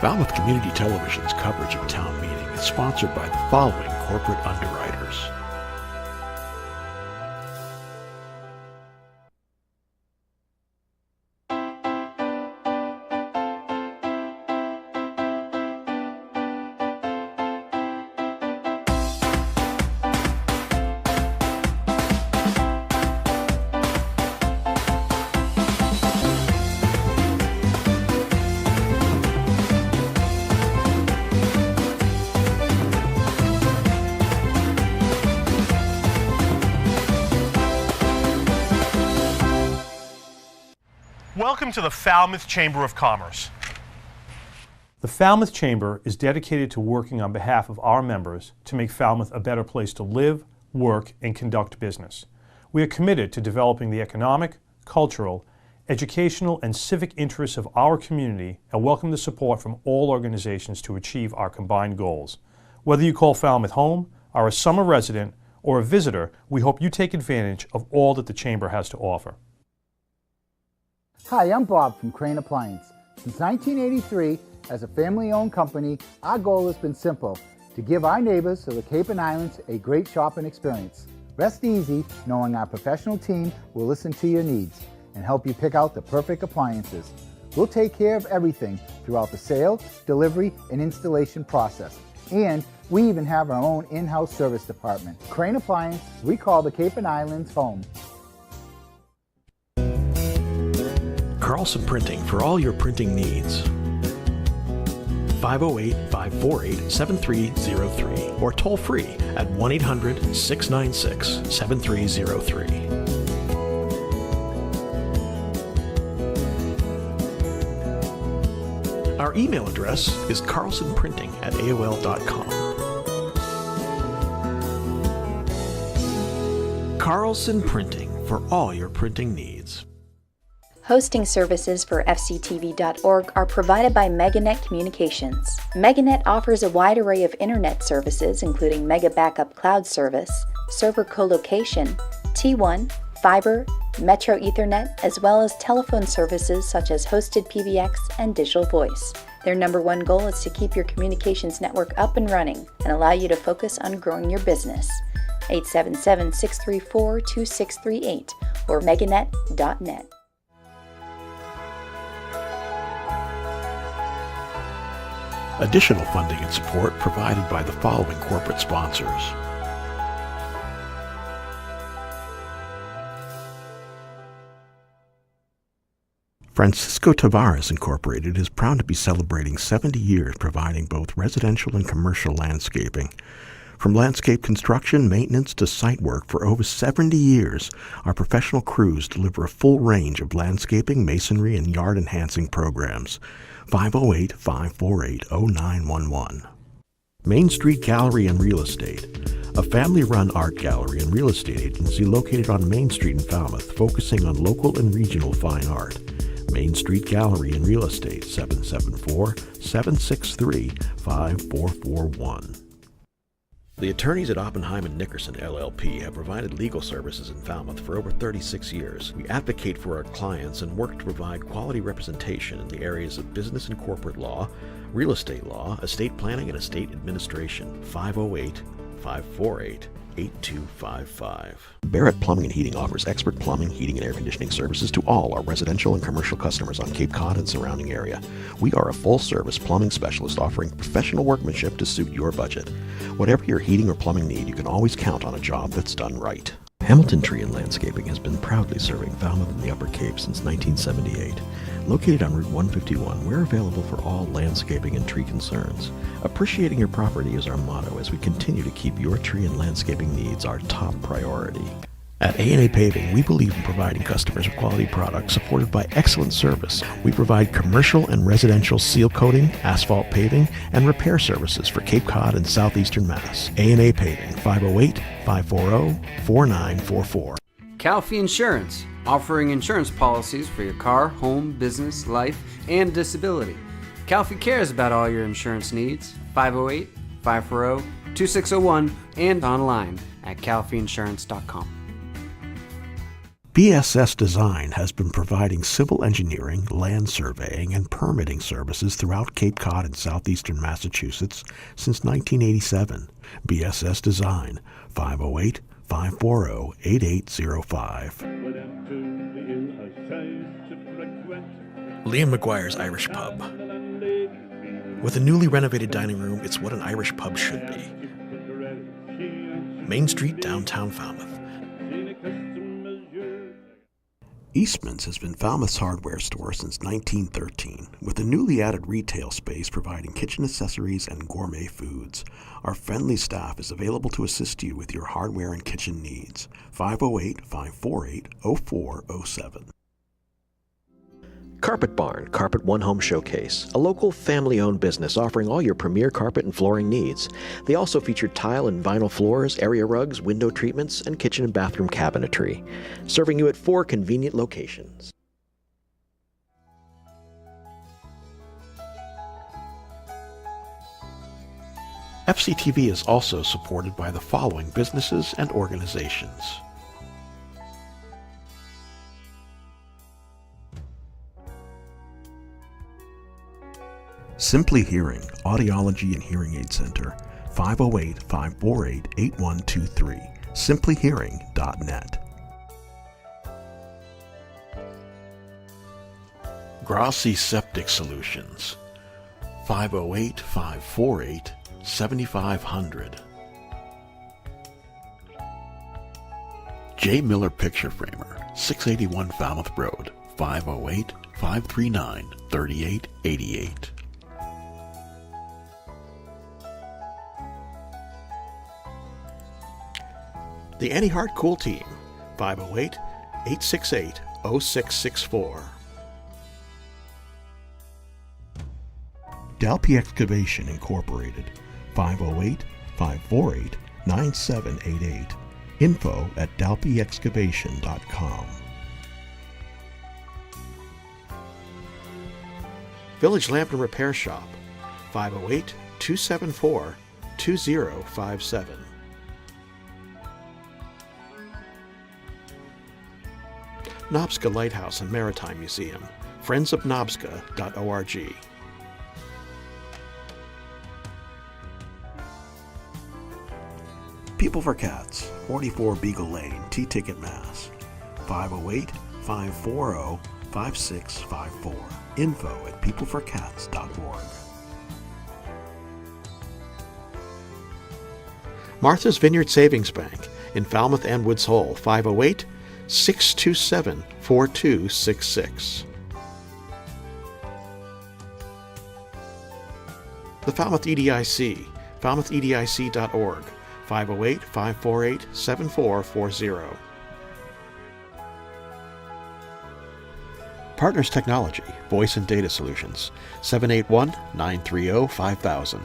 Falmouth Community Television's coverage of town meeting is sponsored by the following corporate underwriters. Welcome to the Falmouth Chamber of Commerce. The Falmouth Chamber is dedicated to working on behalf of our members to make Falmouth a better place to live, work, and conduct business. We are committed to developing the economic, cultural, educational, and civic interests of our community and welcome the support from all organizations to achieve our combined goals. Whether you call Falmouth home, are a summer resident, or a visitor, we hope you take advantage of all that the Chamber has to offer. Hi, I'm Bob from Crane Appliance. Since 1983, as a family-owned company, our goal has been simple: to give our neighbors of the Cape and Islands a great shopping experience. Rest easy knowing our professional team will listen to your needs and help you pick out the perfect appliances. We'll take care of everything throughout the sale, delivery, and installation process. And we even have our own in-house service department. Crane Appliance, we call the Cape and Islands home. Carlson Printing for all your printing needs. 508-548-7303 or toll free at 1-800-696-7303. Our email address is carlsonprinting@aol.com. Carlson Printing for all your printing needs. Hosting services for fctv.org are provided by Meganet Communications. Meganet offers a wide array of internet services including Mega Backup Cloud Service, server colocation, T1, fiber, Metro Ethernet, as well as telephone services such as hosted PBX and digital voice. Their number one goal is to keep your communications network up and running and allow you to focus on growing your business. 877-634-2638 or meganet.net. Additional funding and support provided by the following corporate sponsors. Francisco Tavares Incorporated is proud to be celebrating 70 years providing both residential and commercial landscaping. From landscape construction, maintenance to site work for over 70 years, our professional crews deliver a full range of landscaping, masonry, and yard enhancing programs. 508-548-0911. Main Street Gallery and Real Estate, a family-run art gallery and real estate agency located on Main Street in Falmouth, focusing on local and regional fine art. Main Street Gallery and Real Estate, 774-763-5441. The attorneys at Oppenheim & Nickerson LLP have provided legal services in Falmouth for over 36 years. We advocate for our clients and work to provide quality representation in the areas of business and corporate law, real estate law, estate planning, and estate administration. 508-548-8255. Barrett Plumbing and Heating offers expert plumbing, heating, and air conditioning services to all our residential and commercial customers on Cape Cod and surrounding area. We are a full-service plumbing specialist offering professional workmanship to suit your budget. Whatever your heating or plumbing need, you can always count on a job that's done right. Hamilton Tree and Landscaping has been proudly serving Falmouth and the Upper Cape since 1978. Located on Route 151, we're available for all landscaping and tree concerns. Appreciating your property is our motto as we continue to keep your tree and landscaping needs our top priority. At A&A Paving, we believe in providing customers with quality products supported by excellent service. We provide commercial and residential seal coating, asphalt paving, and repair services for Cape Cod and southeastern Mass. A&A Paving, 508-540-4944. Calfee Insurance, offering insurance policies for your car, home, business, life, and disability. Calfee cares about all your insurance needs. 508-540-2601 and online at calfeeinsurance.com. BSS Design has been providing civil engineering, land surveying, and permitting services throughout Cape Cod and southeastern Massachusetts since 1987. BSS Design, 508-540-8805. Liam Maguire's Irish Pub. With a newly renovated dining room, it's what an Irish pub should be. Main Street, downtown Falmouth. Eastman's has been Falmouth's hardware store since 1913, with a newly added retail space providing kitchen accessories and gourmet foods. Our friendly staff is available to assist you with your hardware and kitchen needs. 508-548-0407. Carpet Barn, Carpet One Home Showcase, a local family-owned business offering all your premier carpet and flooring needs. They also feature tile and vinyl floors, area rugs, window treatments, and kitchen and bathroom cabinetry, serving you at 4 convenient locations. FCTV is also supported by the following businesses and organizations. Simply Hearing, Audiology and Hearing Aid Center, 508-548-8123, simplyhearing.net. Grassi Septic Solutions, 508-548-7500. J. Miller Picture Framer, 681 Falmouth Road, 508-539-3888. The Annie Hart Cool Team, 508-868-0664. Dalpy Excavation Incorporated, 508-548-9788. Info at dalpyexcavation.com. Village Lamp and Repair Shop, 508-274-2057. Nobska Lighthouse and Maritime Museum, friendsofnobska.org. People for Cats, 44 Beagle Lane, T-Ticket, Mass. 508-540-5654. Info at peopleforcats.org. Martha's Vineyard Savings Bank in Falmouth and Woods Hole, 508-627-4266. The Falmouth EDIC, falmouthedic.org, 508-548-7440. Partners Technology, Voice and Data Solutions, 781-930-5000.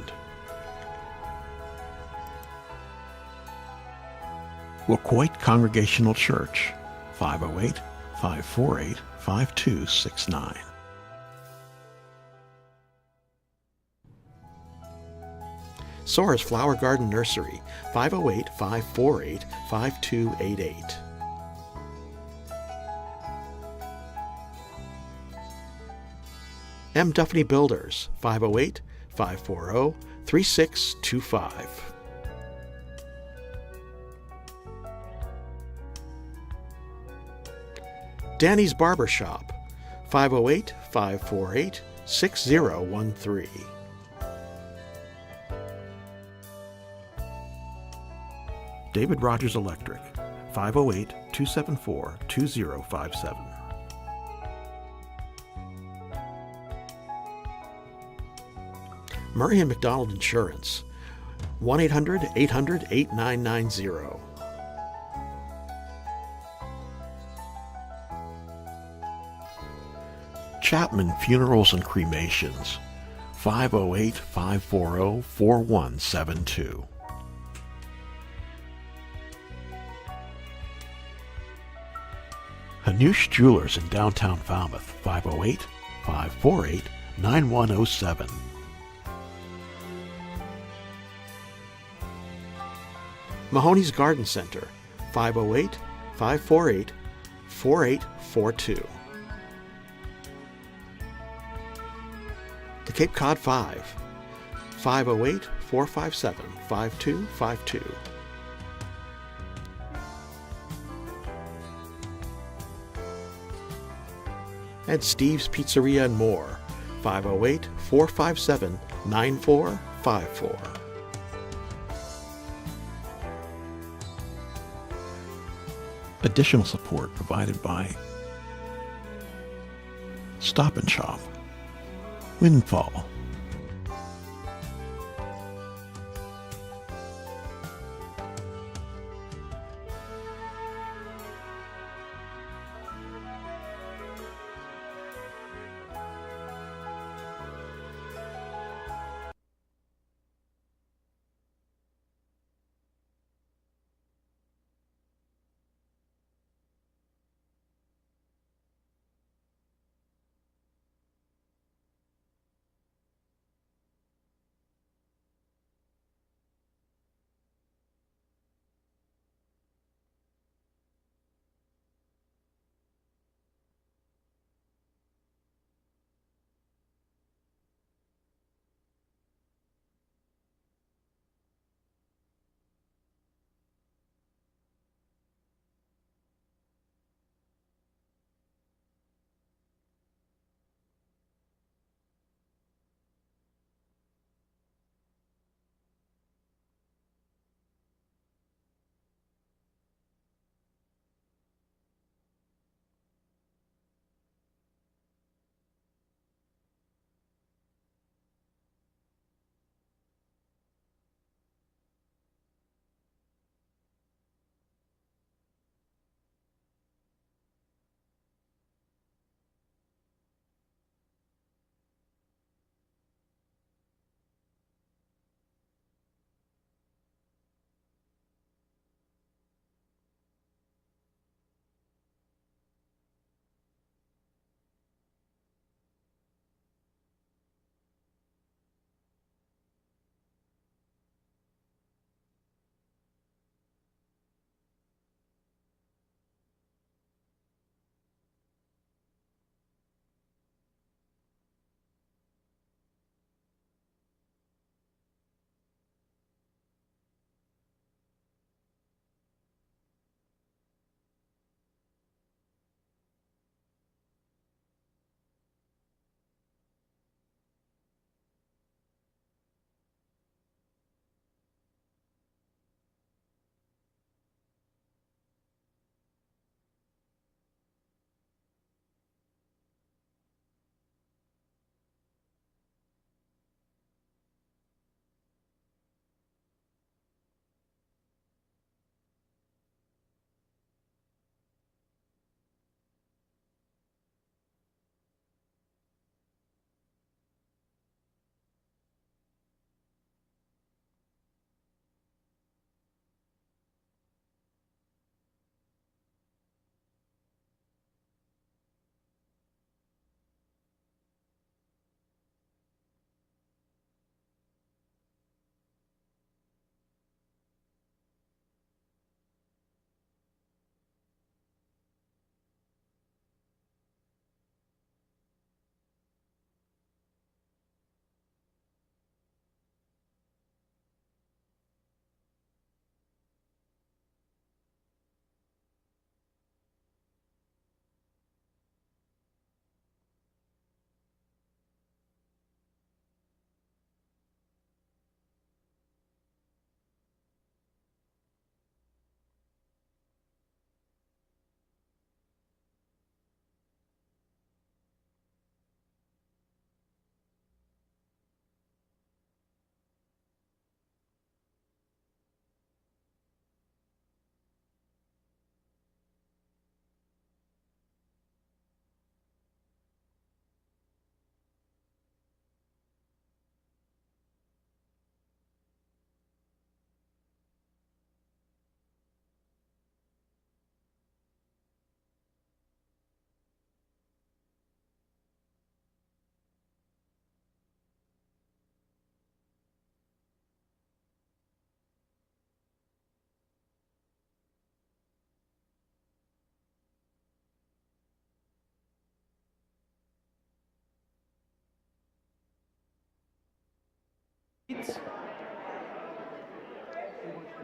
Wacoit Congregational Church, 508-548-5269. Soares Flower Garden Nursery, 508-548-5288. M. Duffney Builders, 508-540-3625. Danny's Barber Shop, 508-548-6013. David Rogers Electric, 508-274-2057. Murray & McDonald Insurance, 1-800-800-8990. Chapman Funerals and Cremations, 508-540-4172. Hanush Jewelers in downtown Falmouth, 508-548-9107. Mahoney's Garden Center, 508-548-5655. 4842. The Cape Cod 5, 508-457-5252. And Steve's Pizzeria and More, 508-457-9454. Additional support provided by Stop and Shop, Windfall,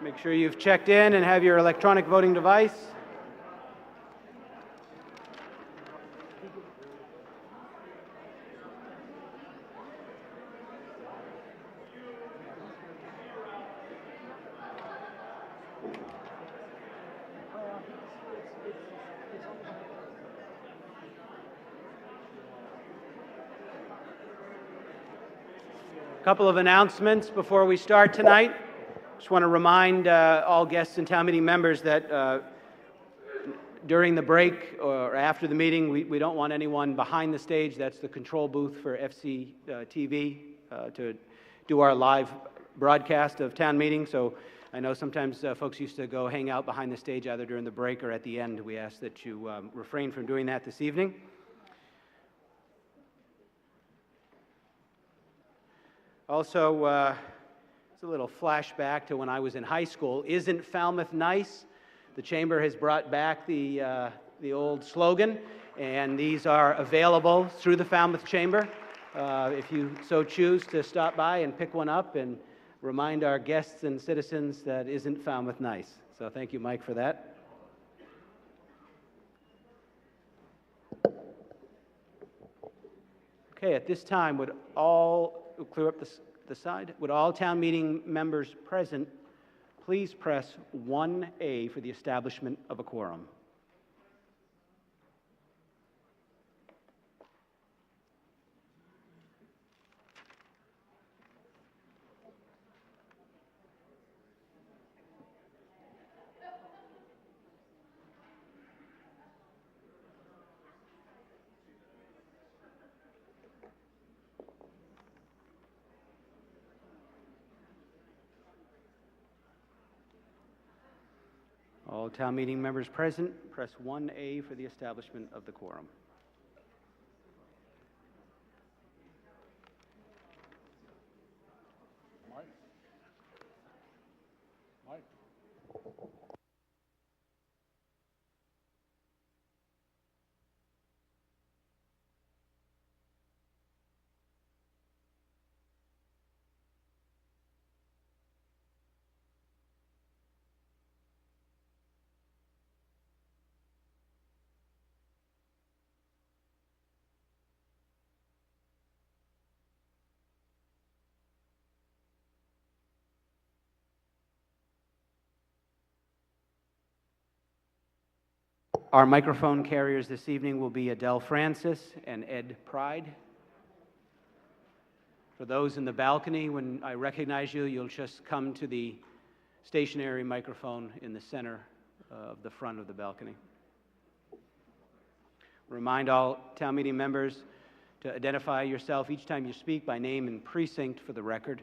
Make sure you've checked in and have your electronic voting device. A couple of announcements before we start tonight. Just want to remind all guests and town meeting members that during the break or after the meeting, we don't want anyone behind the stage. That's the control booth for FC TV to do our live broadcast of town meetings. So I know sometimes folks used to go hang out behind the stage either during the break or at the end. We ask that you refrain from doing that this evening. Also, it's a little flashback to when I was in high school. Isn't Falmouth nice? The Chamber has brought back the old slogan, and these are available through the Falmouth Chamber. If you so choose to stop by and pick one up and remind our guests and citizens that isn't Falmouth nice. So thank you, Mike, for that. Okay, at this time, would all clear up the side? Would all town meeting members present please press 1A for the establishment of a quorum? All town meeting members present, press 1A for the establishment of the quorum. Our microphone carriers this evening will be Adele Francis and Ed Pride. For those in the balcony, when I recognize you, you'll just come to the stationary microphone in the center of the front of the balcony. Remind all town meeting members to identify yourself each time you speak by name and precinct for the record.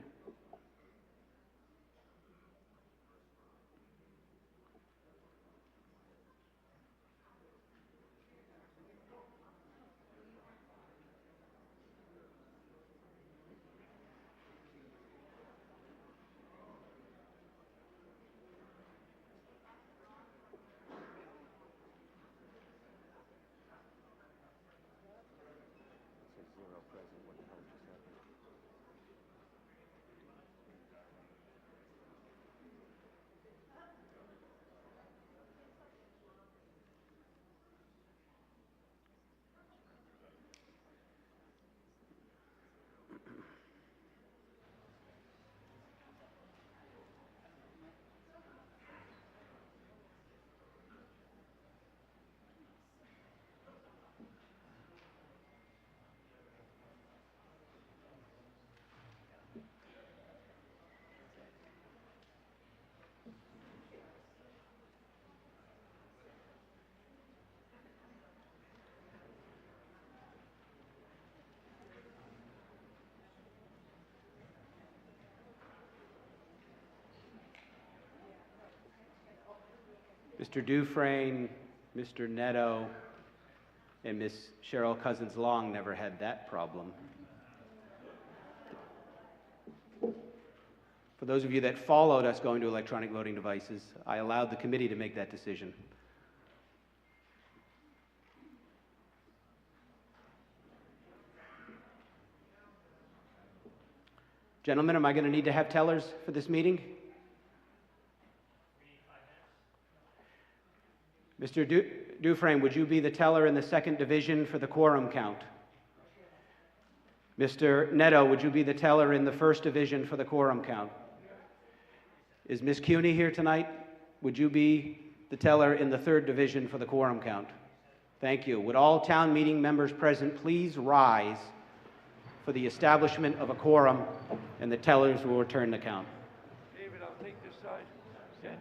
Mr. Dufresne, Mr. Netto, and Miss Cheryl Cousins-Long never had that problem. For those of you that followed us going to electronic voting devices, I allowed the committee to make that decision. Gentlemen, am I going to need to have tellers for this meeting? Mr. Dufresne, would you be the teller in the second division for the quorum count? Mr. Neto, would you be the teller in the first division for the quorum count? Is Ms. Cuny here tonight? Would you be the teller in the third division for the quorum count? Thank you. Would all town meeting members present please rise for the establishment of a quorum, and the tellers will return the count. David, I'll take this side. Okay.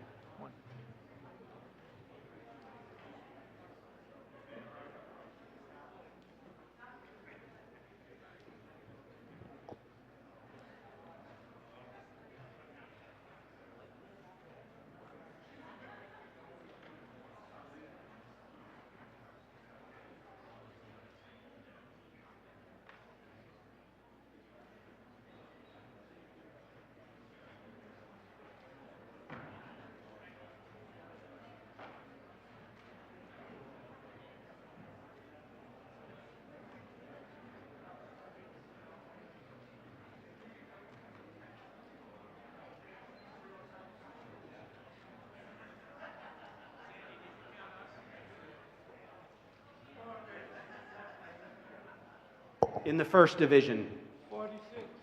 In the first division,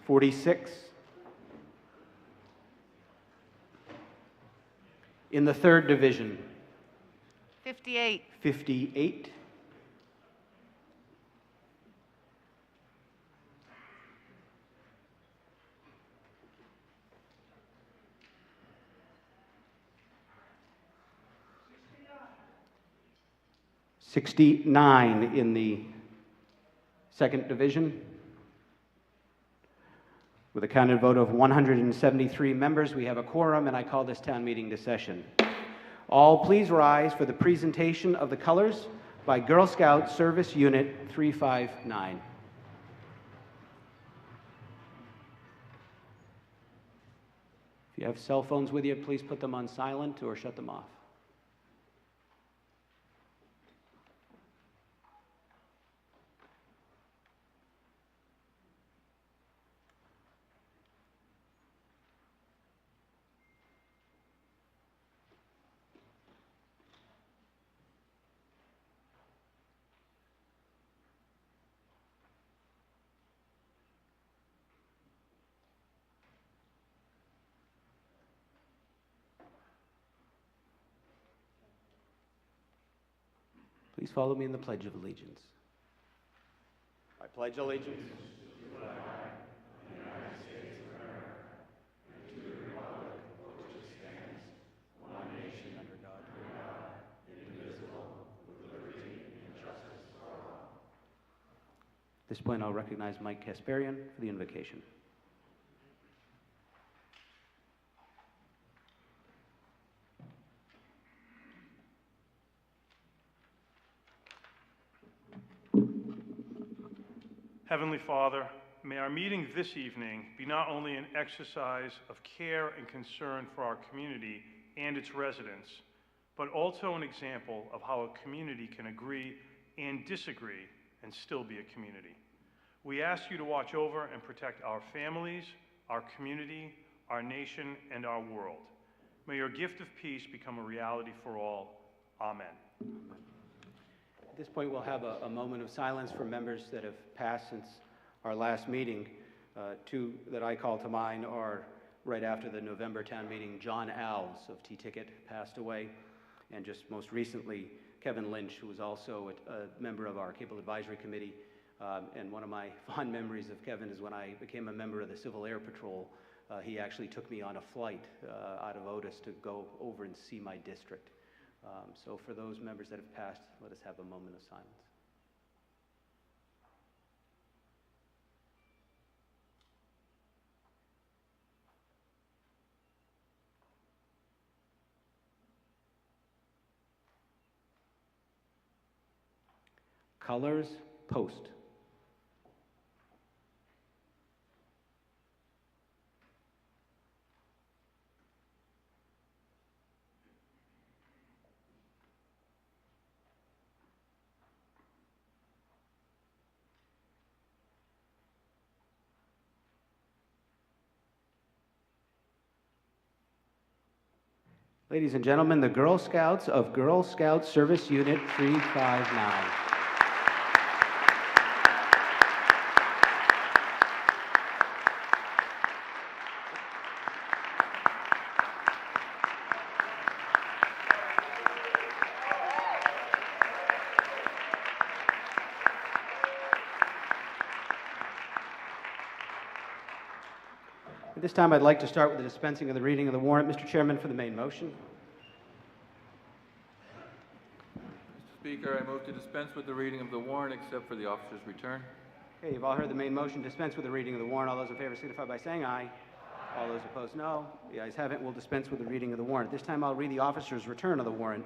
46. In the third division, 58. 58. $69 in the second division. With a counted vote of 173 members, we have a quorum, and I call this town meeting to session. All please rise for the presentation of the colors by Girl Scout Service Unit 359. If you have cell phones with you, please put them on silent or shut them off. Please follow me in the Pledge of Allegiance. I pledge allegiance to the flag of the United States of America and to the republic for which it stands, one nation under God, indivisible, with liberty and justice for all. At this point, I'll recognize Mike Kasparian for the invocation. Heavenly Father, may our meeting this evening be not only an exercise of care and concern for our community and its residents, but also an example of how a community can agree and disagree and still be a community. We ask you to watch over and protect our families, our community, our nation, and our world. May your gift of peace become a reality for all. Amen. At this point, we'll have a moment of silence for members that have passed since our last meeting. Two that I call to mind are right after the November town meeting, John Alves of T-Ticket passed away, and just most recently, Kevin Lynch, who was also a member of our Cable Advisory Committee. And one of my fond memories of Kevin is when I became a member of the Civil Air Patrol, he actually took me on a flight out of Otis to go over and see my district. So for those members that have passed, let us have a moment of silence. Colors post. Ladies and gentlemen, the Girl Scouts of Girl Scout Service Unit 359. At this time, I'd like to start with the dispensing of the reading of the warrant. Mr. Chairman, for the main motion. Mr. Speaker, I move to dispense with the reading of the warrant except for the officer's return. Okay, you've all heard the main motion. Dispense with the reading of the warrant. All those in favor signify by saying aye. All those opposed, no. The ayes have it. We'll dispense with the reading of the warrant. At this time, I'll read the officer's return of the warrant.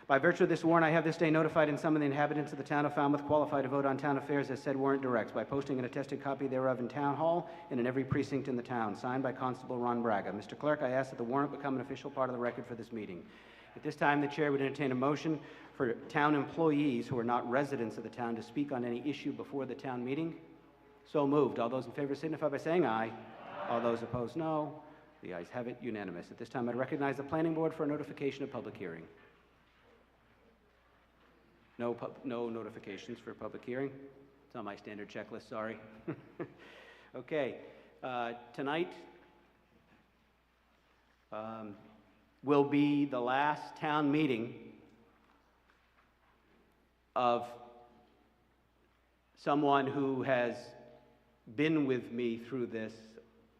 By virtue of this warrant, I have this day notified and summoned the inhabitants of the town of Falmouth qualified to vote on town affairs as said warrant directs by posting an attested copy thereof in town hall and in every precinct in the town, signed by Constable Ron Braga. Mr. Clerk, I ask that the warrant become an official part of the record for this meeting. At this time, the chair would entertain a motion for town employees who are not residents of the town to speak on any issue before the town meeting. So moved. All those in favor signify by saying aye. All those opposed, no. The ayes have it, unanimous. At this time, I'd recognize the planning board for a notification of public hearing. No notifications for public hearing. It's on my standard checklist, sorry. Okay, tonight will be the last town meeting of someone who has been with me through this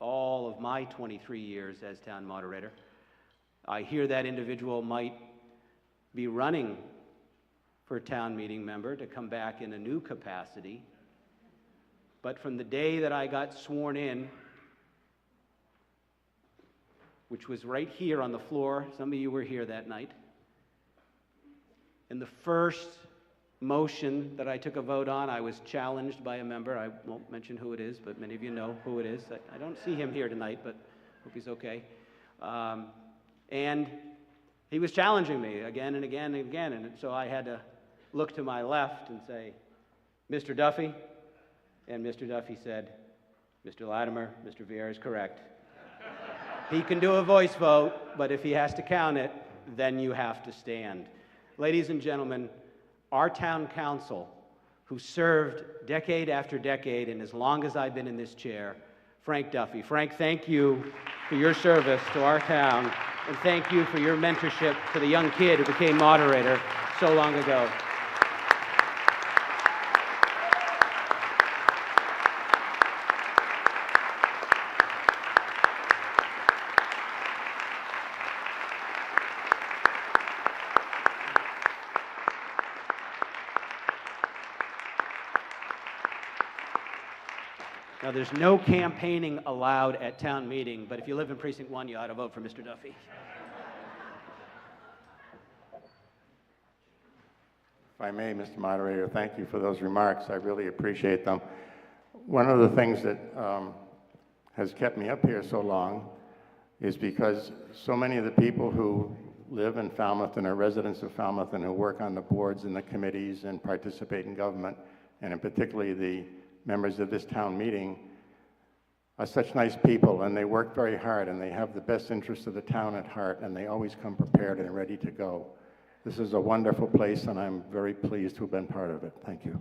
all of my 23 years as town moderator. I hear that individual might be running for a town meeting member to come back in a new capacity. But from the day that I got sworn in, which was right here on the floor, some of you were here that night, in the first motion that I took a vote on, I was challenged by a member. I won't mention who it is, but many of you know who it is. I don't see him here tonight, but hope he's okay. And he was challenging me again and again and again, and so I had to look to my left and say, Mr. Duffy, and Mr. Duffy said, Mr. Latimer, Mr. Vieira is correct. He can do a voice vote, but if he has to count it, then you have to stand. Ladies and gentlemen, our town council, who served decade after decade and as long as I've been in this chair, Frank Duffy. Frank, thank you for your service to our town, and thank you for your mentorship to the young kid who became moderator so long ago. Now, there's no campaigning allowed at town meeting, but if you live in Precinct 1, you ought to vote for Mr. Duffy. If I may, Mr. Moderator, thank you for those remarks. I really appreciate them. One of the things that has kept me up here so long is because so many of the people who live in Falmouth and are residents of Falmouth and who work on the boards and the committees and participate in government, and in particularly the members of this town meeting, are such nice people, and they work very hard, and they have the best interests of the town at heart, and they always come prepared and ready to go. This is a wonderful place, and I'm very pleased to have been part of it. Thank you.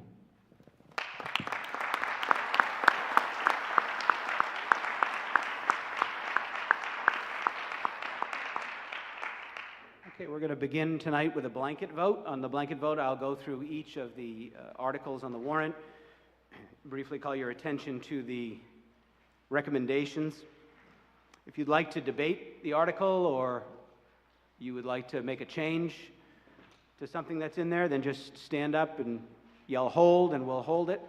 Okay, we're going to begin tonight with a blanket vote. On the blanket vote, I'll go through each of the articles on the warrant, briefly call your attention to the recommendations. If you'd like to debate the article or you would like to make a change to something that's in there, then just stand up and yell hold and we'll hold it.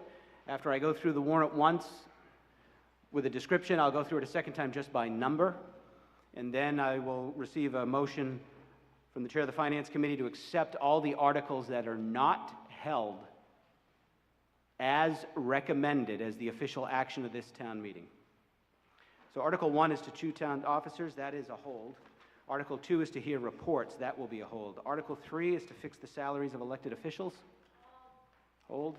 After I go through the warrant once with a description, I'll go through it a second time just by number, and then I will receive a motion from the chair of the Finance Committee to accept all the articles that are not held as recommended as the official action of this town meeting. So Article 1 is to choose town officers, that is a hold. Article 2 is to hear reports, that will be a hold. Article 3 is to fix the salaries of elected officials, hold.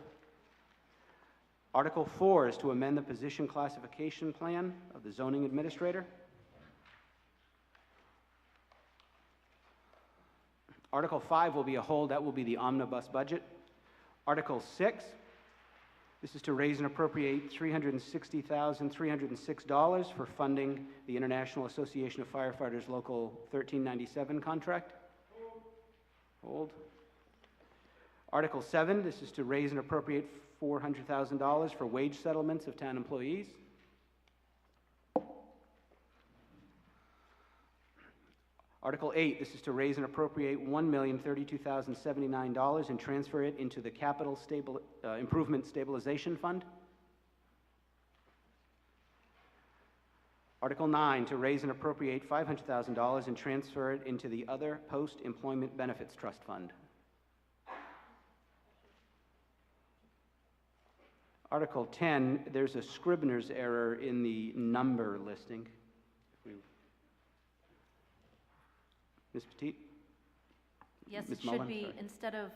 Article 4 is to amend the position classification plan of the zoning administrator, Article 5 will be a hold. That will be the omnibus budget. Article 6, this is to raise and appropriate $360,306 for funding the International Association of Firefighters Local 1397 contract. Hold. Article 7, this is to raise and appropriate $400,000 for wage settlements of town employees. Article 8, this is to raise and appropriate $1,032,079 and transfer it into the Capital Improvement Stabilization Fund. Article 9, to raise and appropriate $500,000 and transfer it into the Other Post-Employment Benefits Trust Fund. Article 10, there's a Scribner's error in the number listing. Ms. Petit? Yes, Ms. it Mullen? should be, Sorry. instead of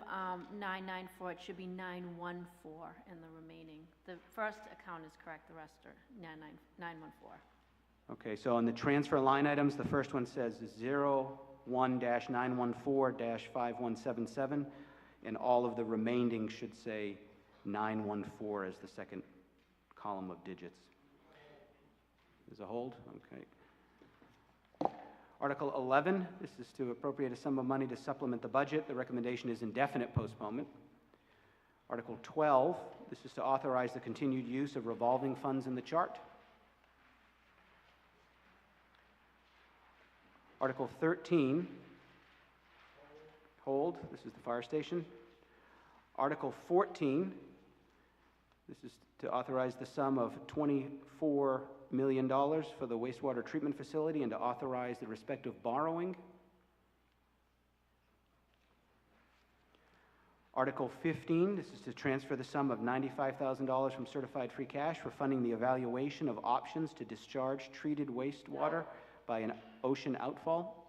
994, it should be 914 in the remaining. The first account is correct, the rest are 914. Okay, so on the transfer line items, the first one says 01-914-5177, and all of the remaining should say 914 as the second column of digits. There's a hold? Okay. Article 11, this is to appropriate a sum of money to supplement the budget. The recommendation is indefinite postponement. Article 12, this is to authorize the continued use of revolving funds in the chart. Article 13, hold, this is the fire station. Article 14, this is to authorize the sum of $24 million for the wastewater treatment facility and to authorize the respective borrowing. Article 15, this is to transfer the sum of $95,000 from certified free cash for funding the evaluation of options to discharge treated wastewater by an ocean outfall.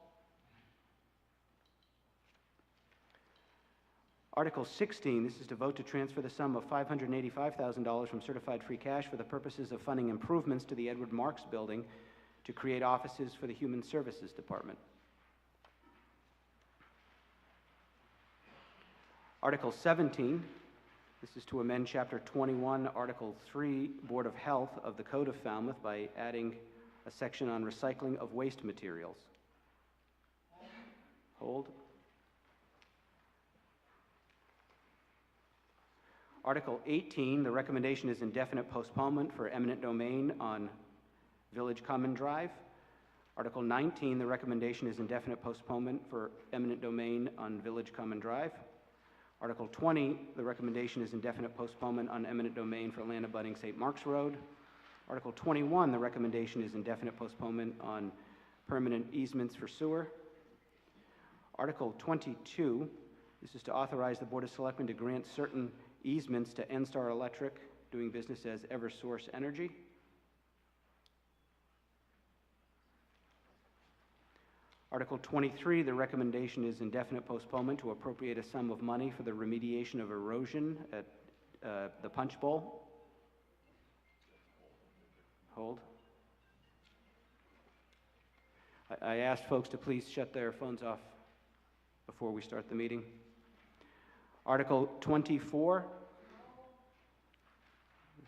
Article 16, this is to vote to transfer the sum of $585,000 from certified free cash for the purposes of funding improvements to the Edward Marks building to create offices for the Human Services Department. Article 17, this is to amend Chapter 21, Article 3, Board of Health of the Code of Falmouth by adding a section on recycling of waste materials. Hold. Article 18, the recommendation is indefinite postponement for eminent domain on Village Common Drive. Article 19, the recommendation is indefinite postponement for eminent domain on Village Common Drive. Article 20, the recommendation is indefinite postponement on eminent domain for land abutting St. Mark's Road. Article 21, the recommendation is indefinite postponement on permanent easements for sewer. Article 22, this is to authorize the Board of Selectmen to grant certain easements to NSTAR Electric, doing business as Eversource Energy. Article 23, the recommendation is indefinite postponement to appropriate a sum of money for the remediation of erosion at the Punch Bowl. Hold. I asked folks to please shut their phones off before we start the meeting. Article 24,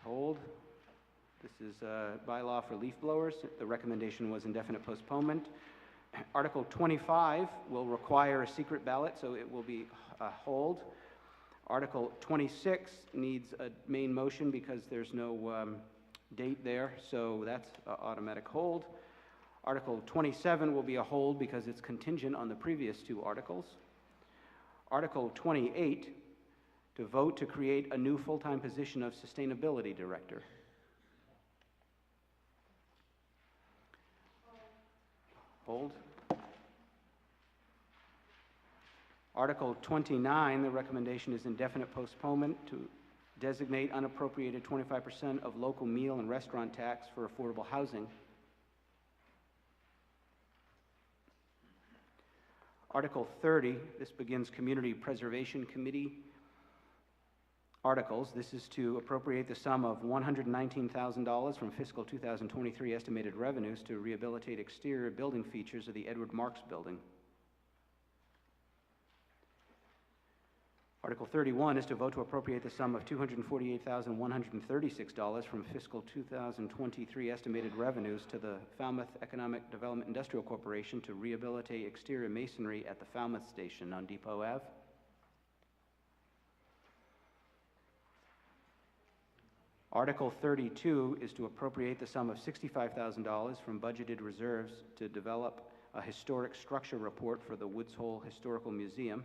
hold. This is a bylaw for leaf blowers. The recommendation was indefinite postponement. Article 25 will require a secret ballot, so it will be a hold. Article 26 needs a main motion because there's no date there, so that's an automatic hold. Article 27 will be a hold because it's contingent on the previous two articles. Article 28, to vote to create a new full-time position of Sustainability Director. Hold. Article 29, the recommendation is indefinite postponement to designate unappropriated 25% of local meal and restaurant tax for affordable housing. Article 30, this begins Community Preservation Committee articles. This is to appropriate the sum of $119,000 from fiscal 2023 estimated revenues to rehabilitate exterior building features of the Edward Marks building. Article 31 is to vote to appropriate the sum of $248,136 from fiscal 2023 estimated revenues to the Falmouth Economic Development Industrial Corporation to rehabilitate exterior masonry at the Falmouth Station on Depot Ave. Article 32 is to appropriate the sum of $65,000 from budgeted reserves to develop a historic structure report for the Woods Hole Historical Museum.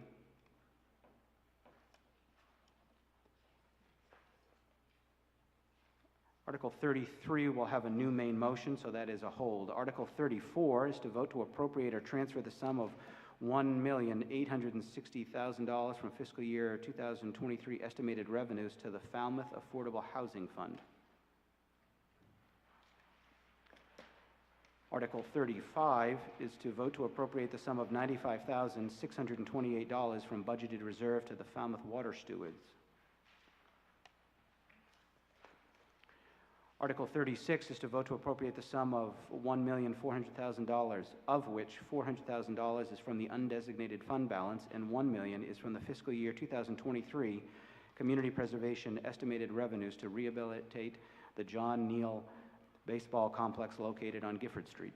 Article 33 will have a new main motion, so that is a hold. Article 34 is to vote to appropriate or transfer the sum of $1,860,000 from fiscal year 2023 estimated revenues to the Falmouth Affordable Housing Fund. Article 35 is to vote to appropriate the sum of $95,628 from budgeted reserve to the Falmouth Water Stewards. Article 36 is to vote to appropriate the sum of $1,400,000, of which $400,000 is from the undesignated fund balance and $1 million is from the fiscal year 2023 community preservation estimated revenues to rehabilitate the John Neal Baseball Complex located on Gifford Street.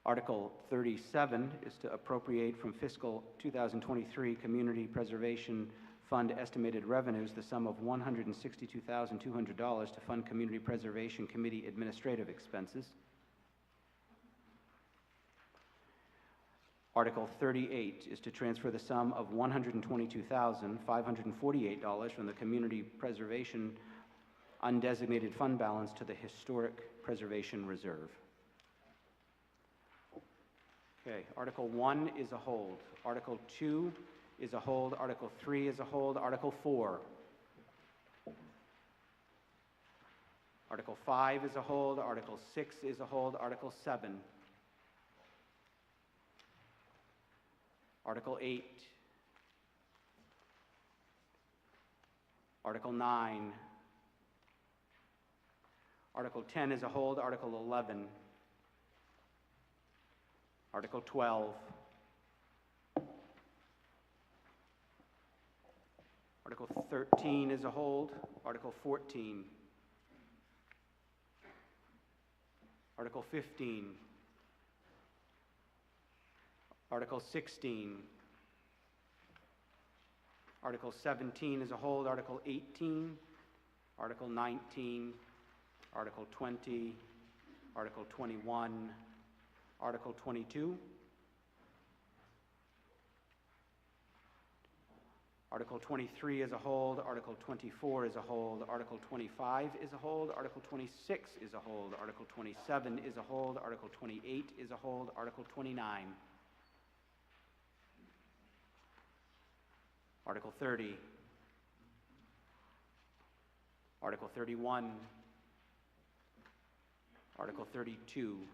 Article 37 is to appropriate from fiscal 2023 community preservation fund estimated revenues the sum of $162,200 to fund Community Preservation Committee administrative expenses. Article 38 is to transfer the sum of $122,548 from the Community Preservation undesignated fund balance to the Historic Preservation Reserve. Okay, Article 1 is a hold. Article 2 is a hold. Article 3 is a hold. Article 4. Article 5 is a hold. Article 6 is a hold. Article 7. Article 8. Article 9. Article 10 is a hold. Article 11. Article 12. Article 13 is a hold. Article 14. Article 15. Article 16. Article 17 is a hold. Article 18. Article 19. Article 20. Article 21. Article 22. Article 23 is a hold. Article 24 is a hold. Article 25 is a hold. Article 26 is a hold. Article 27 is a hold. Article 28 is a hold. Article 29. Article 30. Article 31. Article 32.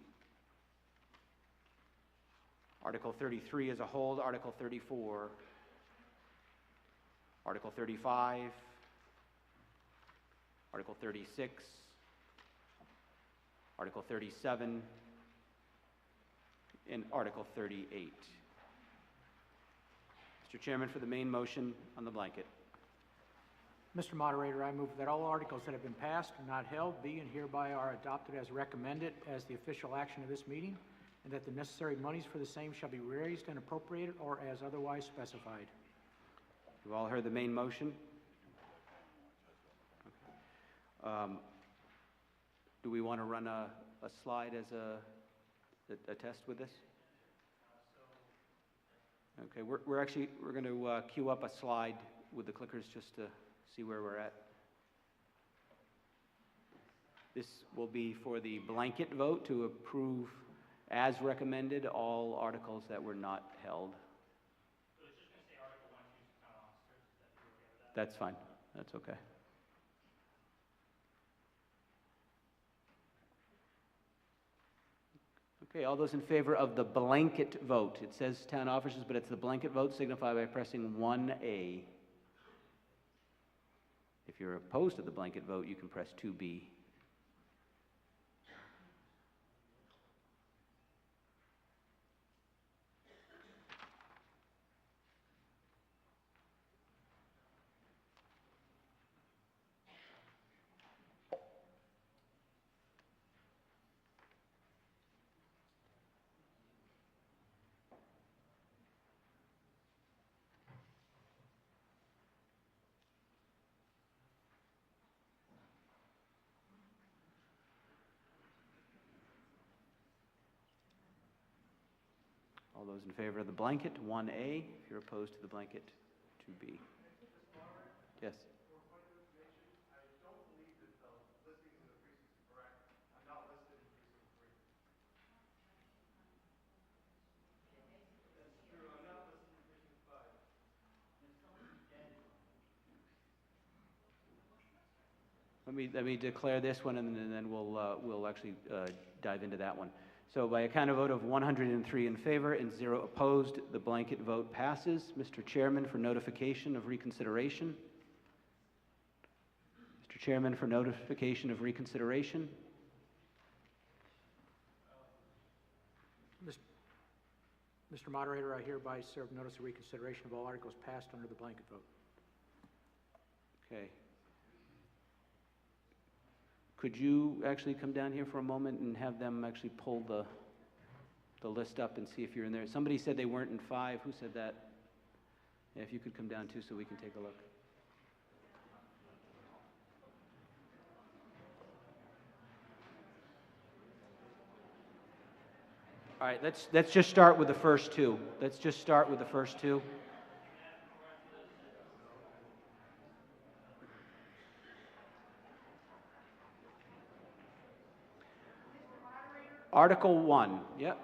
Article 33 is a hold. Article 34. Article 35, Article 36, Article 37, and Article 38. Mr. Chairman, for the main motion on the blanket. Mr. Moderator, I move that all articles that have been passed or not held be and hereby are adopted as recommended as the official action of this meeting, and that the necessary monies for the same shall be raised and appropriated or as otherwise specified. You've all heard the main motion? Okay. Do we want to run a slide as a test with this? Okay, we're going to queue up a slide with the clickers just to see where we're at. This will be for the blanket vote to approve as recommended all articles that were not held. That's fine. That's okay. Okay, all those in favor of the blanket vote. It says town officers, but it's the blanket vote. Signify by pressing 1A. If you're opposed to the blanket vote, you can press 2B. All those in favor of the blanket, 1A. If you're opposed to the blanket, 2B. Yes. Let me declare this one, and then we'll actually dive into that one. So by a count of vote of 103 in favor and 0 opposed, the blanket vote passes. Mr. Chairman, for notification of reconsideration. Mr. Chairman, for notification of reconsideration. Mr. Moderator, I hereby serve notice of reconsideration of all articles passed under the blanket vote. Okay. Could you actually come down here for a moment and have them actually pull the list up and see if you're in there? Somebody said they weren't in 5. Who said that? Yeah, if you could come down too so we can take a look. All right, let's just start with the first two. Let's just start with the first two. Article 1, yep.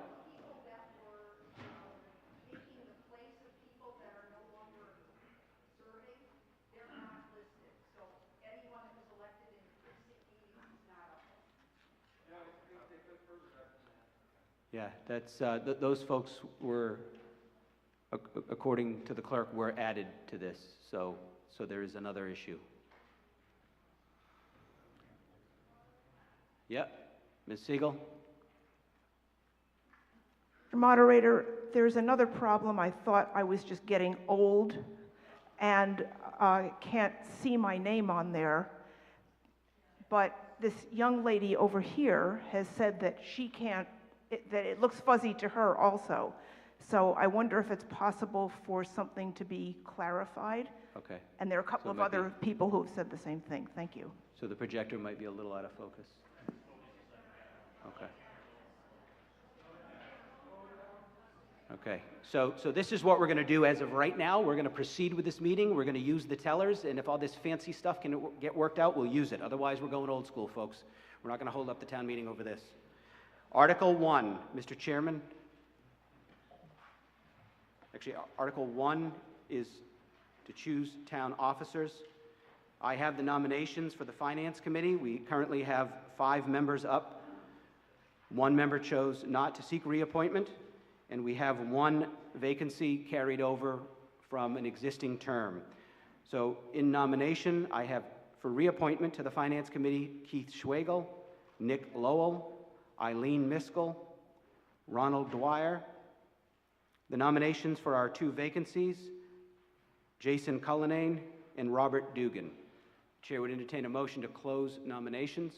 Yeah, that's, those folks were, according to the clerk, were added to this, so there is another issue. Yep, Ms. Siegel? Moderator, there's another problem. I thought I was just getting old and can't see my name on there. But this young lady over here has said that she can't, that it looks fuzzy to her also. So I wonder if it's possible for something to be clarified. Okay. And there are a couple of other people who have said the same thing. Thank you. So the projector might be a little out of focus. Okay. Okay, so this is what we're going to do as of right now. We're going to proceed with this meeting. We're going to use the tellers, and if all this fancy stuff can get worked out, we'll use it. Otherwise, we're going old school, folks. We're not going to hold up the town meeting over this. Article 1, Mr. Chairman. Actually, Article 1 is to choose town officers. I have the nominations for the Finance Committee. We currently have 5 members up. 1 member chose not to seek reappointment. And we have 1 vacancy carried over from an existing term. So in nomination, I have for reappointment to the Finance Committee, Keith Schwegel, Nick Lowell, Eileen Miskell, Ronald Dyer. The nominations for our 2 vacancies, Jason Cullinane and Robert Dugan. Chair would entertain a motion to close nominations.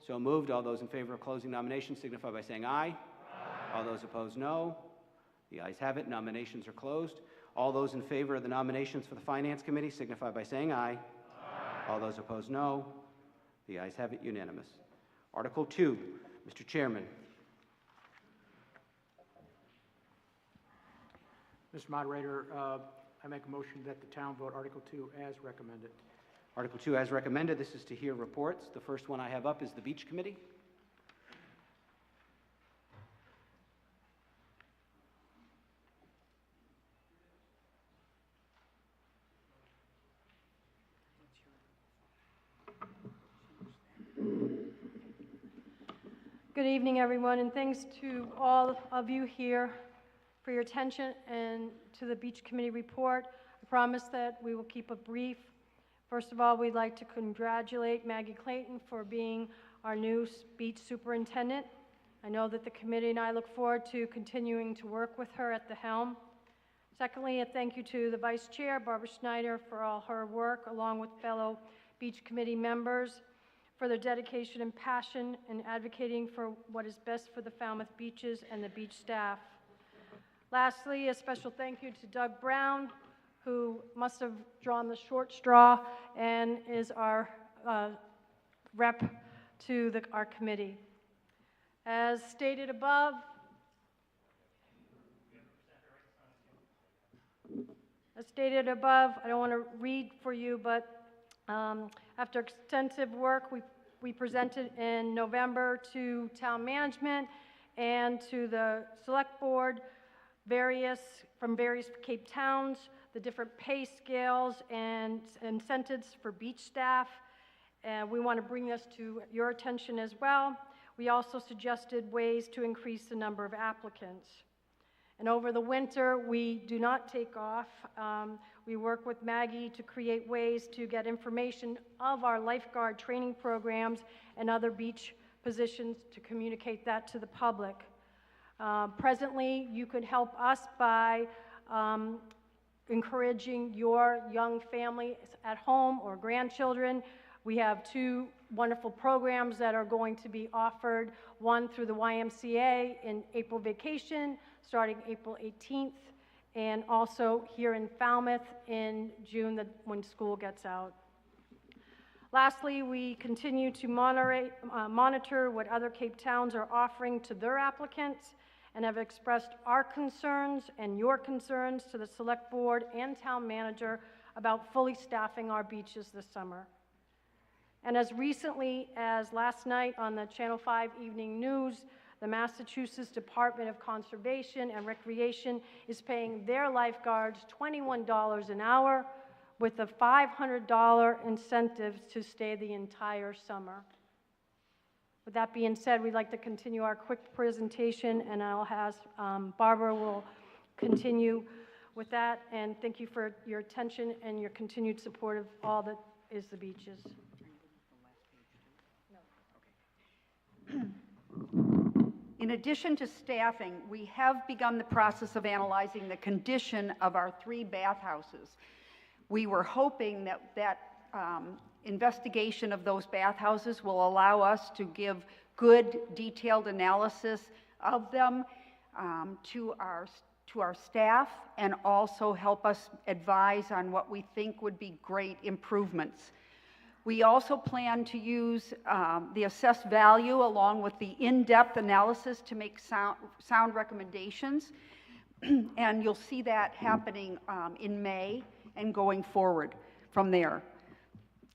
So moved. All those in favor of closing nominations signify by saying aye. All those opposed, no. The ayes have it. Nominations are closed. All those in favor of the nominations for the Finance Committee signify by saying aye. Aye. All those opposed, no. The ayes have it. Unanimous. Article 2, Mr. Chairman. Mr. Moderator, I make a motion that the town vote Article 2 as recommended. Article 2 as recommended. This is to hear reports. The first one I have up is the Beach Committee. Good evening, everyone, and thanks to all of you here for your attention and to the Beach Committee report. I promise that we will keep it brief. First of all, we'd like to congratulate Maggie Clayton for being our new beach superintendent. I know that the committee and I look forward to continuing to work with her at the helm. Secondly, a thank you to the Vice Chair, Barbara Schneider, for all her work, along with fellow Beach Committee members, for their dedication and passion in advocating for what is best for the Falmouth beaches and the beach staff. Lastly, a special thank you to Doug Brown, who must have drawn the short straw and is our rep to our committee. As stated above, As stated above, I don't want to read for you, but after extensive work, we presented in November to town management and to the select board from various Cape towns, the different pay scales and incentives for beach staff. And we want to bring this to your attention as well. We also suggested ways to increase the number of applicants. And over the winter, we do not take off. We work with Maggie to create ways to get information of our lifeguard training programs and other beach positions to communicate that to the public. Presently, you could help us by encouraging your young families at home or grandchildren. We have 2 wonderful programs that are going to be offered, one through the YMCA in April vacation, starting April 18th, and also here in Falmouth in June when school gets out. Lastly, we continue to monitor what other Cape towns are offering to their applicants and have expressed our concerns and your concerns to the select board and town manager about fully staffing our beaches this summer. And as recently as last night on the Channel 5 Evening News, the Massachusetts Department of Conservation and Recreation is paying their lifeguards $21 an hour with a $500 incentive to stay the entire summer. With that being said, we'd like to continue our quick presentation, and I'll have Barbara will continue with that. And thank you for your attention and your continued support of all that is the beaches. In addition to staffing, we have begun the process of analyzing the condition of our 3 bathhouses. We were hoping that investigation of those bathhouses will allow us to give good, detailed analysis of them to our staff, and also help us advise on what we think would be great improvements. We also plan to use the assessed value along with the in-depth analysis to make sound recommendations, and you'll see that happening in May and going forward from there.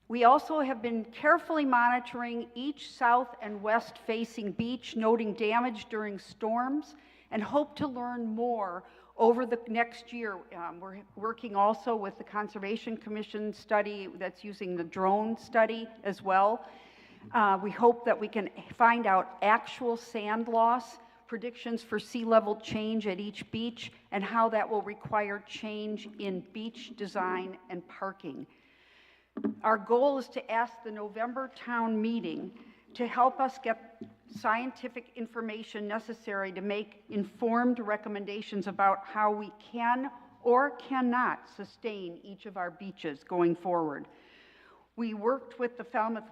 We also have been carefully monitoring each south and west facing beach, noting damage during storms, and hope to learn more over the next year. We're working also with the Conservation Commission study that's using the drone study as well. We hope that we can find out actual sand loss, predictions for sea level change at each beach, and how that will require change in beach design and parking. Our goal is to ask the November town meeting to help us get scientific information necessary to make informed recommendations about how we can or cannot sustain each of our beaches going forward. We worked with the Falmouth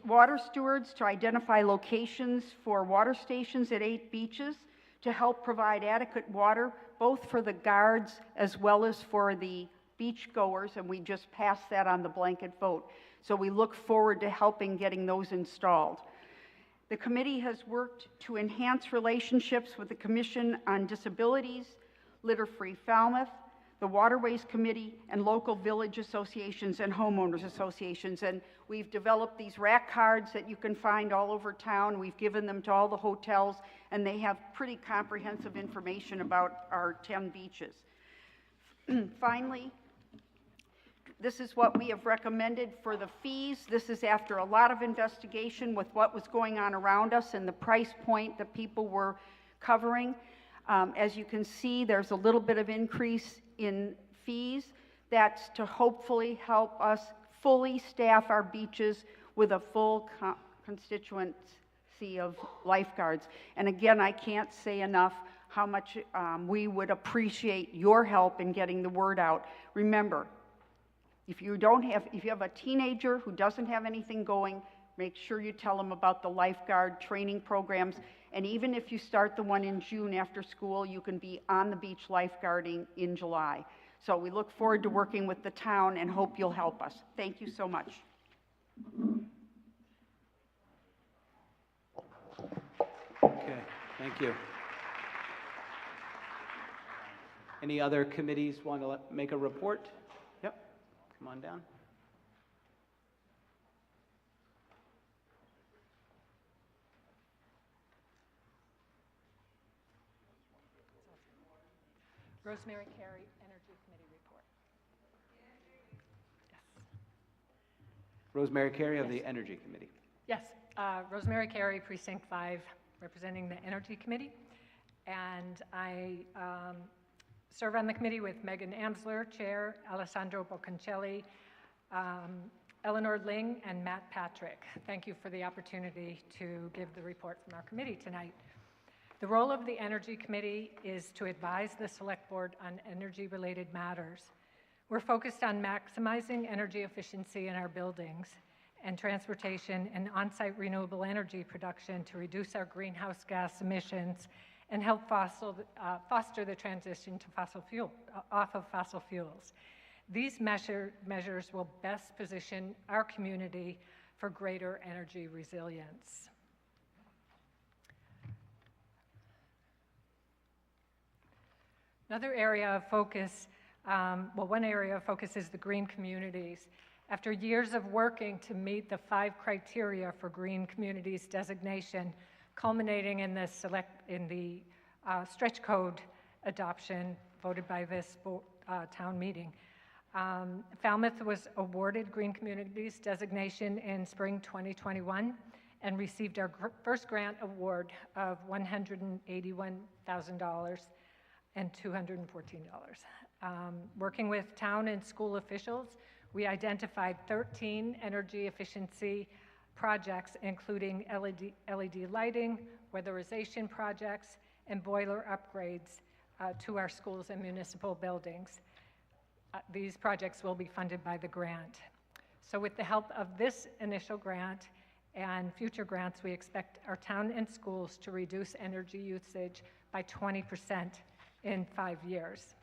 water stewards to identify locations for water stations at 8 beaches to help provide adequate water, both for the guards as well as for the beach goers, and we just passed that on the blanket vote. So we look forward to helping getting those installed. The committee has worked to enhance relationships with the Commission on Disabilities, Litter Free Falmouth, the Waterways Committee, and local village associations and homeowners associations. And we've developed these rack cards that you can find all over town. We've given them to all the hotels, and they have pretty comprehensive information about our 10 beaches. Finally, this is what we have recommended for the fees. This is after a lot of investigation with what was going on around us and the price point that people were covering. As you can see, there's a little bit of increase in fees. That's to hopefully help us fully staff our beaches with a full constituency of lifeguards. And again, I can't say enough how much we would appreciate your help in getting the word out. Remember, if you have a teenager who doesn't have anything going, make sure you tell them about the lifeguard training programs. And even if you start the one in June after school, you can be on the beach lifeguarding in July. So we look forward to working with the town and hope you'll help us. Thank you so much. Okay, thank you. Any other committees want to make a report? Yep, come on down. Rosemary Carey, Energy Committee report. Yes. Rosemary Carey of the Energy Committee. Yes, Rosemary Carey, Precinct 5, representing the Energy Committee. And I serve on the committee with Megan Amsler, Chair, Alessandro Bocconcelli, Eleanor Ling, and Matt Patrick. Thank you for the opportunity to give the report from our committee tonight. The role of the Energy Committee is to advise the Select Board on energy-related matters. We're focused on maximizing energy efficiency in our buildings and transportation and on-site renewable energy production to reduce our greenhouse gas emissions and help foster the transition to off of fossil fuels. These measures will best position our community for greater energy resilience. Another area of focus, one area of focus is the green communities. After years of working to meet the 5 criteria for green communities designation, culminating in the stretch code adoption voted by this town meeting, Falmouth was awarded green communities designation in spring 2021 and received our first grant award of $181,000 and $214. Working with town and school officials, we identified 13 energy efficiency projects, including LED lighting, weatherization projects, and boiler upgrades to our schools and municipal buildings. These projects will be funded by the grant. So with the help of this initial grant and future grants, we expect our town and schools to reduce energy usage by 20% in 5 years.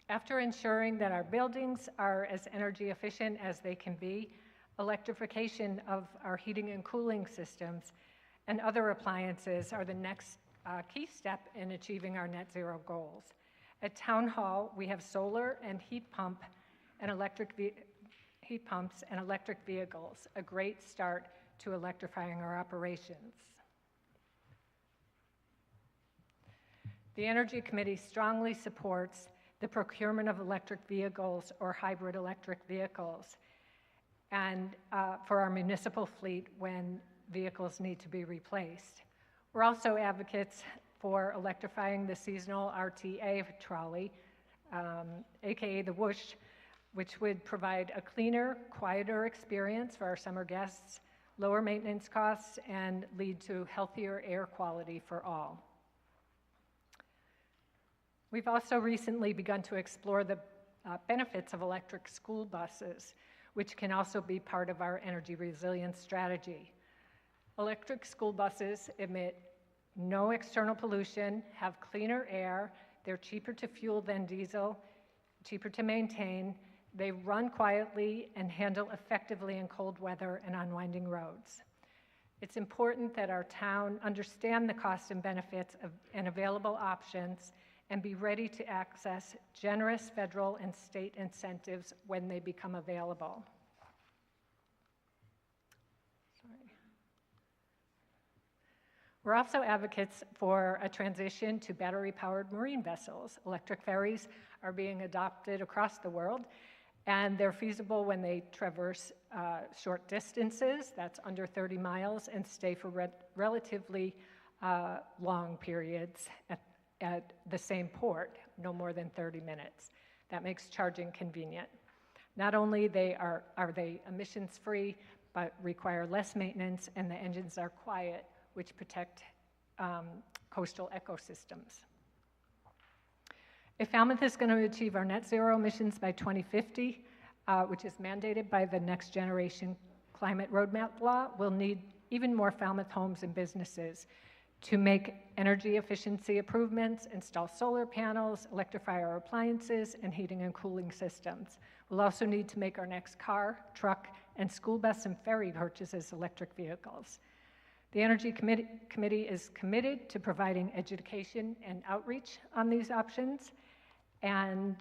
After ensuring that our buildings are as energy efficient as they can be, electrification of our heating and cooling systems and other appliances are the next key step in achieving our net zero goals. At Town Hall, we have solar and heat pumps and electric vehicles, a great start to electrifying our operations. The Energy Committee strongly supports the procurement of electric vehicles or hybrid electric vehicles, and for our municipal fleet when vehicles need to be replaced. We're also advocates for electrifying the seasonal RTA trolley, aka the Whoosh, which would provide a cleaner, quieter experience for our summer guests, lower maintenance costs, and lead to healthier air quality for all. We've also recently begun to explore the benefits of electric school buses, which can also be part of our energy resilience strategy. Electric school buses emit no external pollution, have cleaner air, they're cheaper to fuel than diesel, cheaper to maintain, they run quietly and handle effectively in cold weather and on winding roads. It's important that our town understand the costs and benefits and available options and be ready to access generous federal and state incentives when they become available. We're also advocates for a transition to battery-powered marine vessels. Electric ferries are being adopted across the world, and they're feasible when they traverse short distances, that's under 30 miles, and stay for relatively long periods at the same port, no more than 30 minutes. That makes charging convenient. Not only are they emissions-free, but require less maintenance, and the engines are quiet, which protect coastal ecosystems. If Falmouth is going to achieve our net zero emissions by 2050, which is mandated by the Next Generation Climate Roadmap Law, we'll need even more Falmouth homes and businesses to make energy efficiency improvements, install solar panels, electrify our appliances, and heating and cooling systems. We'll also need to make our next car, truck, and school bus and ferry purchases electric vehicles. The Energy Committee is committed to providing education and outreach on these options, and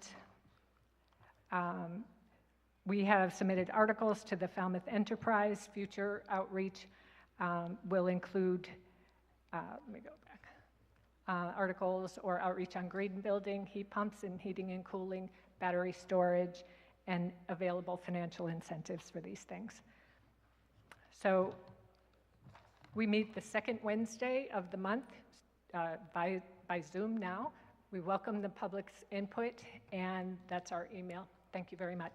we have submitted articles to the Falmouth Enterprise. Future outreach will include, let me go back, articles or outreach on green building, heat pumps and heating and cooling, battery storage, and available financial incentives for these things. So we meet the second Wednesday of the month by Zoom now. We welcome the public's input, and that's our email. Thank you very much.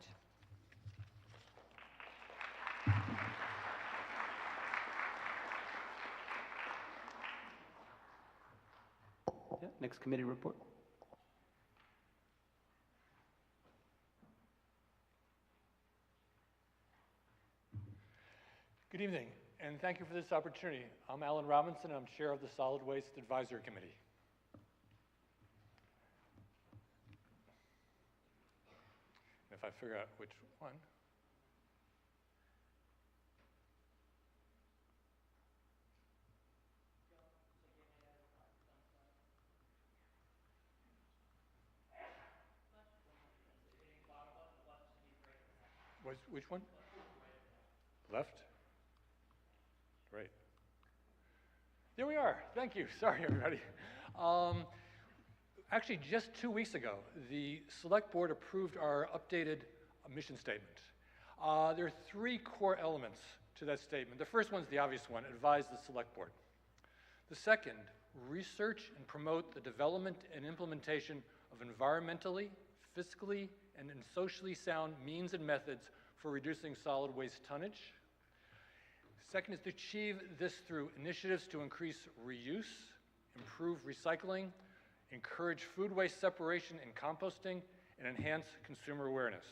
Yeah, next committee report. Good evening, and thank you for this opportunity. I'm Alan Robinson, and I'm chair of the Solid Waste Advisory Committee. If I figure out which one. Which one? Left? Right. There we are. Thank you. Sorry, everybody. Actually, just 2 weeks ago, the Select Board approved our updated mission statement. There are 3 core elements to that statement. The first one's the obvious one, advise the Select Board. The second, research and promote the development and implementation of environmentally, fiscally, and socially sound means and methods for reducing solid waste tonnage. Second is to achieve this through initiatives to increase reuse, improve recycling, encourage food waste separation and composting, and enhance consumer awareness.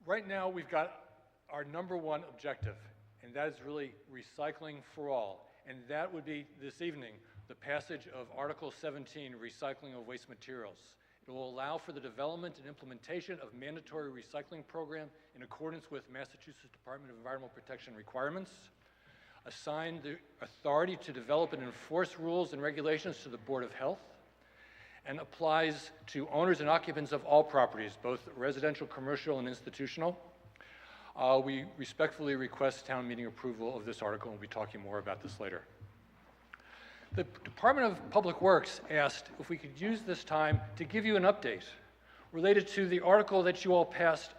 Right now, we've got our #1 objective, and that is really recycling for all. And that would be, this evening, the passage of Article 17, recycling of waste materials. It will allow for the development and implementation of mandatory recycling program in accordance with Massachusetts Department of Environmental Protection requirements, assign the authority to develop and enforce rules and regulations to the Board of Health, and applies to owners and occupants of all properties, both residential, commercial, and institutional. We respectfully request town meeting approval of this article, and we'll be talking more about this later. The Department of Public Works asked if we could use this time to give you an update related to the article that you all passed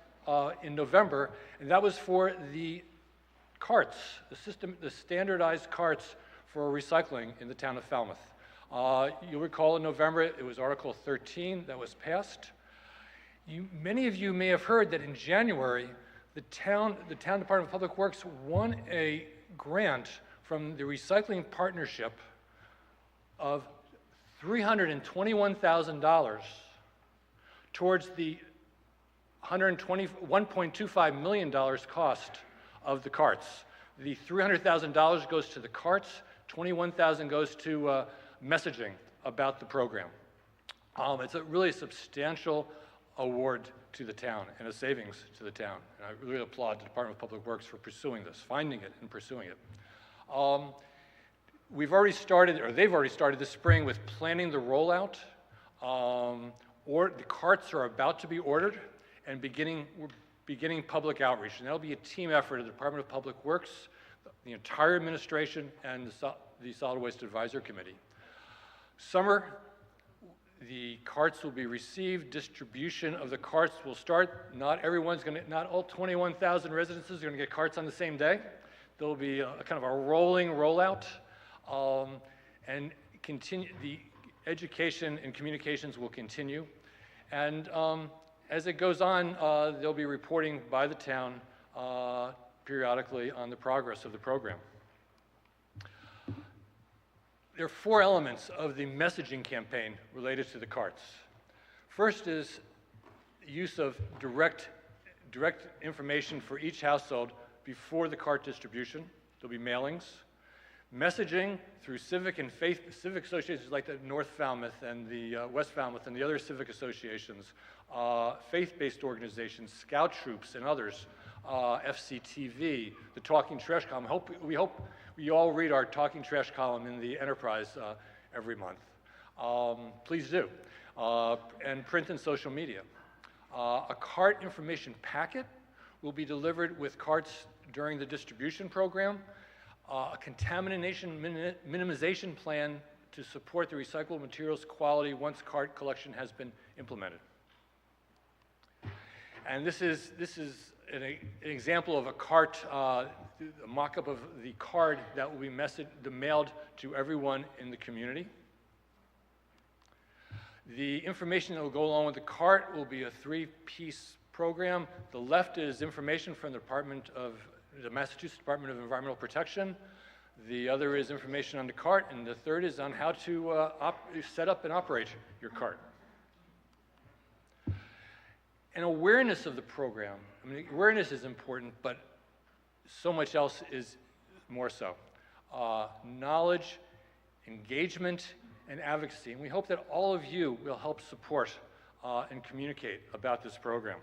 in November, and that was for the carts, the standardized carts for recycling in the town of Falmouth. You'll recall in November it was Article 13 that was passed. Many of you may have heard that in January the town Department of Public Works won a grant from the Recycling Partnership of $321,000 towards the $1.25 million cost of the carts. The $300,000 goes to the carts, $21,000 goes to messaging about the program. It's a really substantial award to the town and a savings to the town. And I really applaud the Department of Public Works for pursuing this, finding it and pursuing it. We've already started, or they've already started this spring with planning the rollout. The carts are about to be ordered and we're beginning public outreach. And that'll be a team effort of the Department of Public Works, the entire administration, and the Solid Waste Advisory Committee. Summer, the carts will be received. Distribution of the carts will start. Not all 21,000 residences are going to get carts on the same day. There'll be a kind of a rolling rollout. And the education and communications will continue. And as it goes on, there'll be reporting by the town periodically on the progress of the program. There are 4 elements of the messaging campaign related to the carts. First is use of direct information for each household before the cart distribution. There'll be mailings. Messaging through civic and civic associations like the North Falmouth and the West Falmouth and the other civic associations, faith-based organizations, scout troops and others, FCTV, the Talking Trash column. We hope you all read our Talking Trash column in the Enterprise every month. Please do. And print and social media. A cart information packet will be delivered with carts during the distribution program. A contamination minimization plan to support the recyclable materials quality once cart collection has been implemented. And this is an example of a cart, a mock-up of the card that will be mailed to everyone in the community. The information that will go along with the cart will be a 3-piece program. The left is information from the Massachusetts Department of Environmental Protection. The other is information on the cart, and the third is on how to set up and operate your cart. And awareness of the program. I mean, awareness is important, but so much else is more so. Knowledge, engagement, and advocacy. And we hope that all of you will help support and communicate about this program.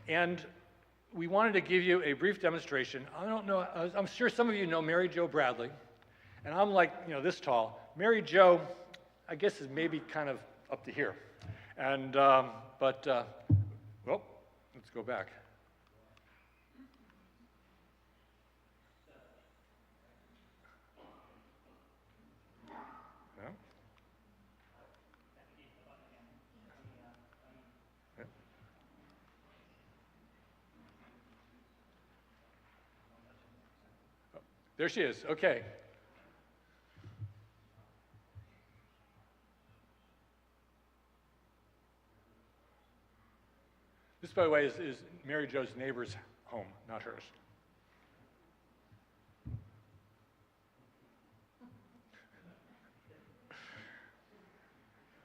And we wanted to give you a brief demonstration. I don't know, I'm sure some of you know Mary Jo Bradley, and I'm like, this tall. Mary Jo, I guess, is maybe kind of up to here. And, well, let's go back. No? Yeah. Oh, there she is, okay. This, by the way, is Mary Jo's neighbor's home, not hers.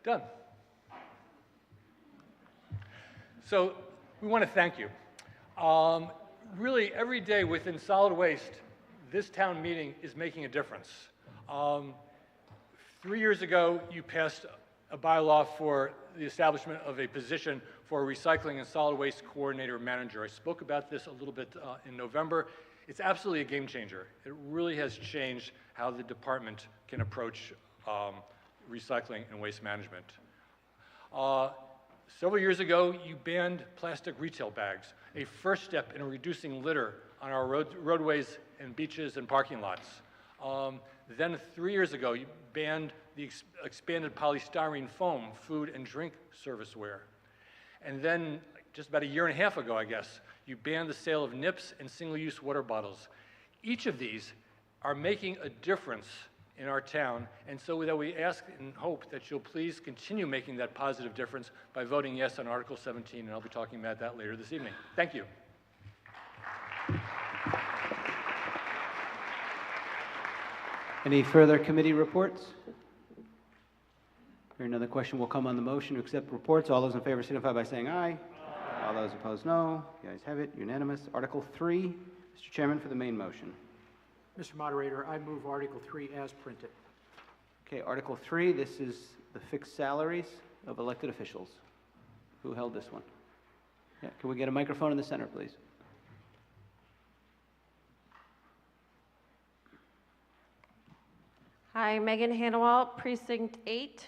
Done. So we want to thank you. Really, every day within solid waste, this town meeting is making a difference. 3 years ago, you passed a bylaw for the establishment of a position for a recycling and solid waste coordinator manager. I spoke about this a little bit in November. It's absolutely a game changer. It really has changed how the department can approach recycling and waste management. Several years ago, you banned plastic retail bags, a first step in reducing litter on our roadways and beaches and parking lots. Then 3 years ago, you banned the expanded polystyrene foam food and drink serviceware. And then just about a year and a half ago, I guess, you banned the sale of nips and single-use water bottles. Each of these are making a difference in our town, and so that we ask and hope that you'll please continue making that positive difference by voting yes on Article 17, and I'll be talking about that later this evening. Thank you. Any further committee reports? Hearing another question will come on the motion to accept reports. All those in favor signify by saying aye. Aye. All those opposed, no. The ayes have it. Unanimous. Article 3. Mr. Chairman, for the main motion. Mr. Moderator, I move Article 3 as printed. Okay, Article 3. This is the fixed salaries of elected officials. Who held this one? Yeah, can we get a microphone in the center, please? Hi, Megan Hanawalt, Precinct 8.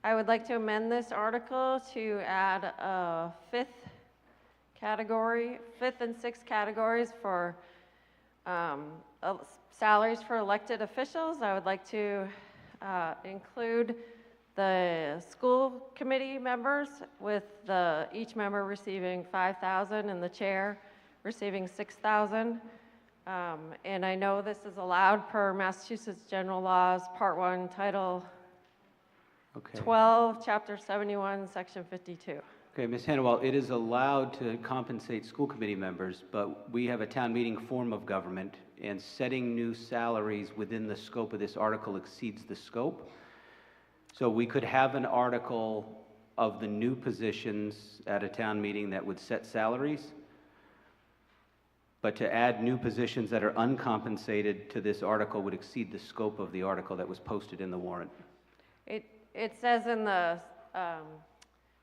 I would like to amend this article to add a fifth and sixth categories for salaries for elected officials. I would like to include the school committee members with each member receiving $5,000 and the chair receiving $6,000. And I know this is allowed per Massachusetts General Laws, Part 1, Title 12, Chapter 71, Section 52. Okay, Ms. Hanawalt, it is allowed to compensate school committee members, but we have a town meeting form of government, and setting new salaries within the scope of this article exceeds the scope. So we could have an article of the new positions at a town meeting that would set salaries, But to add new positions that are uncompensated to this article would exceed the scope of the article that was posted in the warrant. It says in the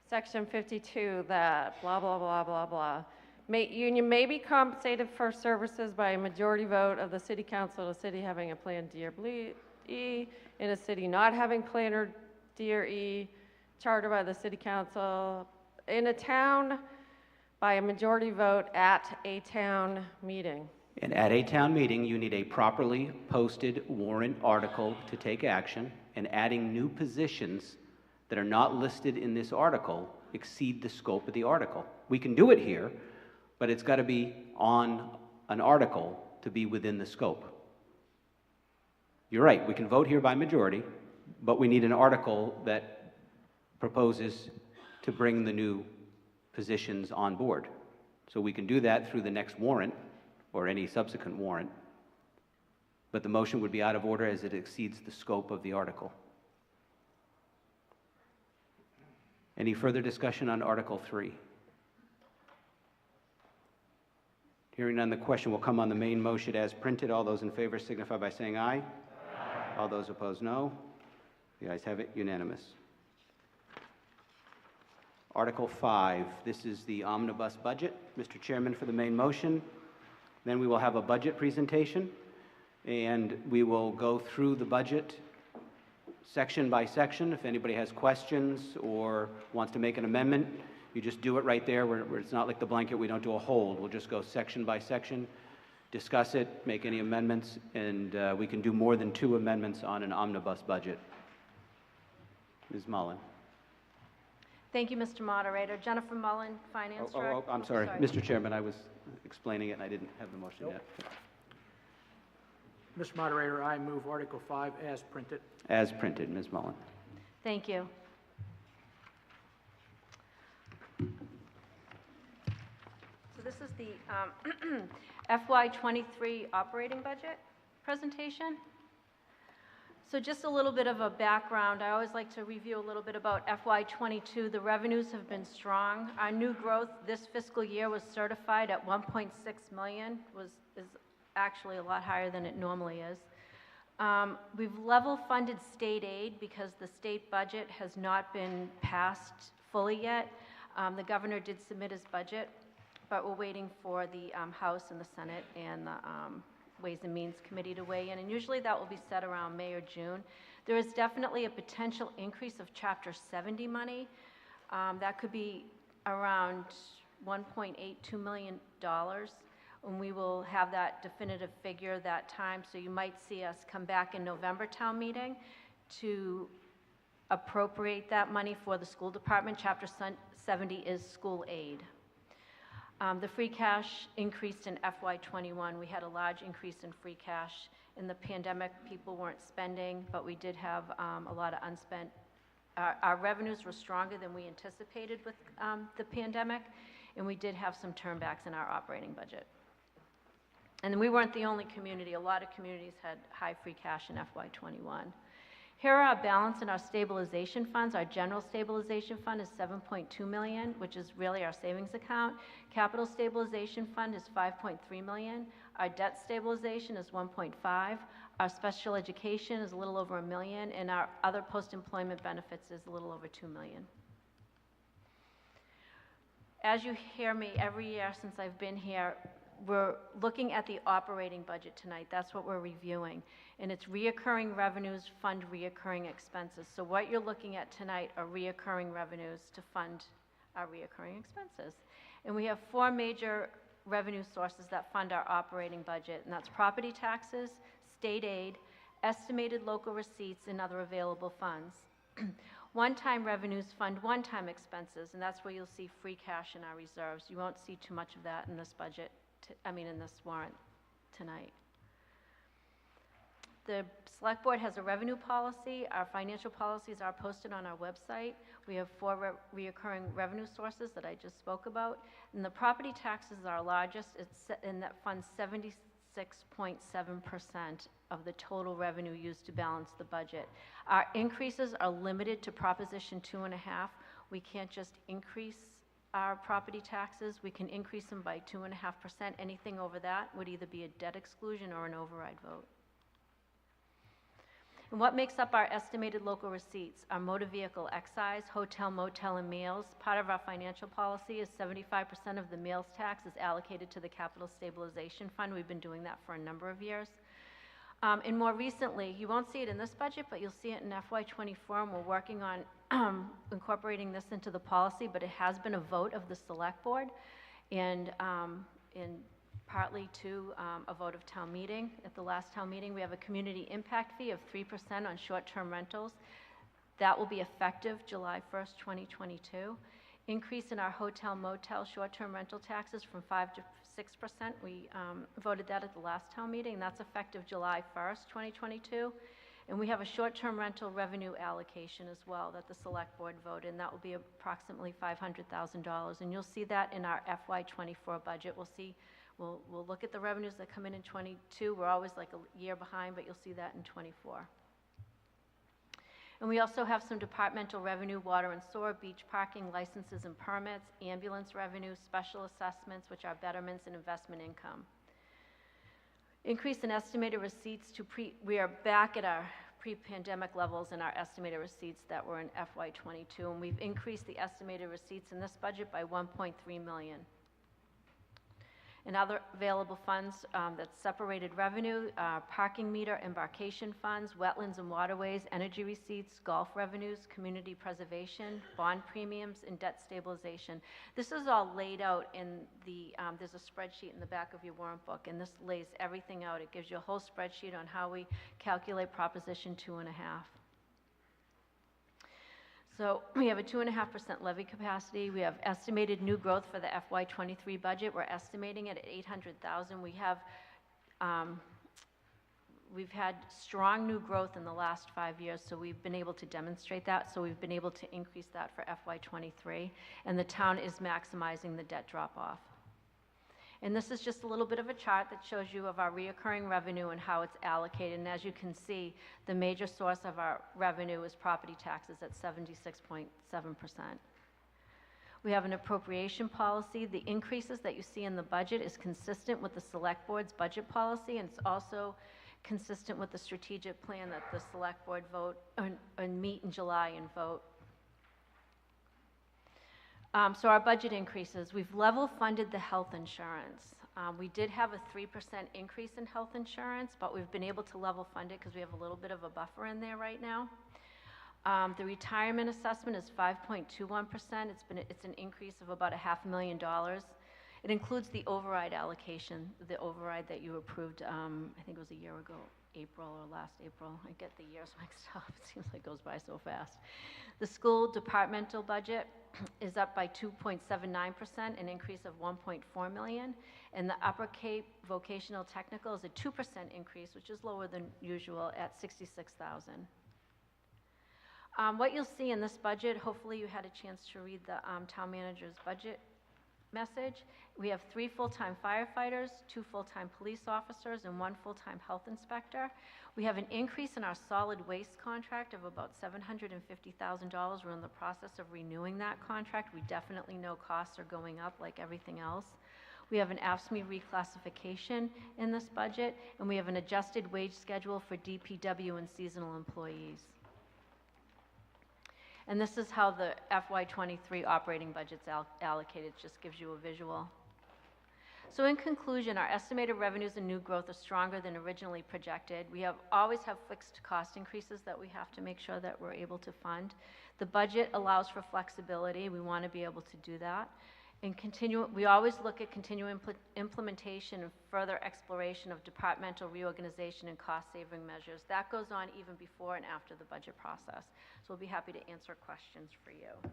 section 52 that blah, blah, blah, blah, blah. Union may be compensated for services by a majority vote of the city council, a city having a planned DRE, in a city not having planned or DRE, chartered by the city council, in a town by a majority vote at a town meeting. And at a town meeting, you need a properly posted warrant article to take action, and adding new positions that are not listed in this article exceed the scope of the article. We can do it here, but it's got to be on an article to be within the scope. You're right, we can vote here by majority, but we need an article that proposes to bring the new positions on board. So we can do that through the next warrant or any subsequent warrant, but the motion would be out of order as it exceeds the scope of the article. Any further discussion on Article 3? Hearing none, the question will come on the main motion as printed. All those in favor signify by saying aye. Aye. All those opposed, no. The ayes have it, unanimous. Article 5, this is the omnibus budget. Mr. Chairman, for the main motion. Then we will have a budget presentation, and we will go through the budget section by section. If anybody has questions or wants to make an amendment, you just do it right there, where it's not like the blanket, we don't do a hold. We'll just go section by section, discuss it, make any amendments, and we can do more than 2 amendments on an omnibus budget. Ms. Mullen. Thank you, Mr. Moderator. Jennifer Mullen, Finance Director. I'm sorry. Mr. Chairman, I was explaining it and I didn't have the motion yet. Mr. Moderator, I move Article 5 as printed. As printed, Ms. Mullen. Thank you. So this is the FY23 operating budget presentation. So just a little bit of a background. I always like to review a little bit about FY22. The revenues have been strong. Our new growth this fiscal year was certified at 1.6 million, is actually a lot higher than it normally is. We've level funded state aid because the state budget has not been passed fully yet. The governor did submit his budget, but we're waiting for the House and the Senate and the Ways and Means Committee to weigh in, and usually that will be set around May or June. There is definitely a potential increase of Chapter 70 money. That could be around $1.82 million, and we will have that definitive figure that time, so you might see us come back in November town meeting to appropriate that money for the school department. Chapter 70 is school aid. The free cash increased in FY21. We had a large increase in free cash. In the pandemic, people weren't spending, but we did have a lot of unspent. Our revenues were stronger than we anticipated with the pandemic, and we did have some turnbacks in our operating budget. And we weren't the only community. A lot of communities had high free cash in FY21. Here are our balance in our stabilization funds. Our general stabilization fund is 7.2 million, which is really our savings account. Capital stabilization fund is 5.3 million. Our debt stabilization is 1.5. Our special education is a little over $1 million, and our other post-employment benefits is a little over $2 million. As you hear me every year since I've been here, we're looking at the operating budget tonight. That's what we're reviewing. And it's reoccurring revenues fund reoccurring expenses. So what you're looking at tonight are reoccurring revenues to fund our reoccurring expenses. And we have 4 major revenue sources that fund our operating budget, and that's property taxes, state aid, estimated local receipts, and other available funds. One-time revenues fund one-time expenses, and that's where you'll see free cash in our reserves. You won't see too much of that in this budget, in this warrant tonight. The Select Board has a revenue policy. Our financial policies are posted on our website. We have 4 reoccurring revenue sources that I just spoke about. And the property taxes are our largest, and that funds 76.7% of the total revenue used to balance the budget. Our increases are limited to Proposition 2.5. We can't just increase our property taxes. We can increase them by 2.5%. Anything over that would either be a debt exclusion or an override vote. And what makes up our estimated local receipts? Our motor vehicle excise, hotel, motel, and meals. Part of our financial policy is 75% of the meals tax is allocated to the Capital Stabilization Fund. We've been doing that for a number of years. And more recently, you won't see it in this budget, but you'll see it in FY24, and we're working on incorporating this into the policy, but it has been a vote of the Select Board, and partly to a vote of town meeting. At the last town meeting, we have a community impact fee of 3% on short-term rentals. That will be effective July 1st, 2022. Increase in our hotel motel short-term rental taxes from 5 to 6%. We voted that at the last town meeting. That's effective July 1st, 2022. And we have a short-term rental revenue allocation as well that the Select Board voted, and that will be approximately $500,000. And you'll see that in our FY24 budget. We'll look at the revenues that come in 22. We're always like a year behind, but you'll see that in 24. And we also have some departmental revenue, water and sewer, beach parking, licenses and permits, ambulance revenue, special assessments, which are betterments and investment income. Increase in estimated receipts we are back at our pre-pandemic levels in our estimated receipts that were in FY22, and we've increased the estimated receipts in this budget by $1.3 million. And other available funds, that's separated revenue, parking meter, embarkation funds, wetlands and waterways, energy receipts, golf revenues, community preservation, bond premiums, and debt stabilization. This is all laid out in the, there's a spreadsheet in the back of your warrant book, and this lays everything out. It gives you a whole spreadsheet on how we calculate Proposition 2.5. So we have a 2.5% levy capacity. We have estimated new growth for the FY23 budget. We're estimating it at $800,000. We've had strong new growth in the last 5 years, so we've been able to demonstrate that. So we've been able to increase that for FY23, and the town is maximizing the debt drop-off. And this is just a little bit of a chart that shows you of our reoccurring revenue and how it's allocated. And as you can see, the major source of our revenue is property taxes at 76.7%. We have an appropriation policy. The increases that you see in the budget is consistent with the Select Board's budget policy, and it's also consistent with the strategic plan that the Select Board vote and meet in July and vote. So our budget increases. We've level funded the health insurance. We did have a 3% increase in health insurance, but we've been able to level fund it because we have a little bit of a buffer in there right now. The retirement assessment is 5.21%. It's an increase of about $500,000. It includes the override allocation, the override that you approved, I think it was a year ago, April or last April. I get the years mixed up. It seems like it goes by so fast. The school departmental budget is up by 2.79%, an increase of $1.4 million. And the Upper Cape Vocational Technical is a 2% increase, which is lower than usual at $66,000. What you'll see in this budget, hopefully you had a chance to read the town manager's budget message. We have 3 full-time firefighters, 2 full-time police officers, and 1 full-time health inspector. We have an increase in our solid waste contract of about $750,000. We're in the process of renewing that contract. We definitely know costs are going up like everything else. We have an AFSCME reclassification in this budget, and we have an adjusted wage schedule for DPW and seasonal employees. And this is how the FY23 operating budget's allocated. It just gives you a visual. So in conclusion, our estimated revenues and new growth are stronger than originally projected. We always have fixed cost increases that we have to make sure that we're able to fund. The budget allows for flexibility. We want to be able to do that. And we always look at continuing implementation and further exploration of departmental reorganization and cost-saving measures. That goes on even before and after the budget process. So we'll be happy to answer questions for you.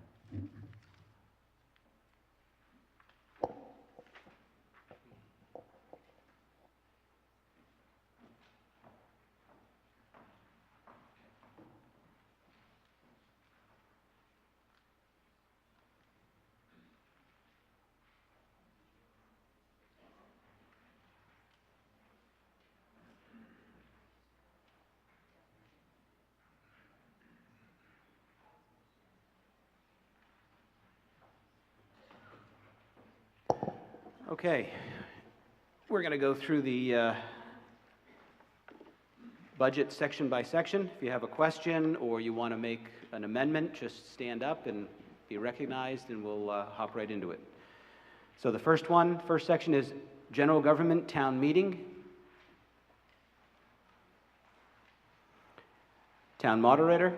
Okay, we're going to go through the budget section by section. If you have a question or you want to make an amendment, just stand up and be recognized and we'll hop right into it. So the first section is General Government Town Meeting. Town Moderator.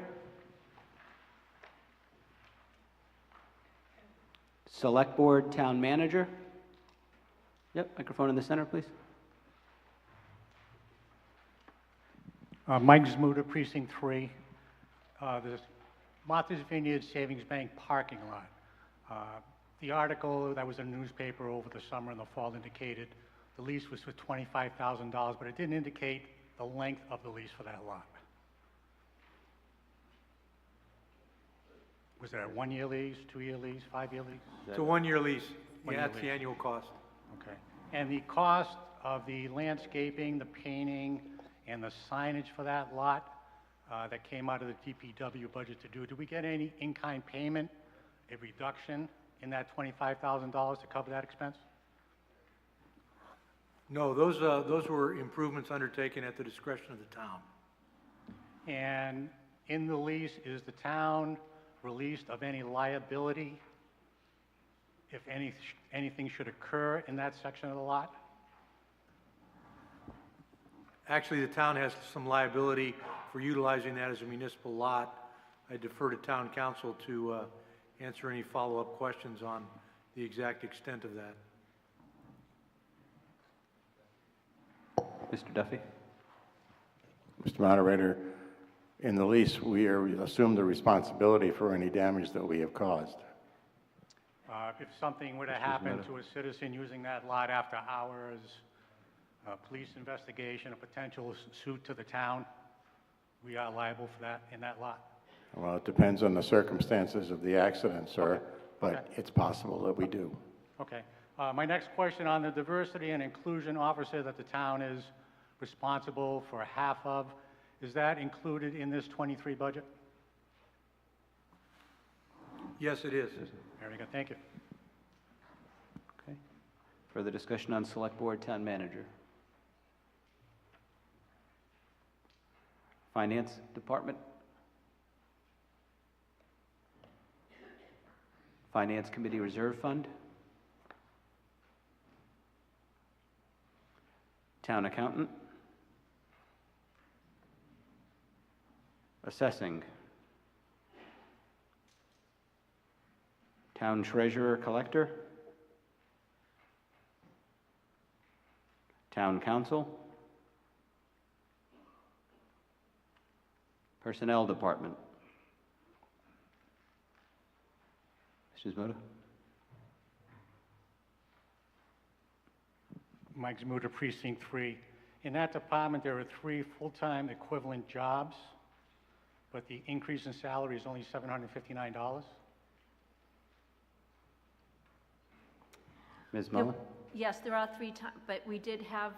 Select Board Town Manager. Yep, microphone in the center, please. Mike Zmuda, Precinct 3. The Martha's Vineyard Savings Bank parking lot. The article that was in the newspaper over the summer and the fall indicated the lease was for $25,000, but it didn't indicate the length of the lease for that lot. Was it a 1-year lease, 2-year lease, 5-year lease? It's a 1-year lease. One-year That's lease. the annual cost. Okay. And the cost of the landscaping, the painting, and the signage for that lot that came out of the DPW budget to do, did we get any in-kind payment, a reduction in that $25,000 to cover that expense? No, those were improvements undertaken at the discretion of the town. And in the lease, is the town released of any liability if anything should occur in that section of the lot? Actually, the town has some liability for utilizing that as a municipal lot. I defer to town council to answer any follow-up questions on the exact extent of that. Mr. Duffy. Mr. Moderator, in the lease, we assume the responsibility for any damage that we have caused. If something were to happen to a citizen using that lot after hours, a police investigation, a potential suit to the town, we are liable for that in that lot. Well, it depends on the circumstances of the accident, sir, but it's possible that we do. Okay. My next question on the diversity and inclusion officer that the town is responsible for half of, is that included in this 23 budget? Yes, it is. Very good. Thank you. Okay. Further discussion on Select Board Town Manager. Finance Department. Finance Committee Reserve Fund. Town Accountant. Assessing. Town Treasurer Collector. Town Council. Personnel Department. Mr. Zmuda. Mike Zmuda, Precinct 3. In that department, there are 3 full-time equivalent jobs, but the increase in salary is only $759. Ms. Mullen? Yes, there are 3 times, but we did have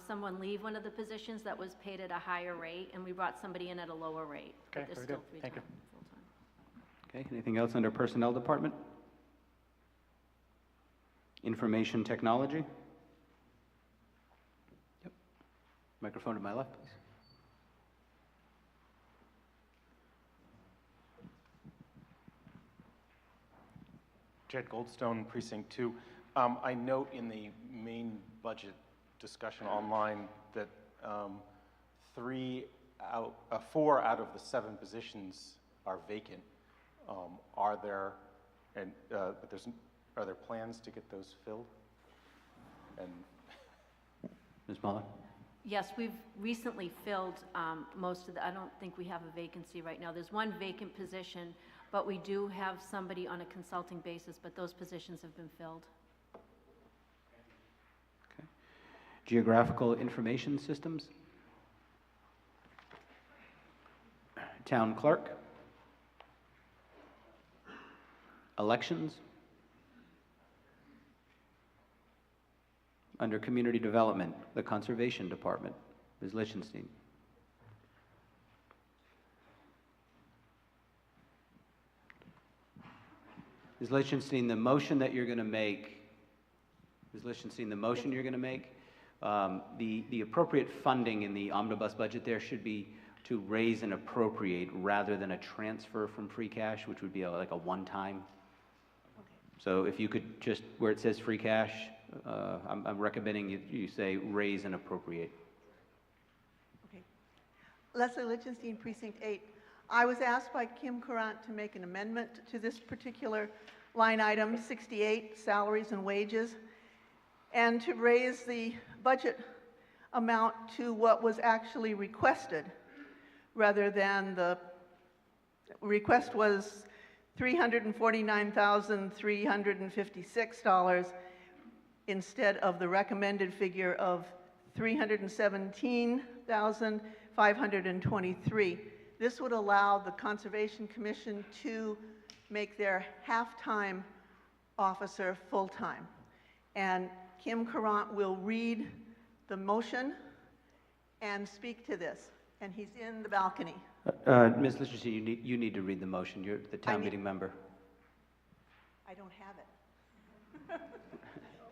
someone leave one of the positions that was paid at a higher rate, and we brought somebody in at a lower rate. Okay, But there's very still good. 3 Thank you. times full-time. Okay, anything else under Personnel Department? Information Technology? Yep. Microphone to my left, please. Jed Goldstone, Precinct 2. I note in the main budget discussion online that 4 out of the 7 positions are vacant. Are there plans to get those filled? And Ms. Muller? Yes, we've recently filled most of the, I don't think we have a vacancy right now. There's 1 vacant position, but we do have somebody on a consulting basis, but those positions have been filled. Okay. Geographical Information Systems? Town Clerk? Elections? Under Community Development, the Conservation Department, Ms. Lichtenstein. Ms. Lichtenstein, the motion that you're going to make Ms. Lichtenstein, the motion you're going to make, the appropriate funding in the omnibus budget there should be to raise and appropriate rather than a transfer from free cash, which would be like a one-time. So if you could just, where it says free cash, I'm recommending you say raise and appropriate. Leslie Lichtenstein, Precinct 8. I was asked by Kim Courant to make an amendment to this particular line item, 68, salaries and wages, and to raise the budget amount to what was actually requested, rather than the request was $349,356 instead of the recommended figure of $317,523. This would allow the Conservation Commission to make their half-time officer full-time. And Kim Courant will read the motion and speak to this. And he's in the balcony. Ms. Lichtenstein, you need to read the motion. You're the town meeting member. I don't have it.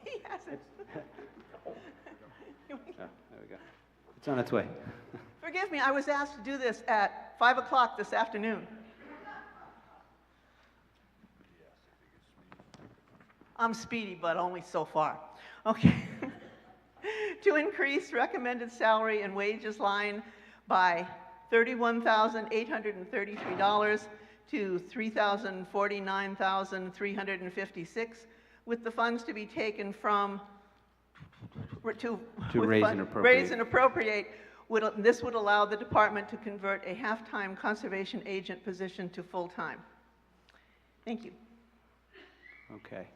He has it. There we go. It's on its way. Forgive me, I was asked to do this at 5 o'clock this afternoon. I'm speedy, but only so far. Okay. To increase recommended salary and wages line by $31,833 to $3,049,356, with the funds to be taken from to raise and appropriate. Raise and appropriate. This would allow the department to convert a half-time conservation agent position to full-time. Thank you. Okay.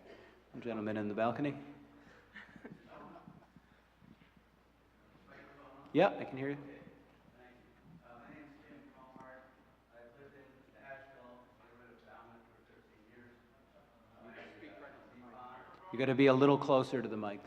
Gentleman in the balcony. Yeah, I can hear you. You got to be a little closer to the mic.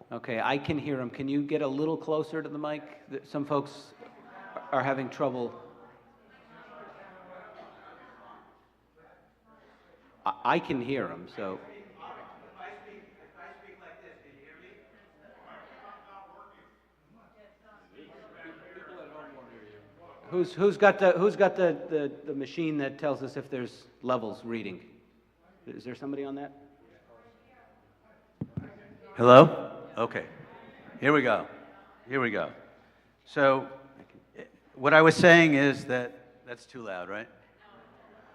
Okay, I can hear him. Can you get a little closer to the mic? Some folks are having trouble. I can hear him, so. Who's got the machine that tells us if there's levels reading? Is there somebody on that? Hello? Okay. Here we go. So what I was saying is that's too loud, right?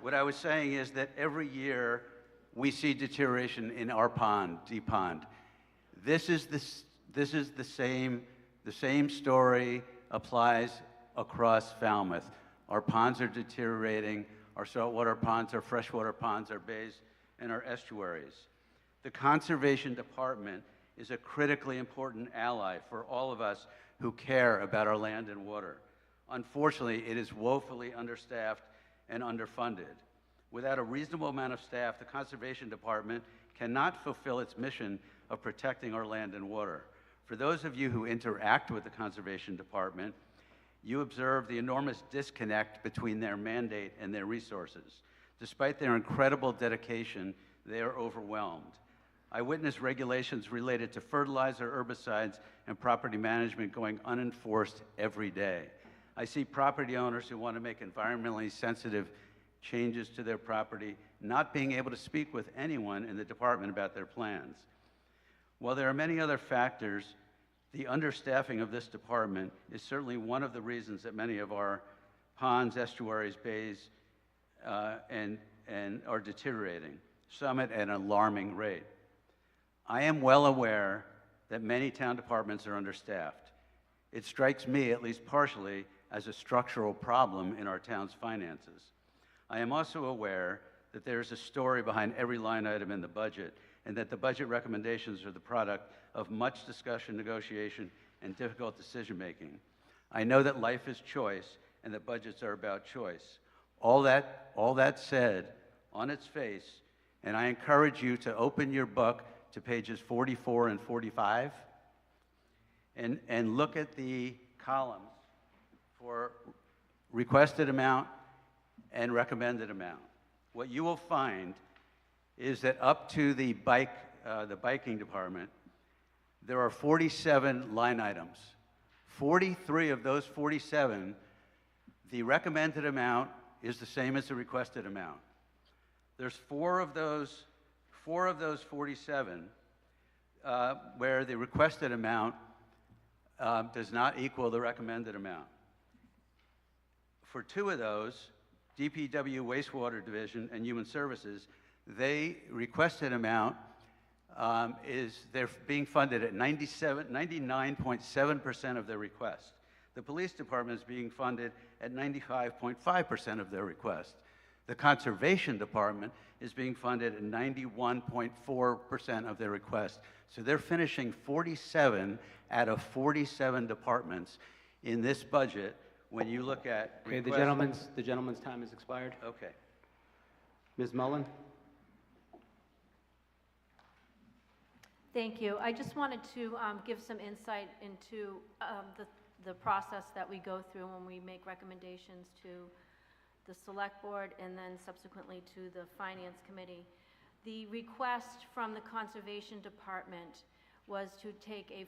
What I was saying is that every year we see deterioration in our pond, deep pond. This is the same story applies across Falmouth. Our ponds are deteriorating, our saltwater ponds, our freshwater ponds, our bays, and our estuaries. The Conservation Department is a critically important ally for all of us who care about our land and water. Unfortunately, it is woefully understaffed and underfunded. Without a reasonable amount of staff, the Conservation Department cannot fulfill its mission of protecting our land and water. For those of you who interact with the Conservation Department, you observe the enormous disconnect between their mandate and their resources. Despite their incredible dedication, they are overwhelmed. I witness regulations related to fertilizer, herbicides, and property management going unenforced every day. I see property owners who want to make environmentally sensitive changes to their property not being able to speak with anyone in the department about their plans. While there are many other factors, the understaffing of this department is certainly one of the reasons that many of our ponds, estuaries, bays, and are deteriorating, some at an alarming rate. I am well aware that many town departments are understaffed. It strikes me, at least partially, as a structural problem in our town's finances. I am also aware that there's a story behind every line item in the budget, and that the budget recommendations are the product of much discussion, negotiation, and difficult decision-making. I know that life is choice, and that budgets are about choice. All that said, on its face, and I encourage you to open your book to pages 44 and 45, and look at the columns for requested amount and recommended amount. What you will find is that up to the biking department, there are 47 line items. 43 of those 47, the recommended amount is the same as the requested amount. There's four of those 47 where the requested amount does not equal the recommended amount. For two of those, DPW Wastewater Division and Human Services, they requested amount they're being funded at 99.7% of their request. The police department is being funded at 95.5% of their request. The conservation department is being funded at 91.4% of their request. So they're finishing 47 out of 47 departments in this budget when you look at Okay, the gentleman's time has expired. Okay. Ms. Mullen? Thank you. I just wanted to give some insight into the process that we go through when we make recommendations to the Select Board and then subsequently to the Finance Committee. The request from the Conservation Department was to take a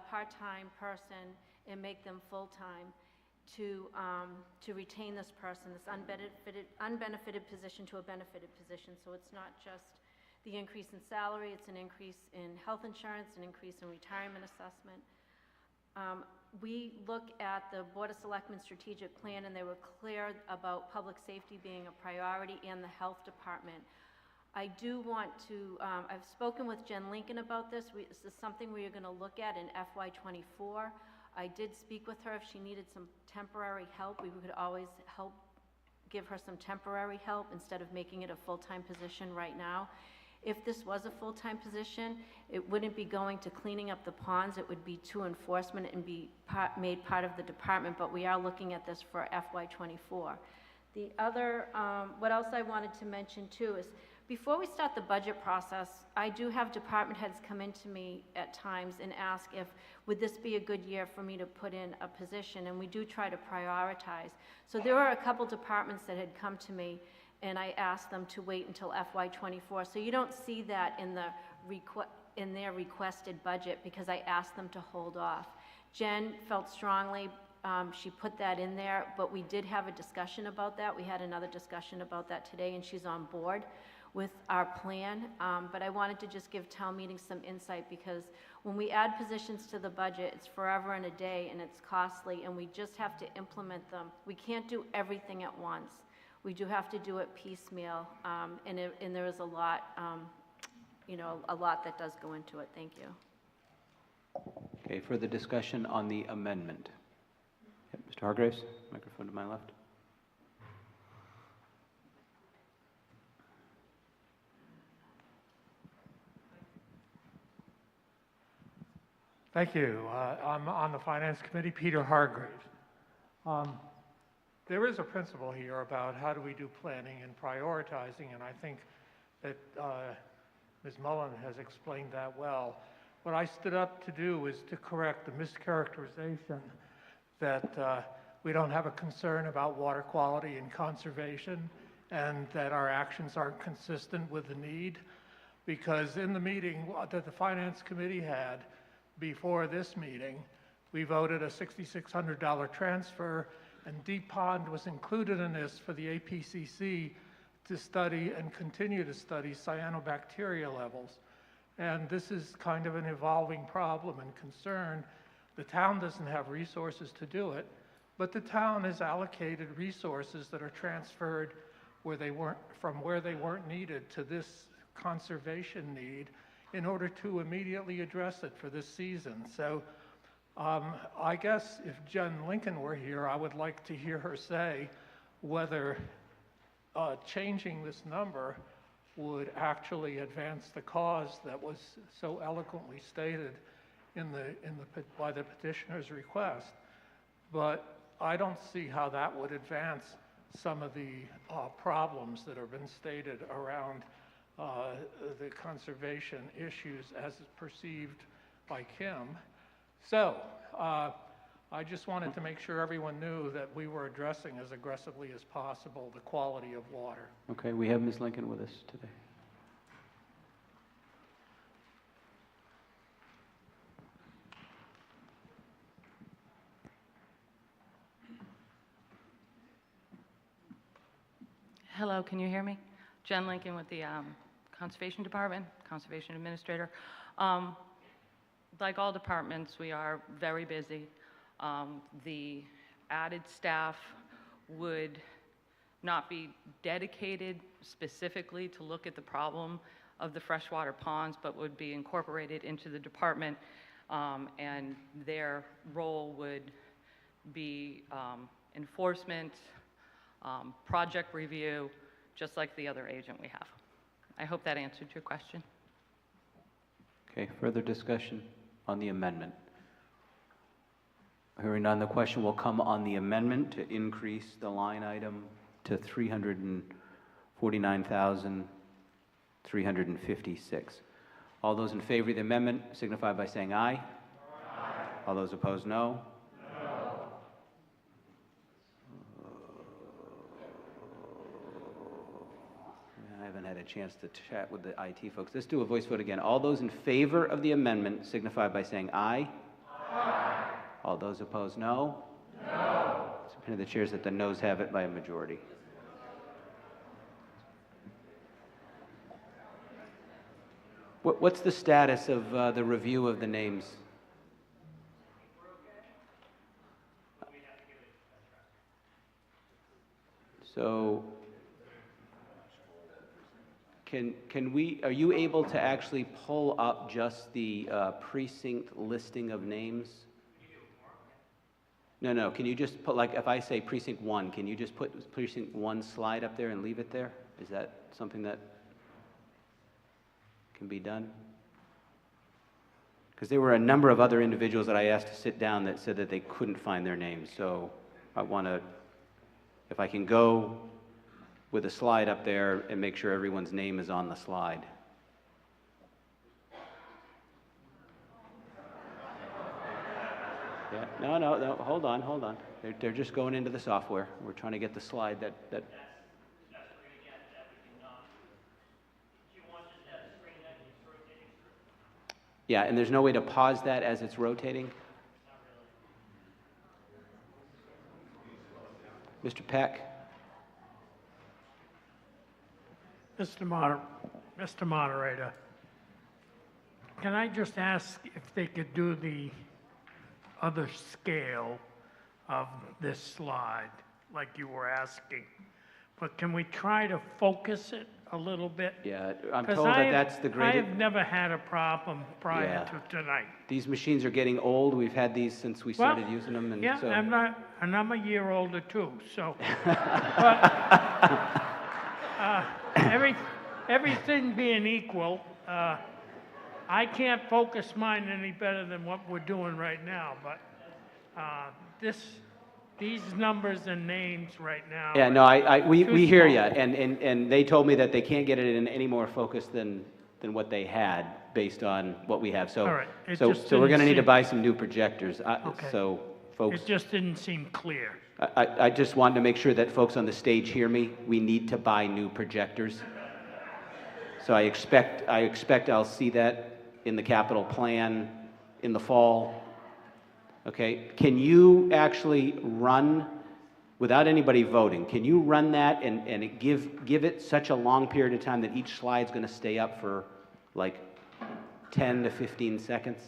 part-time person and make them full-time to retain this person, this unbenefited position to a benefited position. So it's not just the increase in salary, it's an increase in health insurance, an increase in retirement assessment. We look at the Board of Selectmen strategic plan, and they were clear about public safety being a priority and the health department. I do want to, I've spoken with Jen Lincoln about this. This is something we are going to look at in FY24. I did speak with her. If she needed some temporary help, we could always give her some temporary help instead of making it a full-time position right now. If this was a full-time position, it wouldn't be going to cleaning up the ponds. It would be to enforcement and be made part of the department, but we are looking at this for FY24. The other, what else I wanted to mention too is, before we start the budget process, I do have department heads come into me at times and ask if, would this be a good year for me to put in a position, and we do try to prioritize. So there are a couple departments that had come to me and I asked them to wait until FY24. So you don't see that in their requested budget because I asked them to hold off. Jen felt strongly, she put that in there, but we did have a discussion about that. We had another discussion about that today, and she's on board with our plan. But I wanted to just give town meeting some insight, because when we add positions to the budget, it's forever and a day, and it's costly, and we just have to implement them. We can't do everything at once. We do have to do it piecemeal, and there is a lot, a lot that does go into it. Thank you. Okay, further discussion on the amendment. Yep, Mr. Hargraves, microphone to my left. Thank you. I'm on the Finance Committee, Peter Hargraves. There is a principle here about how do we do planning and prioritizing, and I think that Ms. Mullen has explained that well. What I stood up to do was to correct the mischaracterization that we don't have a concern about water quality and conservation, and that our actions aren't consistent with the need. Because in the meeting that the Finance Committee had before this meeting, we voted a $6,600 transfer, and Deep Pond was included in this for the APCC to study and continue to study cyanobacteria levels. And this is kind of an evolving problem and concern. The town doesn't have resources to do it, but the town has allocated resources that are transferred where they weren't needed to this conservation need in order to immediately address it for this season. So I guess if Jen Lincoln were here, I would like to hear her say whether changing this number would actually advance the cause that was so eloquently stated by the petitioner's request. But I don't see how that would advance some of the problems that have been stated around the conservation issues as perceived by Kim. So I just wanted to make sure everyone knew that we were addressing as aggressively as possible the quality of water. Okay, we have Ms. Lincoln with us today. Hello, can you hear me? Jen Lincoln with the Conservation Department, Conservation Administrator. Like all departments, we are very busy. The added staff would not be dedicated specifically to look at the problem of the freshwater ponds, but would be incorporated into the department, and their role would be enforcement, project review, just like the other agent we have. I hope that answered your question. Okay, further discussion on the amendment? Hearing none, the question will come on the amendment to increase the line item to $349,356. All those in favor of the amendment signify by saying aye. Aye. All those opposed, no. I haven't had a chance to chat with the IT folks. Let's do a voice vote again. All those in favor of the amendment signify by saying aye. Aye. All those opposed, no. No. It's opinion of the chairs that the noes have it by a majority. What's the status of the review of the names? So, can we, are you able to actually pull up just the precinct listing of names? No, can you just put, like, if I say precinct 1, can you just put precinct 1 slide up there and leave it there? Is that something that can be done? Because there were a number of other individuals that I asked to sit down that said that they couldn't find their names. So I want to, if I can go with a slide up there and make sure everyone's name is on the slide. Yeah, no, hold on. They're just going into the software. We're trying to get the slide that yeah, and there's no way to pause that as it's rotating? Mr. Peck? Mr. Moderator, can I just ask if they could do the other scale of this slide, like you were asking? But can we try to focus it a little bit? Yeah, I'm told that that's the greatest. I have never had a problem prior to tonight. These machines are getting old. We've had these since we started using them. And yeah, so. and I'm a year older too, so. But, everything being equal, I can't focus mine any better than what we're doing right now, but these numbers and names right now. Yeah, no, we hear you, and they told me that they can't get it in any more focus than what they had based on what we have. So, all right. so we're going to need to buy some new projectors. Okay. So, folks. It just didn't seem clear. I just wanted to make sure that folks on the stage hear me. We need to buy new projectors. So I expect I'll see that in the capital plan in the fall. Okay, can you actually run, without anybody voting, can you run that and give it such a long period of time that each slide's going to stay up for like 10 to 15 seconds?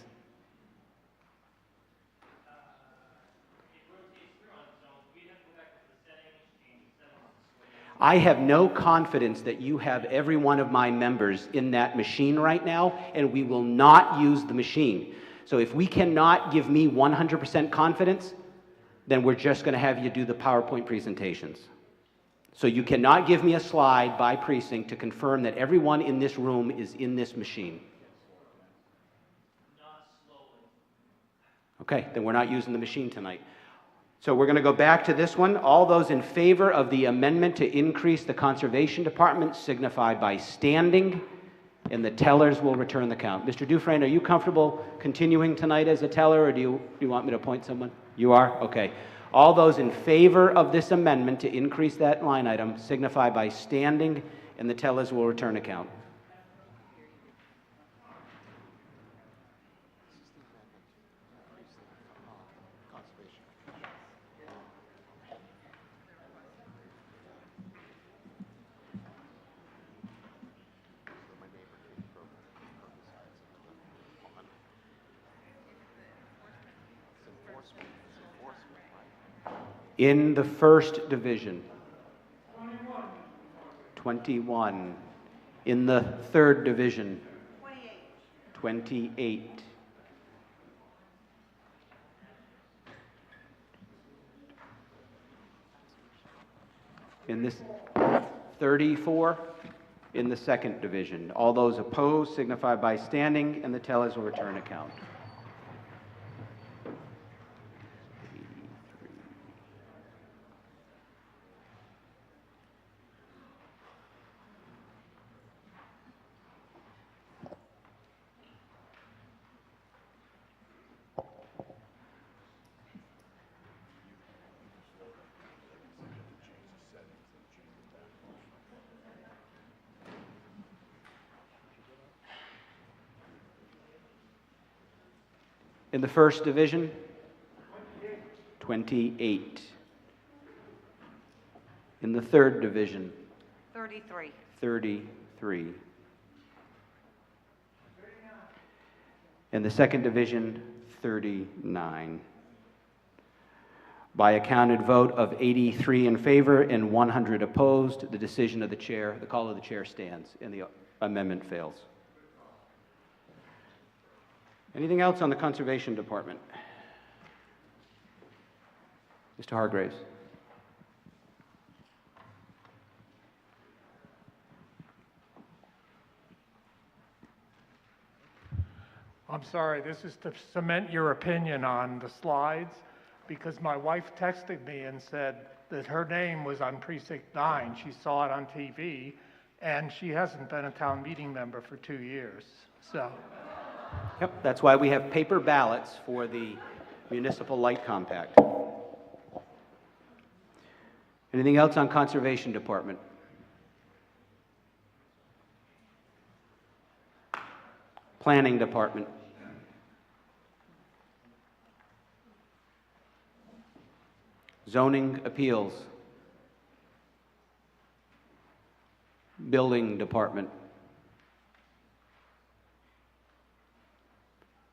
I have no confidence that you have every one of my members in that machine right now, and we will not use the machine. So if we cannot give me 100% confidence, then we're just going to have you do the PowerPoint presentations. So you cannot give me a slide by precinct to confirm that everyone in this room is in this machine. Okay, then we're not using the machine tonight. So we're going to go back to this one. All those in favor of the amendment to increase the Conservation Department signify by standing, and the tellers will return the count. Mr. Dufresne, are you comfortable continuing tonight as a teller, or do you want me to appoint someone? You are? Okay. All those in favor of this amendment to increase that line item signify by standing, and the tellers will return a count. In the first division, 21. In the third division, 28. In this 34. In the second division. All those opposed signify by standing, and the tellers will return a count. In the first division, 28. In the third division, 33. 33. In the second division, 39. By a counted vote of 83 in favor and 100 opposed, the decision of the chair, the call of the chair stands, and the amendment fails. Anything else on the Conservation Department? Mr. Hargraves. I'm sorry, this is to cement your opinion on the slides, because my wife texted me and said that her name was on Precinct 9. She saw it on TV, and she hasn't been a town meeting member for 2 years, so. Yep, that's why we have paper ballots for the municipal light compact. Anything else on Conservation Department? Planning Department. Zoning Appeals. Building Department.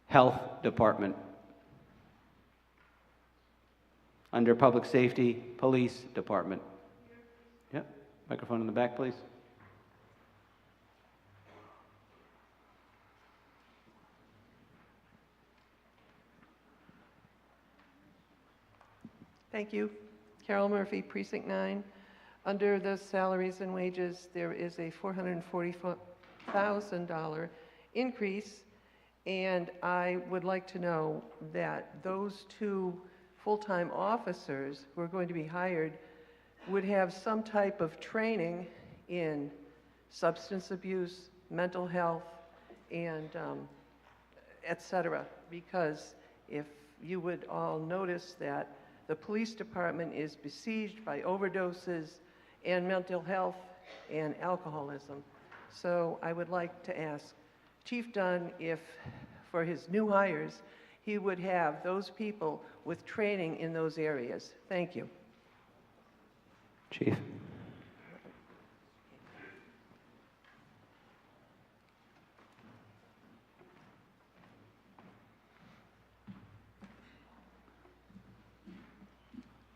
Health Department. Under Public Safety, Police Department. Yep, microphone in the back, please. Thank you. Carol Murphy, Precinct 9. Under the salaries and wages, there is a $440,000 increase, and I would like to know that those 2 full-time officers who are going to be hired would have some type of training in substance abuse, mental health, and et cetera, because if you would all notice that the police department is besieged by overdoses and mental health and alcoholism. So I would like to ask Chief Dunn if, for his new hires, he would have those people with training in those areas. Thank you. Chief.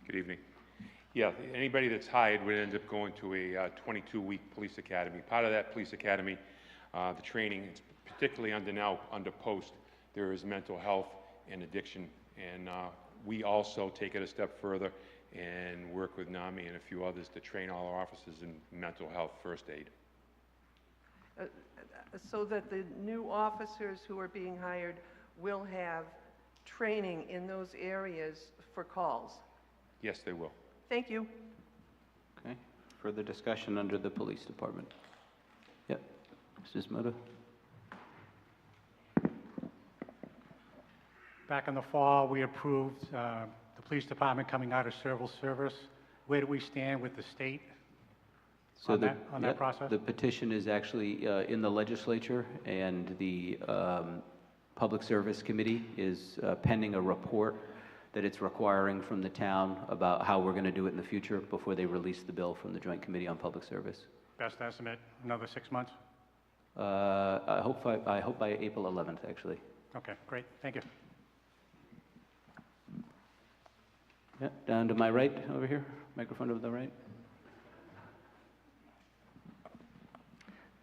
Good evening. Yeah, anybody that's hired would end up going to a 22-week police academy. Part of that police academy, the training, it's particularly under post, there is mental health and addiction. And we also take it a step further and work with NAMI and a few others to train all our officers in mental health first aid. So that the new officers who are being hired will have training in those areas for calls? Yes, they will. Thank you. Okay, further discussion under the police department. Yep, Mrs. Moda. Back in the fall, we approved the police department coming out of civil service. Where do we stand with the state on that process? The petition is actually in the legislature, and the Public Service Committee is pending a report that it's requiring from the town about how we're going to do it in the future before they release the bill from the Joint Committee on Public Service. Best estimate, another 6 months? I hope by April 11th, actually. Okay, great, thank you. Yeah, down to my right over here, microphone to the right.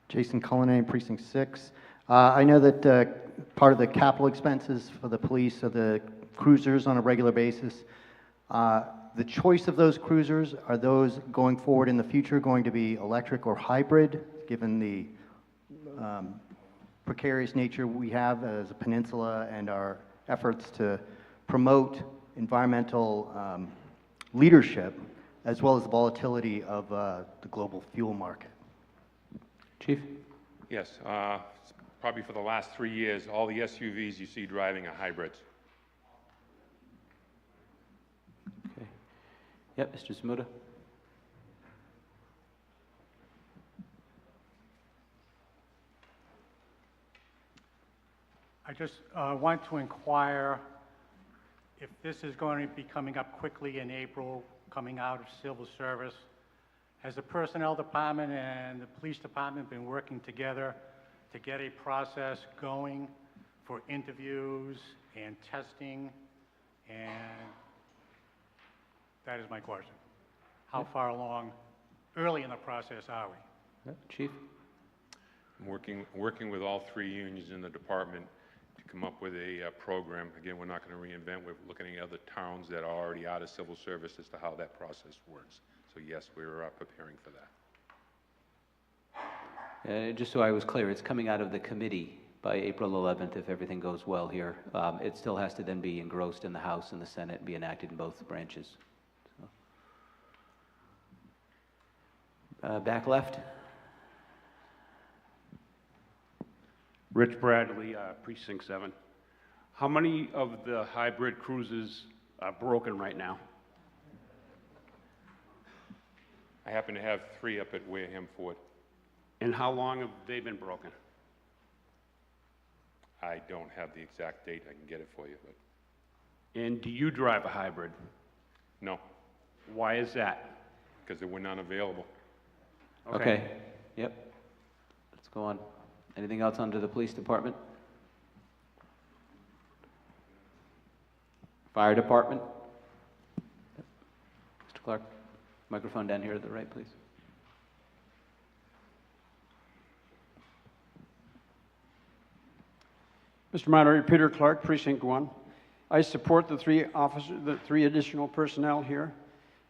Jason Cullinane, Precinct 6. I know that part of the capital expenses for the police are the cruisers on a regular basis. The choice of those cruisers, are those going forward in the future going to be electric or hybrid, given the precarious nature we have as a peninsula and our efforts to promote environmental leadership, as well as the volatility of the global fuel market? Chief? Yes, probably for the last 3 years, all the SUVs you see driving are hybrids. Okay. Yep, Mr. Smuda. I just want to inquire if this is going to be coming up quickly in April, coming out of civil service. Has the personnel department and the police department been working together to get a process going for interviews and testing? And that is my question. How far along, early in the process, are we? Chief? I'm working with all 3 unions in the department to come up with a program. Again, we're not going to reinvent. We're looking at other towns that are already out of civil service as to how that process works. So yes, we're preparing for that. Just so I was clear, it's coming out of the committee by April 11th if everything goes well here. It still has to then be engrossed in the House and the Senate and be enacted in both branches. So. Back left. Rich Bradley, Precinct 7. How many of the hybrid cruisers are broken right now? I happen to have 3 up at Wareham Ford. And how long have they been broken? I don't have the exact date. I can get it for you. But. And do you drive a hybrid? No. Why is that? Because there were none available. Okay. Yep. Let's go on. Anything else under the police department? Fire department? Mr. Clark, microphone down here to the right, please. Mr. Moderator, Peter Clark, Precinct 1. I support the 3 additional personnel here.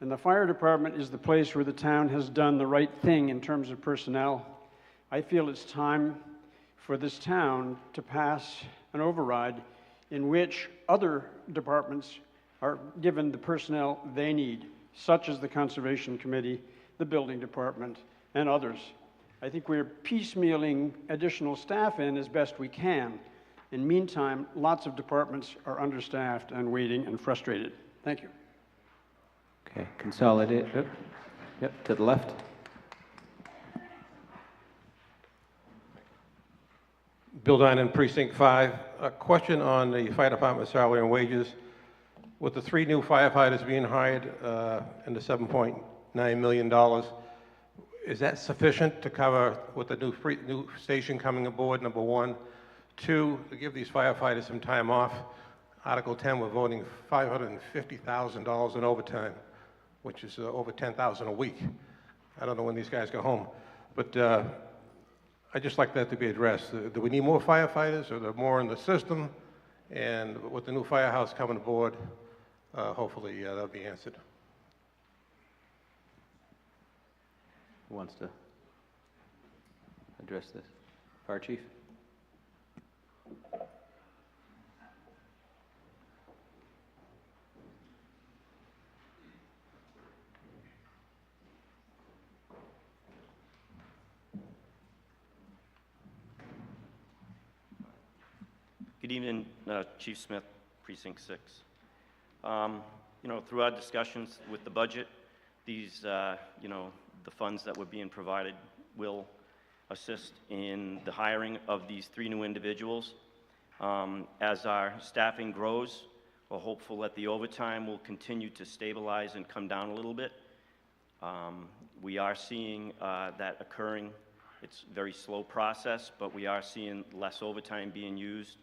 And the fire department is the place where the town has done the right thing in terms of personnel. I feel it's time for this town to pass an override in which other departments are given the personnel they need, such as the Conservation Committee, the Building Department, and others. I think we're piecemealing additional staff in as best we can. In the meantime, lots of departments are understaffed and waiting and frustrated. Thank you. Okay, consolidate. Yep, to the left. Bill Dinan, Precinct 5. A question on the fire department salary and wages. With the 3 new firefighters being hired and the $7.9 million, is that sufficient to cover with the new station coming aboard, number 1? 2, to give these firefighters some time off. Article 10, we're voting $550,000 in overtime. which is over 10,000 a week. I don't know when these guys go home, but I'd just like that to be addressed. Do we need more firefighters, or are there more in the system? And with the new firehouse coming aboard, hopefully that'll be answered. Who wants to address this? Fire Chief? Good evening, Chief Smith, Precinct 6. You know, through our discussions with the budget, these, you know, the funds that were being provided will assist in the hiring of these 3 new individuals. As our staffing grows, we're hopeful that the overtime will continue to stabilize and come down a little bit. We are seeing that occurring. It's a very slow process, but we are seeing less overtime being used.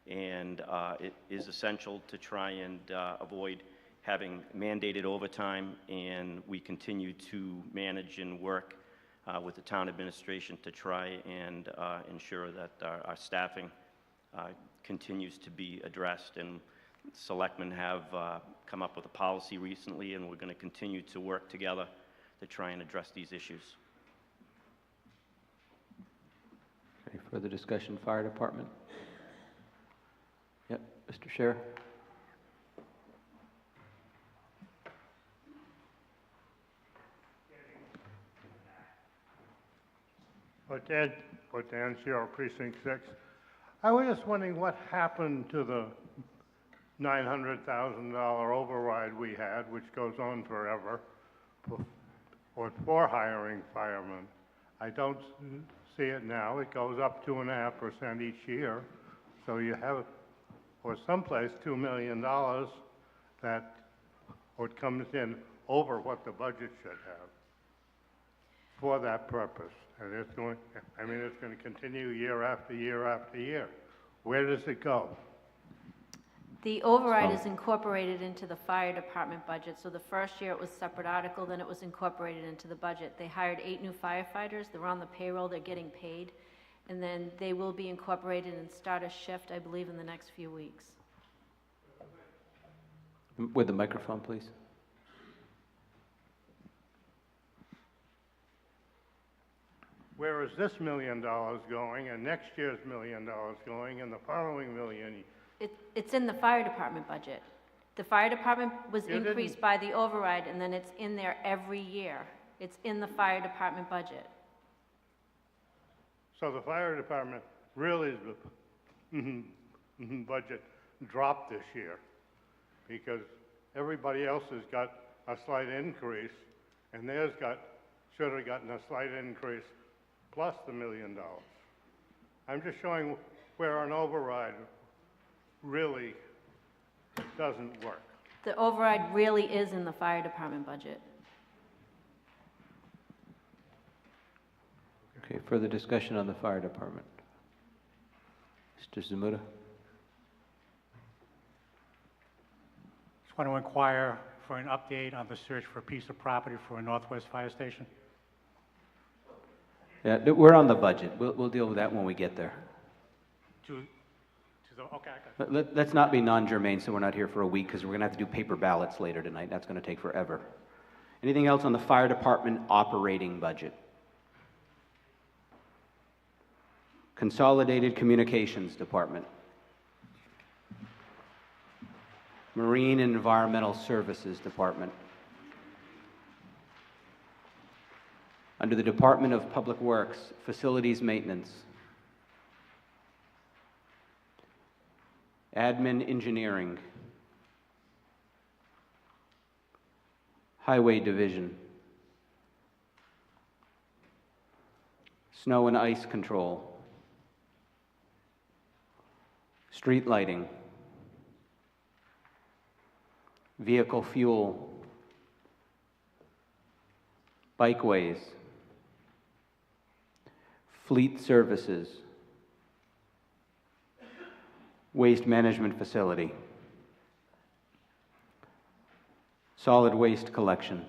And it is essential to try and avoid having mandated overtime, and we continue to manage and work with the town administration to try and ensure that our staffing continues to be addressed. And selectmen have come up with a policy recently, and we're going to continue to work together to try and address these issues. Any further discussion, Fire Department? Yep, Mr. Scher. Dan Scher, Precinct 6. I was just wondering what happened to the $900,000 override we had, which goes on forever, for hiring firemen. I don't see it now. It goes up 2.5% each year. So you have, or someplace, $2 million that what comes in over what the budget should have for that purpose. And it's going, I mean, it's going to continue year after year after year. Where does it go? The override is incorporated into the fire department budget. So the first year it was a separate article, then it was incorporated into the budget. They hired 8 new firefighters. They're on the payroll. They're getting paid. And then they will be incorporated and start a shift, I believe, in the next few weeks. With the microphone, please. Where is this $1 million going, and next year's $1 million going, and the following million? It's in the fire department budget. The fire department was increased by the override, and then it's in there every year. It's in the fire department budget. So the fire department really budget dropped this year because everybody else has got a slight increase, and theirs should have gotten a slight increase plus the $1 million. I'm just showing where an override really doesn't work. The override really is in the fire department budget. Okay, further discussion on the fire department. Mr. Zamuda. Just want to inquire for an update on the search for a piece of property for a Northwest Fire Station. Yeah, we're on the budget. We'll deal with that when we get there. Okay, I got it. Let's not be non-germane, so we're not here for a week, because we're going to have to do paper ballots later tonight. That's going to take forever. Anything else on the fire department operating budget? Consolidated Communications Department. Marine and Environmental Services Department. Under the Department of Public Works, Facilities Maintenance. Admin Engineering. Highway Division. Snow and Ice Control. Street Lighting. Vehicle Fuel. Bikeways. Fleet Services. Waste Management Facility. Solid waste collection.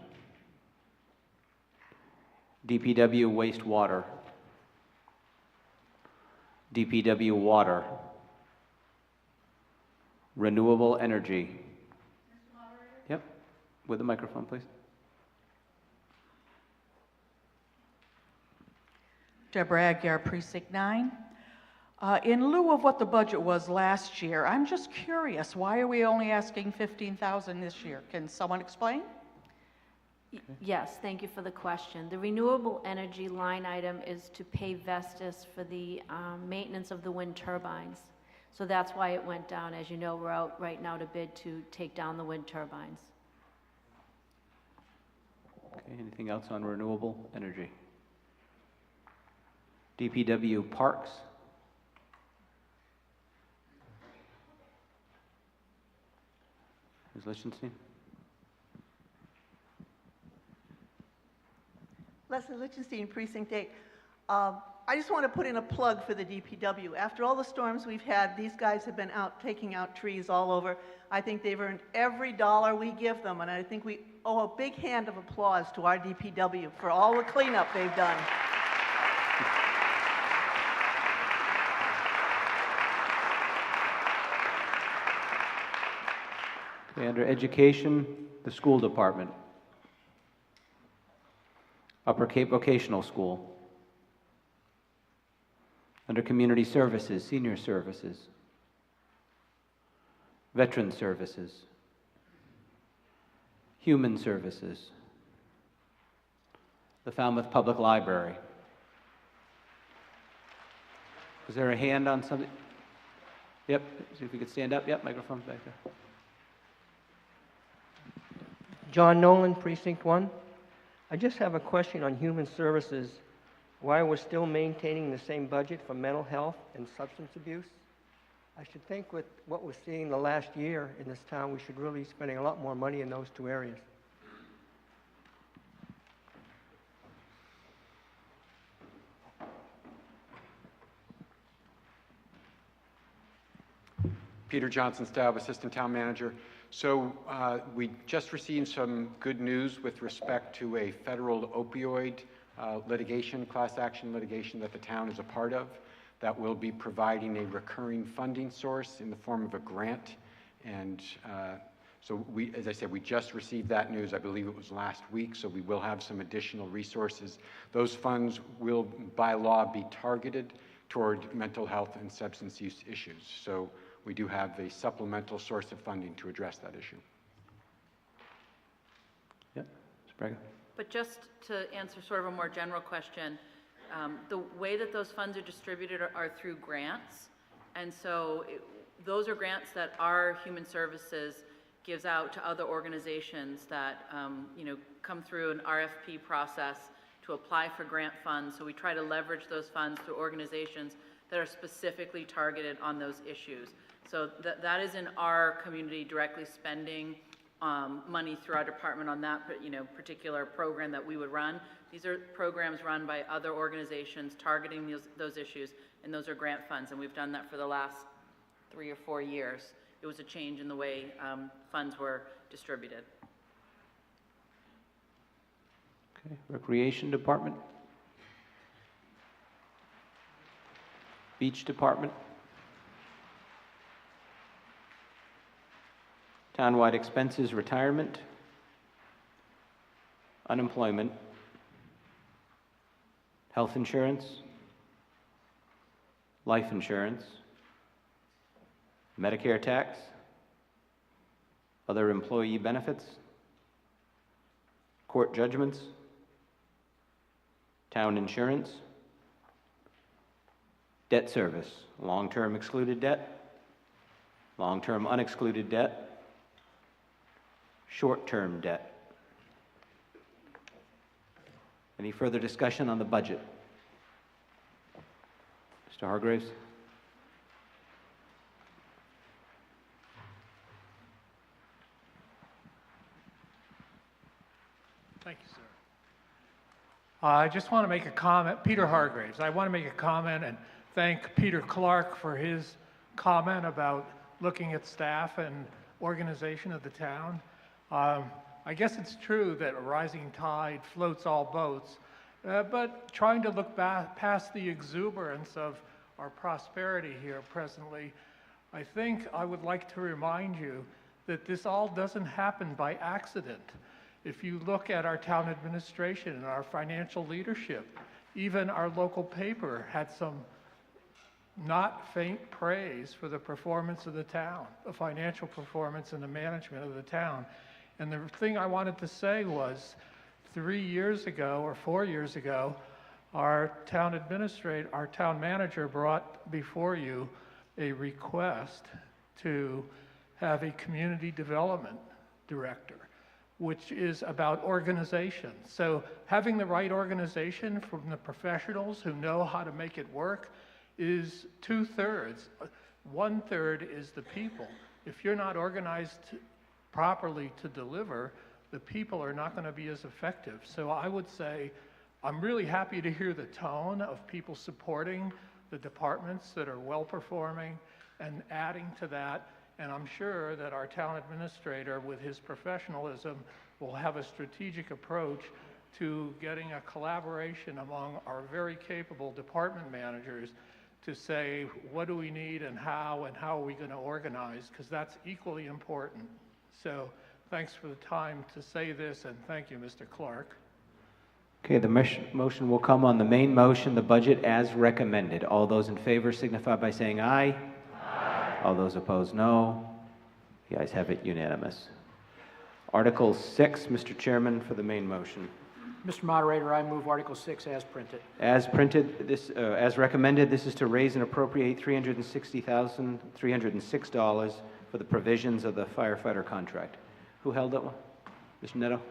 DPW wastewater. DPW water. Renewable energy. Yep, with the microphone, please. Deborah Aguirre, Precinct 9. In lieu of what the budget was last year, I'm just curious, why are we only asking $15,000 this year? Can someone explain? Yes, thank you for the question. The renewable energy line item is to pay Vestas for the maintenance of the wind turbines. So that's why it went down. As you know, we're out right now to bid to take down the wind turbines. Okay, anything else on renewable energy? DPW parks. Ms. Lichtenstein? Leslie Lichtenstein, Precinct 8. I just want to put in a plug for the DPW. After all the storms we've had, these guys have been out taking out trees all over. I think they've earned every dollar we give them, and I think we owe a big hand of applause to our DPW for all the cleanup they've done. Okay, under education, the school department. Upper Cape Vocational School. Under community services, senior services. Veteran services. Human services. The Falmouth Public Library. Was there a hand on something? Yep, see if we could stand up. Yep, microphone's back there. John Nolan, Precinct 1. I just have a question on human services. Why we're still maintaining the same budget for mental health and substance abuse? I should think with what we're seeing the last year in this town, we should really be spending a lot more money in those two areas. Peter Johnson, Staub, Assistant Town Manager. So we just received some good news with respect to a federal opioid litigation, class action litigation that the town is a part of, that will be providing a recurring funding source in the form of a grant. And so we, as I said, we just received that news, I believe it was last week, so we will have some additional resources. Those funds will, by law, be targeted toward mental health and substance use issues. So we do have a supplemental source of funding to address that issue. Yep, Ms. Braga. But just to answer sort of a more general question, the way that those funds are distributed are through grants. And so those are grants that our human services gives out to other organizations that come through an RFP process to apply for grant funds. So we try to leverage those funds through organizations that are specifically targeted on those issues. So that is in our community directly spending money through our department on that particular program that we would run. These are programs run by other organizations targeting those issues, and those are grant funds, and we've done that for the last 3 or 4 years. It was a change in the way funds were distributed. Okay, Recreation Department. Beach Department. Townwide expenses, retirement, unemployment, health insurance, life insurance, Medicare tax, other employee benefits, court judgments, town insurance, debt service, long-term excluded debt, long-term unexcluded debt, short-term debt. Any further discussion on the budget? Mr. Hargraves? Thank you, sir. I just want to make a comment. Peter Hargraves. I want to make a comment and thank Peter Clerk for his comment about looking at staff and organization of the town. I guess it's true that a rising tide floats all boats, but trying to look past the exuberance of our prosperity here presently, I think I would like to remind you that this all doesn't happen by accident. If you look at our town administration and our financial leadership, even our local paper had some not faint praise for the performance of the town, the financial performance and the management of the town. And the thing I wanted to say was 3 years ago or 4 years ago, our town manager brought before you a request to have a community development director, which is about organization. So having the right organization from the professionals who know how to make it work is 2/3. 1/3 is the people. If you're not organized properly to deliver, the people are not going to be as effective. So I would say I'm really happy to hear the tone of people supporting the departments that are well performing and adding to that. And I'm sure that our town administrator, with his professionalism, will have a strategic approach to getting a collaboration among our very capable department managers to say, what do we need and how are we going to organize? Because that's equally important. So thanks for the time to say this, and thank you, Mr. Clerk. Okay, the motion will come on the main motion, the budget as recommended. All those in favor signify by saying aye. Aye. All those opposed, no. The ayes have it, unanimous. Article 6, Mr. Chairman, for the main motion. Mr. Moderator, I move Article 6 as printed. As printed, as recommended, this is to raise and appropriate $360,306 for the provisions of the firefighter contract. Who held that one? Mr. Netto?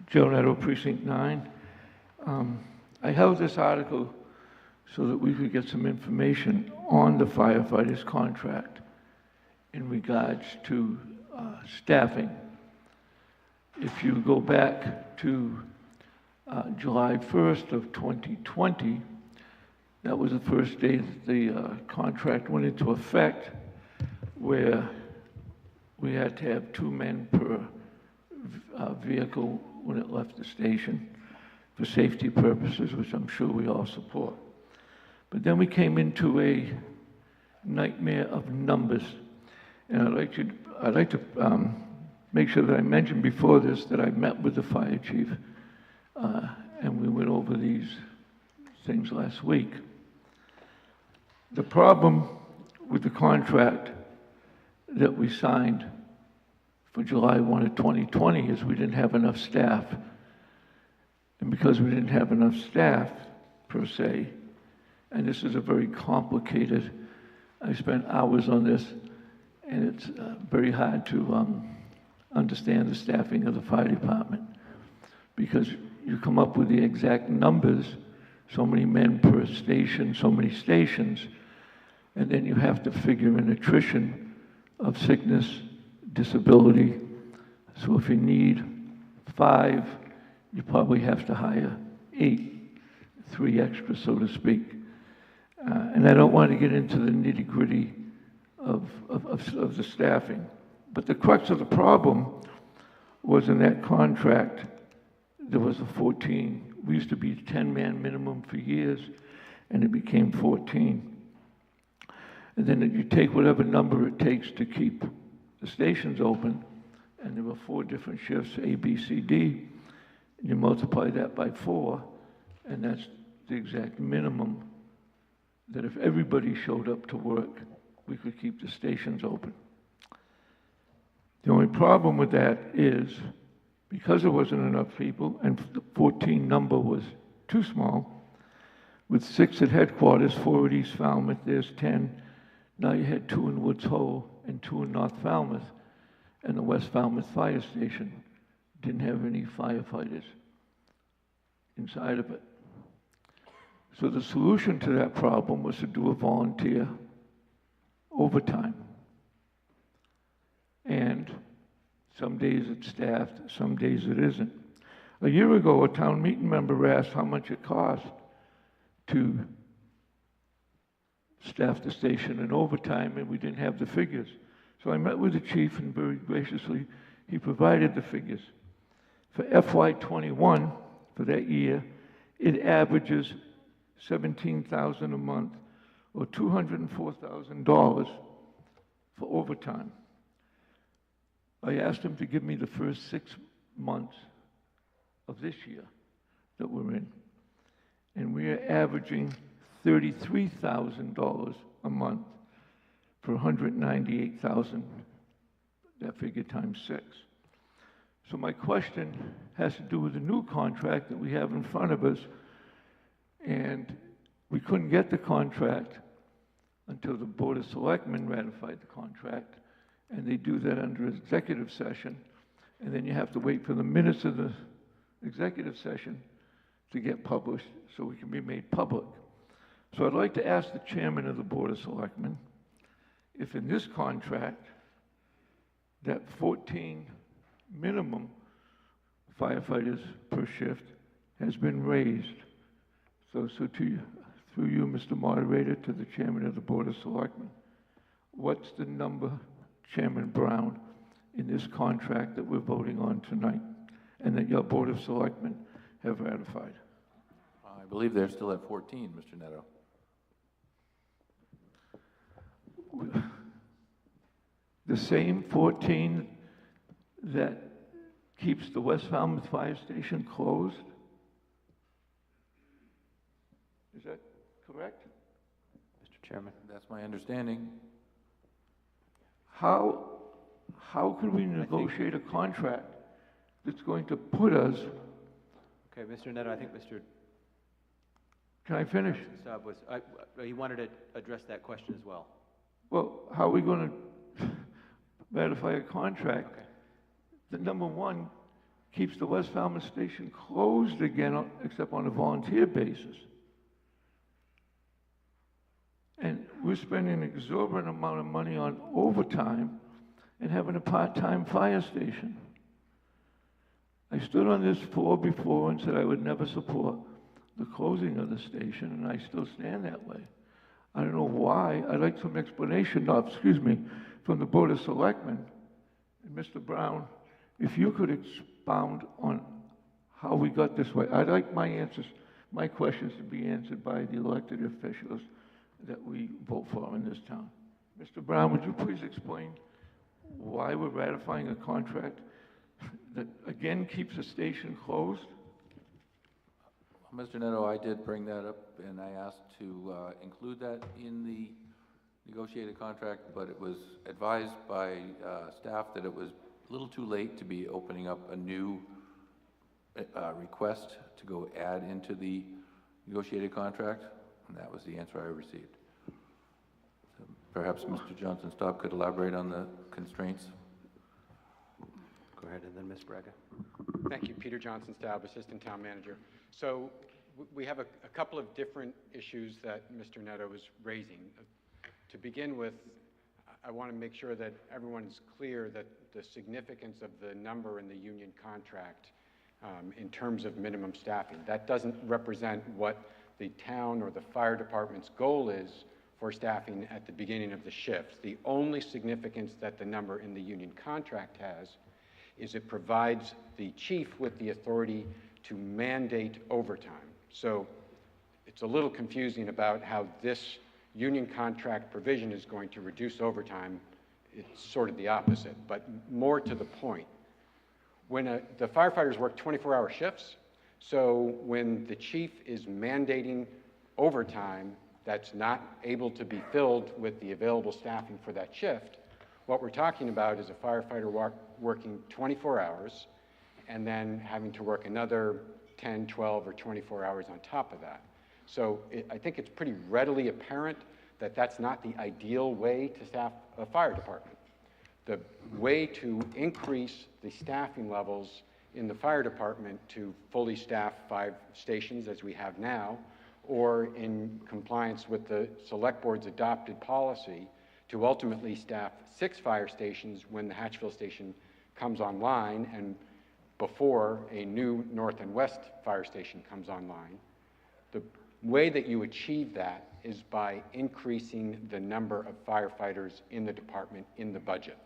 Joe Netto, Precinct 9. I held this article so that we could get some information on the firefighters' contract in regards to staffing. If you go back to July 1st of 2020, that was the first day that the contract went into effect, where we had to have 2 men per vehicle when it left the station for safety purposes, which I'm sure we all support. But then we came into a nightmare of numbers. And I'd like to make sure that I mentioned before this that I met with the fire chief, and we went over these things last week. The problem with the contract that we signed for July 1 of 2020 is we didn't have enough staff. And because we didn't have enough staff, per se, and this is a very complicated, I spent hours on this, and it's very hard to understand the staffing of the fire department, because you come up with the exact numbers, so many men per station, so many stations, and then you have to figure in attrition of sickness, disability. So if you need 5, you probably have to hire 8, 3 extra, so to speak. And I don't want to get into the nitty-gritty of the staffing. But the crux of the problem was in that contract, there was a 14. We used to be 10-man minimum for years, and it became 14. And then you take whatever number it takes to keep the stations open, and there were 4 different shifts, A, B, C, D, and you multiply that by 4, and that's the exact minimum that if everybody showed up to work, we could keep the stations open. The only problem with that is, because there wasn't enough people, and the 14 number was too small, with 6 at headquarters, 4 at East Falmouth, there's 10. Now you had 2 in Woods Hole and 2 in North Falmouth, and the West Falmouth Fire Station didn't have any firefighters inside of it. So the solution to that problem was to do a volunteer overtime. And some days it's staffed, some days it isn't. A year ago, a town meeting member asked how much it cost to staff the station in overtime, and we didn't have the figures. So I met with the chief, and very graciously, he provided the figures. For FY21, for that year, it averages $17,000 a month, or $204,000 for overtime. I asked him to give me the first 6 months of this year that we're in, and we are averaging $33,000 a month for 198,000, that figure times 6. So my question has to do with the new contract that we have in front of us, and we couldn't get the contract until the Board of Selectmen ratified the contract, and they do that under executive session, and then you have to wait for the minutes of the executive session to get published so we can be made public. So I'd like to ask the chairman of the Board of Selectmen if in this contract that 14 minimum firefighters per shift has been raised. So to you, through you, Mr. Moderator, to the chairman of the Board of Selectmen, what's the number, Chairman Brown, in this contract that we're voting on tonight and that your Board of Selectmen have ratified? I believe they're still at 14, Mr. Neto. The same 14 that keeps the West Falmouth Fire Station closed? Is that correct? Mr. Chairman. That's my understanding. How could we negotiate a contract that's going to put us... Okay, Mr. Neto, I think Mr. Can I finish? He wanted to address that question as well. Well, how are we going to ratify a contract that, number one, keeps the West Falmouth Station closed again, except on a volunteer basis? And we're spending an exorbitant amount of money on overtime and having a part-time fire station. I stood on this floor before and said I would never support the closing of the station, and I still stand that way. I don't know why. I'd like some explanation, from the Board of Selectmen. And Mr. Brown, if you could expound on how we got this way. I'd like my questions to be answered by the elected officials that we vote for in this town. Mr. Brown, would you please explain why we're ratifying a contract that again keeps the station closed? Mr. Neto, I did bring that up, and I asked to include that in the negotiated contract, but it was advised by staff that it was a little too late to be opening up a new request to go add into the negotiated contract, and that was the answer I received. So perhaps Mr. Johnson-Staub could elaborate on the constraints. Go ahead, and then Ms. Braga. Thank you, Peter Johnson-Staub, Assistant Town Manager. So we have a couple of different issues that Mr. Neto is raising. To begin with, I want to make sure that everyone's clear that the significance of the number in the union contract in terms of minimum staffing. That doesn't represent what the town or the fire department's goal is for staffing at the beginning of the shift. The only significance that the number in the union contract has is it provides the chief with the authority to mandate overtime. So it's a little confusing about how this union contract provision is going to reduce overtime. It's sort of the opposite, but more to the point. When the firefighters work 24-hour shifts, so when the chief is mandating overtime that's not able to be filled with the available staffing for that shift, what we're talking about is a firefighter working 24 hours and then having to work another 10, 12, or 24 hours on top of that. So I think it's pretty readily apparent that that's not the ideal way to staff a fire department. The way to increase the staffing levels in the fire department to fully staff 5 stations as we have now, or in compliance with the select board's adopted policy to ultimately staff 6 fire stations when the Hatchville station comes online and before a new north and west fire station comes online. The way that you achieve that is by increasing the number of firefighters in the department in the budget.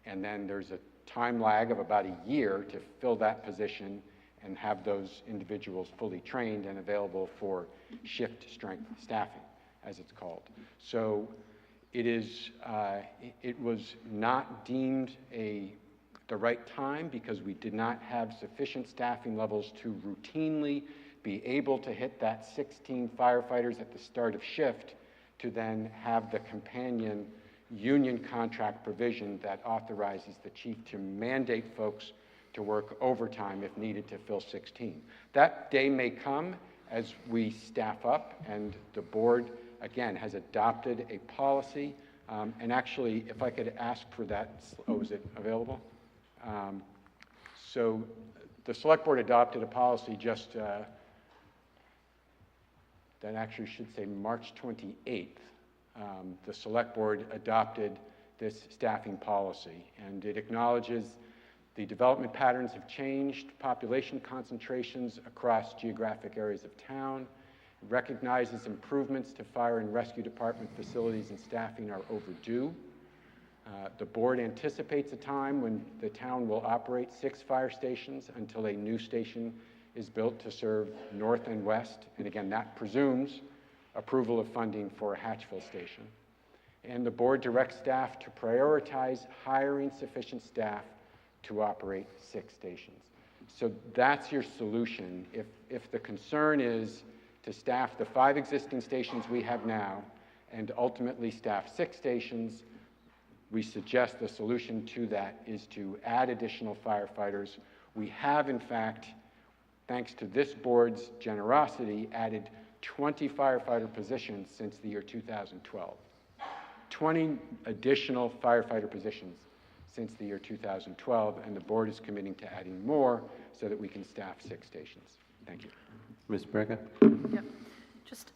And then there's a time lag of about a year to fill that position and have those individuals fully trained and available for shift strength staffing, as it's called. So it is, it was not deemed the right time because we did not have sufficient staffing levels to routinely be able to hit that 16 firefighters at the start of shift to then have the companion union contract provision that authorizes the chief to mandate folks to work overtime if needed to fill 16. That day may come as we staff up, and the board, again, has adopted a policy. And actually, if I could ask for that, oh, is it available? So the select board adopted a policy just, that actually should say March 28th. The select board adopted this staffing policy, and it acknowledges the development patterns have changed, population concentrations across geographic areas of town, recognizes improvements to fire and rescue department facilities and staffing are overdue. The board anticipates a time when the town will operate 6 fire stations until a new station is built to serve north and west, and again, that presumes approval of funding for a Hatchville station. And the board directs staff to prioritize hiring sufficient staff to operate 6 stations. So that's your solution. If the concern is to staff the 5 existing stations we have now and ultimately staff 6 stations, we suggest the solution to that is to add additional firefighters. We have, in fact, thanks to this board's generosity, added 20 firefighter positions since the year 2012. 20 additional firefighter positions since the year 2012, and the board is committing to adding more so that we can staff 6 stations. Thank you. Ms. Braga? Yep. Just,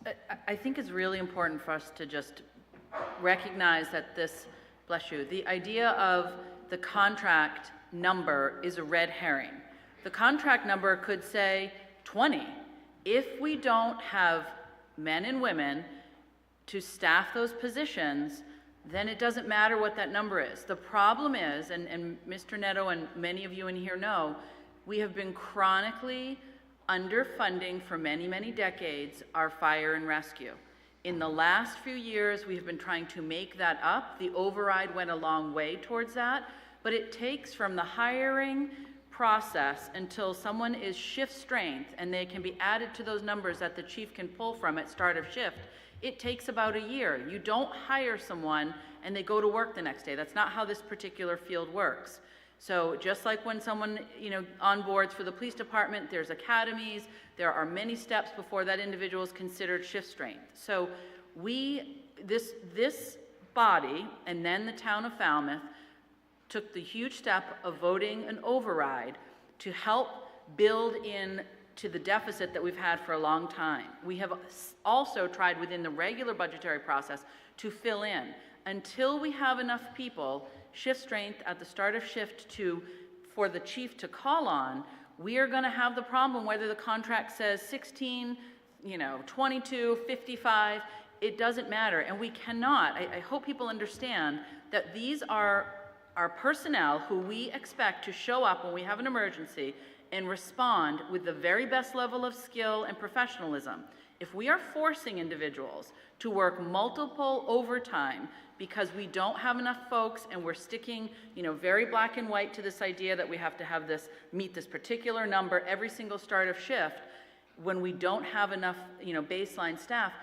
I think it's really important for us to just recognize that this, bless you, the idea of the contract number is a red herring. The contract number could say 20. If we don't have men and women to staff those positions, then it doesn't matter what that number is. The problem is, and Mr. Netto and many of you in here know, we have been chronically underfunding for many, many decades our fire and rescue. In the last few years, we have been trying to make that up. The override went a long way towards that, but it takes from the hiring process until someone is shift strength and they can be added to those numbers that the chief can pull from at start of shift. It takes about a year. You don't hire someone and they go to work the next day. That's not how this particular field works. So just like when someone, onboards for the police department, there's academies, there are many steps before that individual is considered shift strength. So this body, and then the town of Falmouth, took the huge step of voting an override to help build in to the deficit that we've had for a long time. We have also tried within the regular budgetary process to fill in. Until we have enough people, shift strength at the start of shift for the chief to call on, we are gonna have the problem whether the contract says 16, 22, 55, it doesn't matter. And we cannot, I hope people understand that these are our personnel who we expect to show up when we have an emergency and respond with the very best level of skill and professionalism. If we are forcing individuals to work multiple overtime because we don't have enough folks and we're sticking, very black and white to this idea that we have to have meet this particular number every single start of shift, when we don't have enough, baseline staff,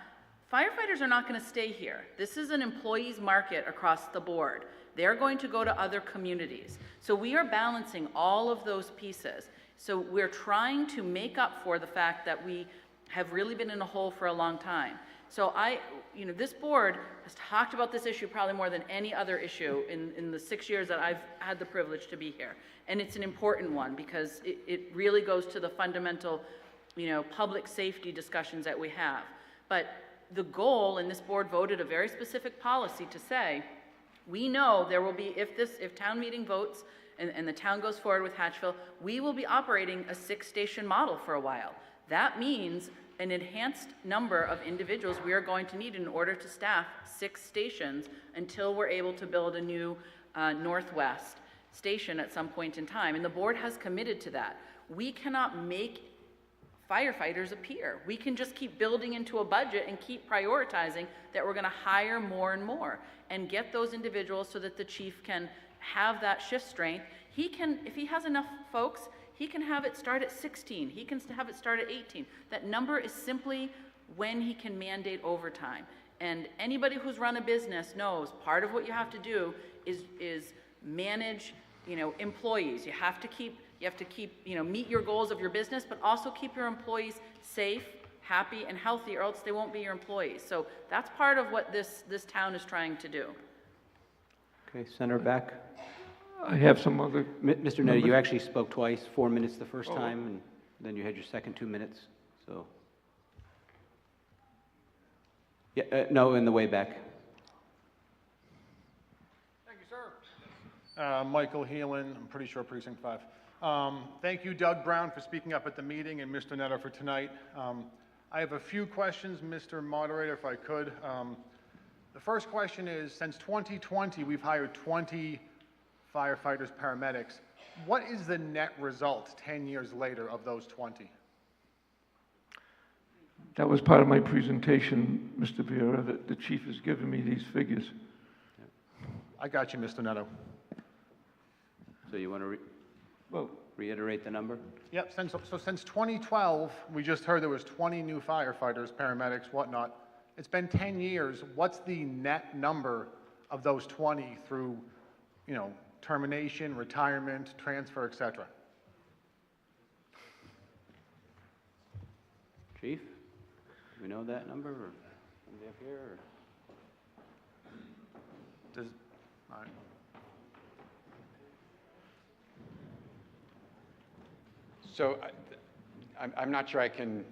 firefighters are not going to stay here. This is an employees market across the board. They're going to go to other communities. So we are balancing all of those pieces. So we're trying to make up for the fact that we have really been in a hole for a long time. So this board has talked about this issue probably more than any other issue in the 6 years that I've had the privilege to be here. And it's an important one because it really goes to the fundamental, public safety discussions that we have. But the goal, and this board voted a very specific policy to say, we know there will be, if town meeting votes and the town goes forward with Hatchville, we will be operating a 6-station model for a while. That means an enhanced number of individuals we are going to need in order to staff 6 stations until we're able to build a new Northwest station at some point in time. And the board has committed to that. We cannot make firefighters appear. We can just keep building into a budget and keep prioritizing that we're going to hire more and more and get those individuals so that the chief can have that shift strength. He can, if he has enough folks, he can have it start at 16. He can have it start at 18. That number is simply when he can mandate overtime. And anybody who's run a business knows part of what you have to do is manage, employees. You have to keep, meet your goals of your business, but also keep your employees safe, happy, and healthy, or else they won't be your employees. So that's part of what this town is trying to do. Okay, Senator Beck. I have some other... Mr. Netter, you actually spoke twice, 4 minutes the first time, and then you had your second 2 minutes, so... Yeah, no, in the way back. Thank you, sir. Michael Heelan, I'm pretty sure Precinct 5. Thank you, Doug Brown, for speaking up at the meeting, and Mr. Netter for tonight. I have a few questions, Mr. Moderator, if I could. The first question is, since 2020, we've hired 20 firefighters, paramedics. What is the net result 10 years later of those 20? That was part of my presentation, Mr. Beriau, that the chief has given me these figures. I got you, Mr. Netter. So you want to reiterate the number? Yep, so since 2012, we just heard there was 20 new firefighters, paramedics, whatnot. It's been 10 years. What's the net number of those 20 through, termination, retirement, transfer, etc.? Chief, do we know that number, or somebody up here? Or? All right. So I'm not sure I'm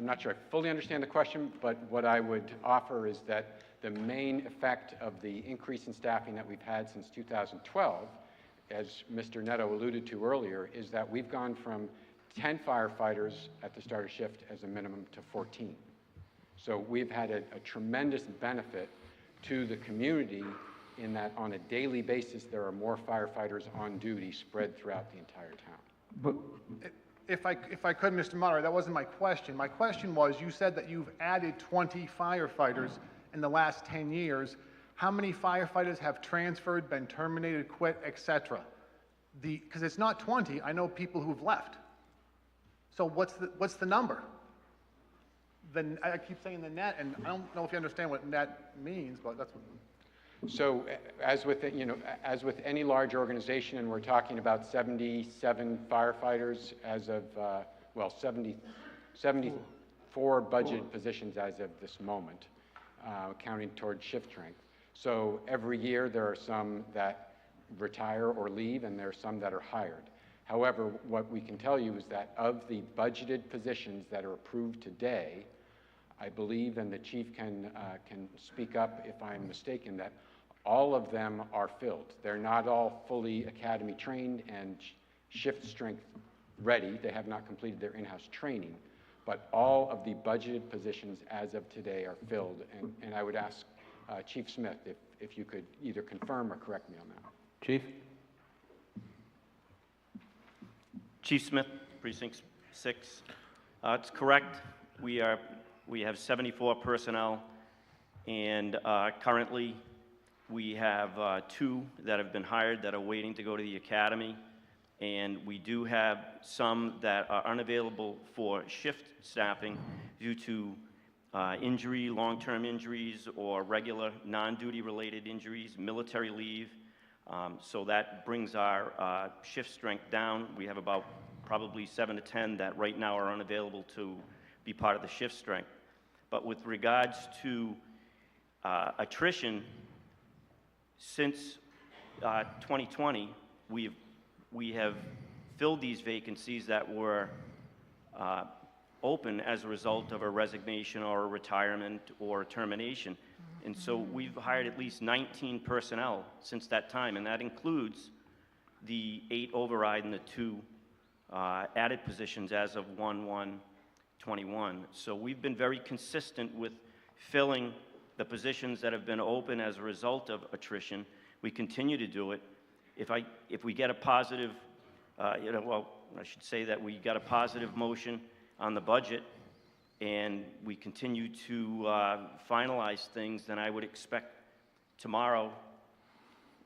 not sure I fully understand the question, but what I would offer is that the main effect of the increase in staffing that we've had since 2012, as Mr. Neto alluded to earlier, is that we've gone from 10 firefighters at the start of shift as a minimum to 14. So we've had a tremendous benefit to the community in that on a daily basis there are more firefighters on duty spread throughout the entire town. But if I could, Mr. Moderator, that wasn't my question. My question was, you said that you've added 20 firefighters in the last 10 years. How many firefighters have transferred, been terminated, quit, etc.? Because it's not 20. I know people who've left. So what's the number? I keep saying the net, and I don't know if you understand what net means, but that's what. So as with any large organization, and we're talking about 77 firefighters as of, 74 budgeted positions as of this moment, counting towards shift strength. So every year there are some that retire or leave, and there are some that are hired. However, what we can tell you is that of the budgeted positions that are approved today, I believe, and the chief can speak up if I'm mistaken, that all of them are filled. They're not all fully academy trained and shift strength ready. They have not completed their in-house training, but all of the budgeted positions as of today are filled. And I would ask Chief Smith if you could either confirm or correct me on that. Chief? Chief Smith, Precinct 6. It's correct. We have 74 personnel, and currently we have 2 that have been hired that are waiting to go to the academy, and we do have some that are unavailable for shift staffing due to injury, long-term injuries, or regular non-duty related injuries, military leave. So that brings our shift strength down. We have about probably 7 to 10 that right now are unavailable to be part of the shift strength. But with regards to attrition, since 2020, we have filled these vacancies that were open as a result of a resignation or a retirement or a termination. And so we've hired at least 19 personnel since that time, and that includes the 8 override and the 2 added positions as of 21. So we've been very consistent with filling the positions that have been open as a result of attrition. We continue to do it. If we get a positive, well, I should say that we got a positive motion on the budget and we continue to finalize things, then I would expect tomorrow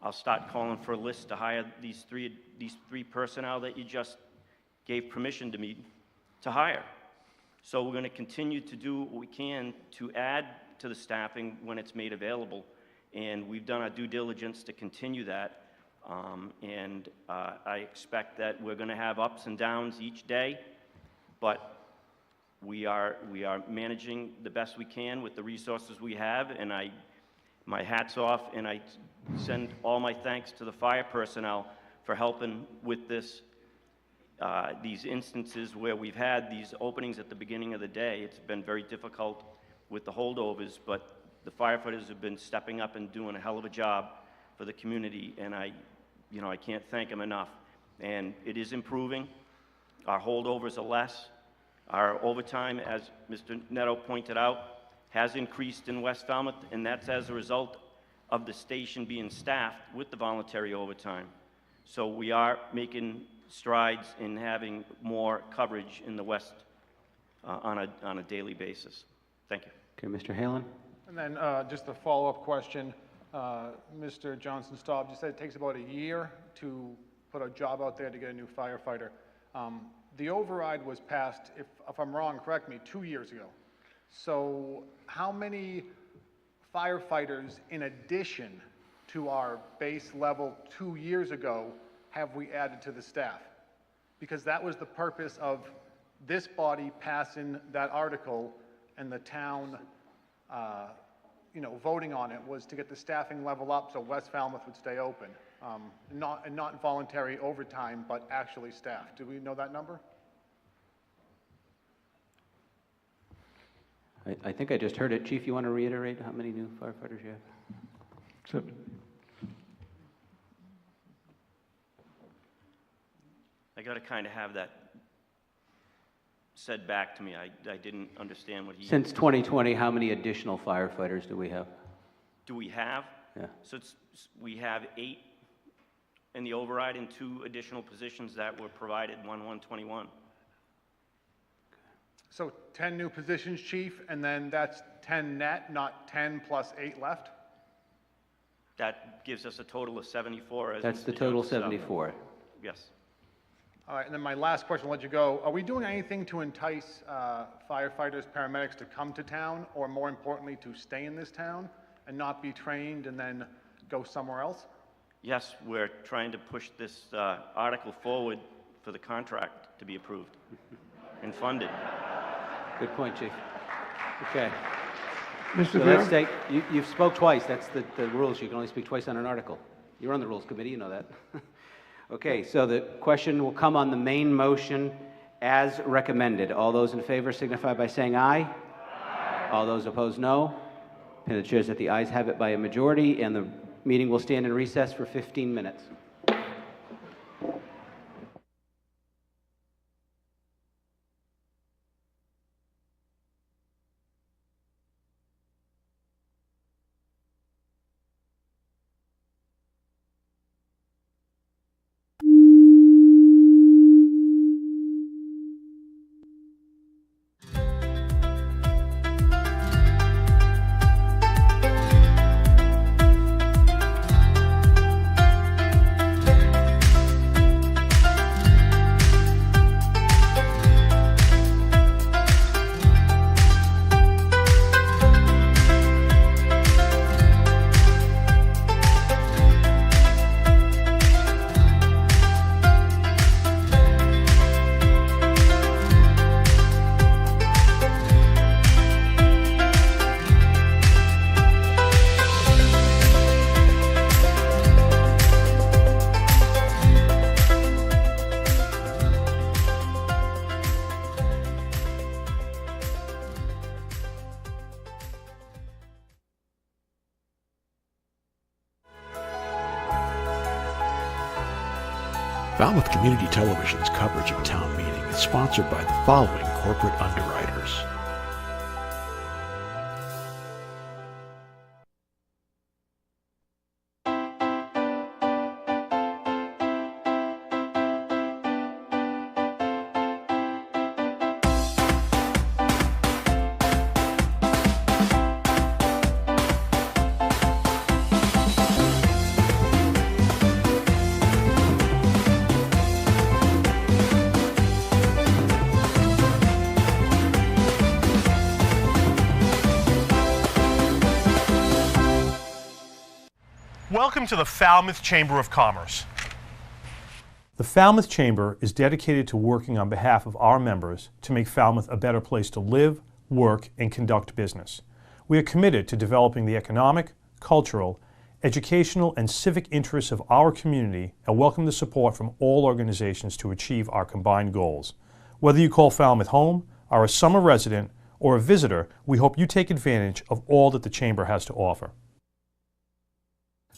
I'll start calling for a list to hire these three personnel that you just gave permission to me to hire. So we're going to continue to do what we can to add to the staffing when it's made available, and we've done our due diligence to continue that. I expect that we're going to have ups and downs each day, but we are managing the best we can with the resources we have, and my hat's off, and I send all my thanks to the fire personnel for helping with this, these instances where we've had these openings at the beginning of the day. It's been very difficult with the holdovers, but the firefighters have been stepping up and doing a hell of a job for the community, and I can't thank them enough. And it is improving. Our holdovers are less. Our overtime, as Mr. Netto pointed out, has increased in West Falmouth, and that's as a result of the station being staffed with the voluntary overtime. So we are making strides in having more coverage in the West on a daily basis. Thank you. Okay, Mr. Halen? And then just a follow-up question. Mr. Johnson-Staub, you said it takes about a year to put a job out there to get a new firefighter. The override was passed, if I'm wrong, correct me, 2 years ago. So how many firefighters in addition to our base level 2 years ago have we added to the staff? Because that was the purpose of this body passing that article and the town voting on it, was to get the staffing level up so West Falmouth would stay open. Not voluntary overtime, but actually staffed. Do we know that number? I think I just heard it. Chief, you want to reiterate how many new firefighters you have? 7. I got to kind of have that said back to me. I didn't understand what he... Since 2020, how many additional firefighters do we have? Do we have? Yeah. So we have 8 in the override and 2 additional positions that were provided, 1/1/21. So 10 new positions, Chief, and then that's 10 net, not 10 plus 8 left? That gives us a total of 74. As That's Mr. the total Jones said. 74. Yes. All right, and then my last question, I'll let you go. Are we doing anything to entice firefighters, paramedics to come to town, or more importantly, to stay in this town and not be trained and then go somewhere else? Yes, we're trying to push this article forward for the contract to be approved and funded. Good point, Chief. Okay. Mr. So Mayor? let's take, you've spoke twice. That's the rules. You can only speak twice on an article. You're on the Rules Committee, you know that. Okay, so the question will come on the main motion as recommended. All those in favor signify by saying aye. Aye. All those opposed, no. And it shows that the ayes have it by a majority, and the meeting will stand in recess for 15 minutes. Falmouth Community Television's coverage of town meeting is sponsored by the following corporate underwriters. Welcome to the Falmouth Chamber of Commerce. The Falmouth Chamber is dedicated to working on behalf of our members to make Falmouth a better place to live, work, and conduct business. We are committed to developing the economic, cultural, educational, and civic interests of our community and welcome the support from all organizations to achieve our combined goals. Whether you call Falmouth home, are a summer resident, or a visitor, we hope you take advantage of all that the Chamber has to offer.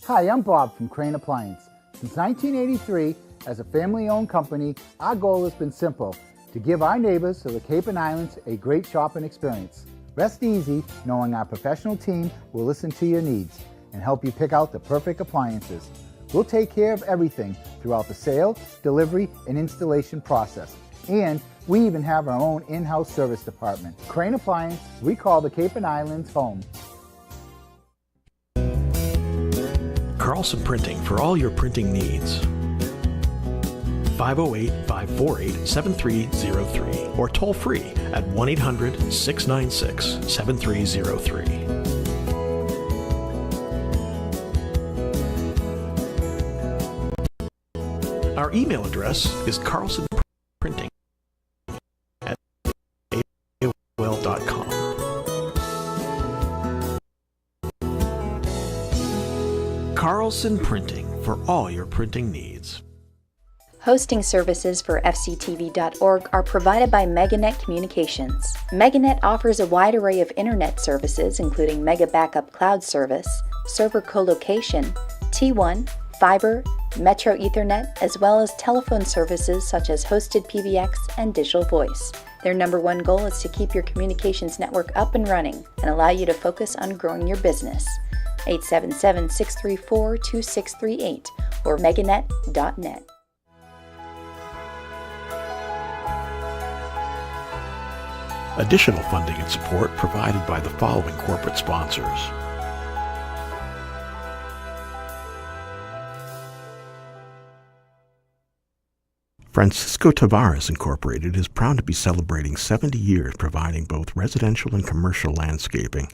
Hi, I'm Bob from Crane Appliance. Since 1983, as a family-owned company, our goal has been simple, to give our neighbors of the Cape and Islands a great shopping experience. Rest easy knowing our professional team will listen to your needs and help you pick out the perfect appliances. We'll take care of everything throughout the sale, delivery, and installation process. And we even have our own in-house service department. Crane Appliance, we call the Cape and Islands home. Carlson Printing for all your printing needs. 508-548-7303 or toll free at 1-800-696-7303. Our email address is carlsonprinting@aol.com. Carlson Printing for all your printing needs. Hosting services for fctv.org are provided by Meganet Communications. Meganet offers a wide array of internet services including Mega Backup Cloud Service, server colocation, T1, fiber, Metro Ethernet, as well as telephone services such as hosted PBX and digital voice. Their #1 goal is to keep your communications network up and running and allow you to focus on growing your business. 877-634-2638 or meganet.net. Additional funding and support provided by the following corporate sponsors. Francisco Tavares Incorporated is proud to be celebrating 70 years providing both residential and commercial landscaping.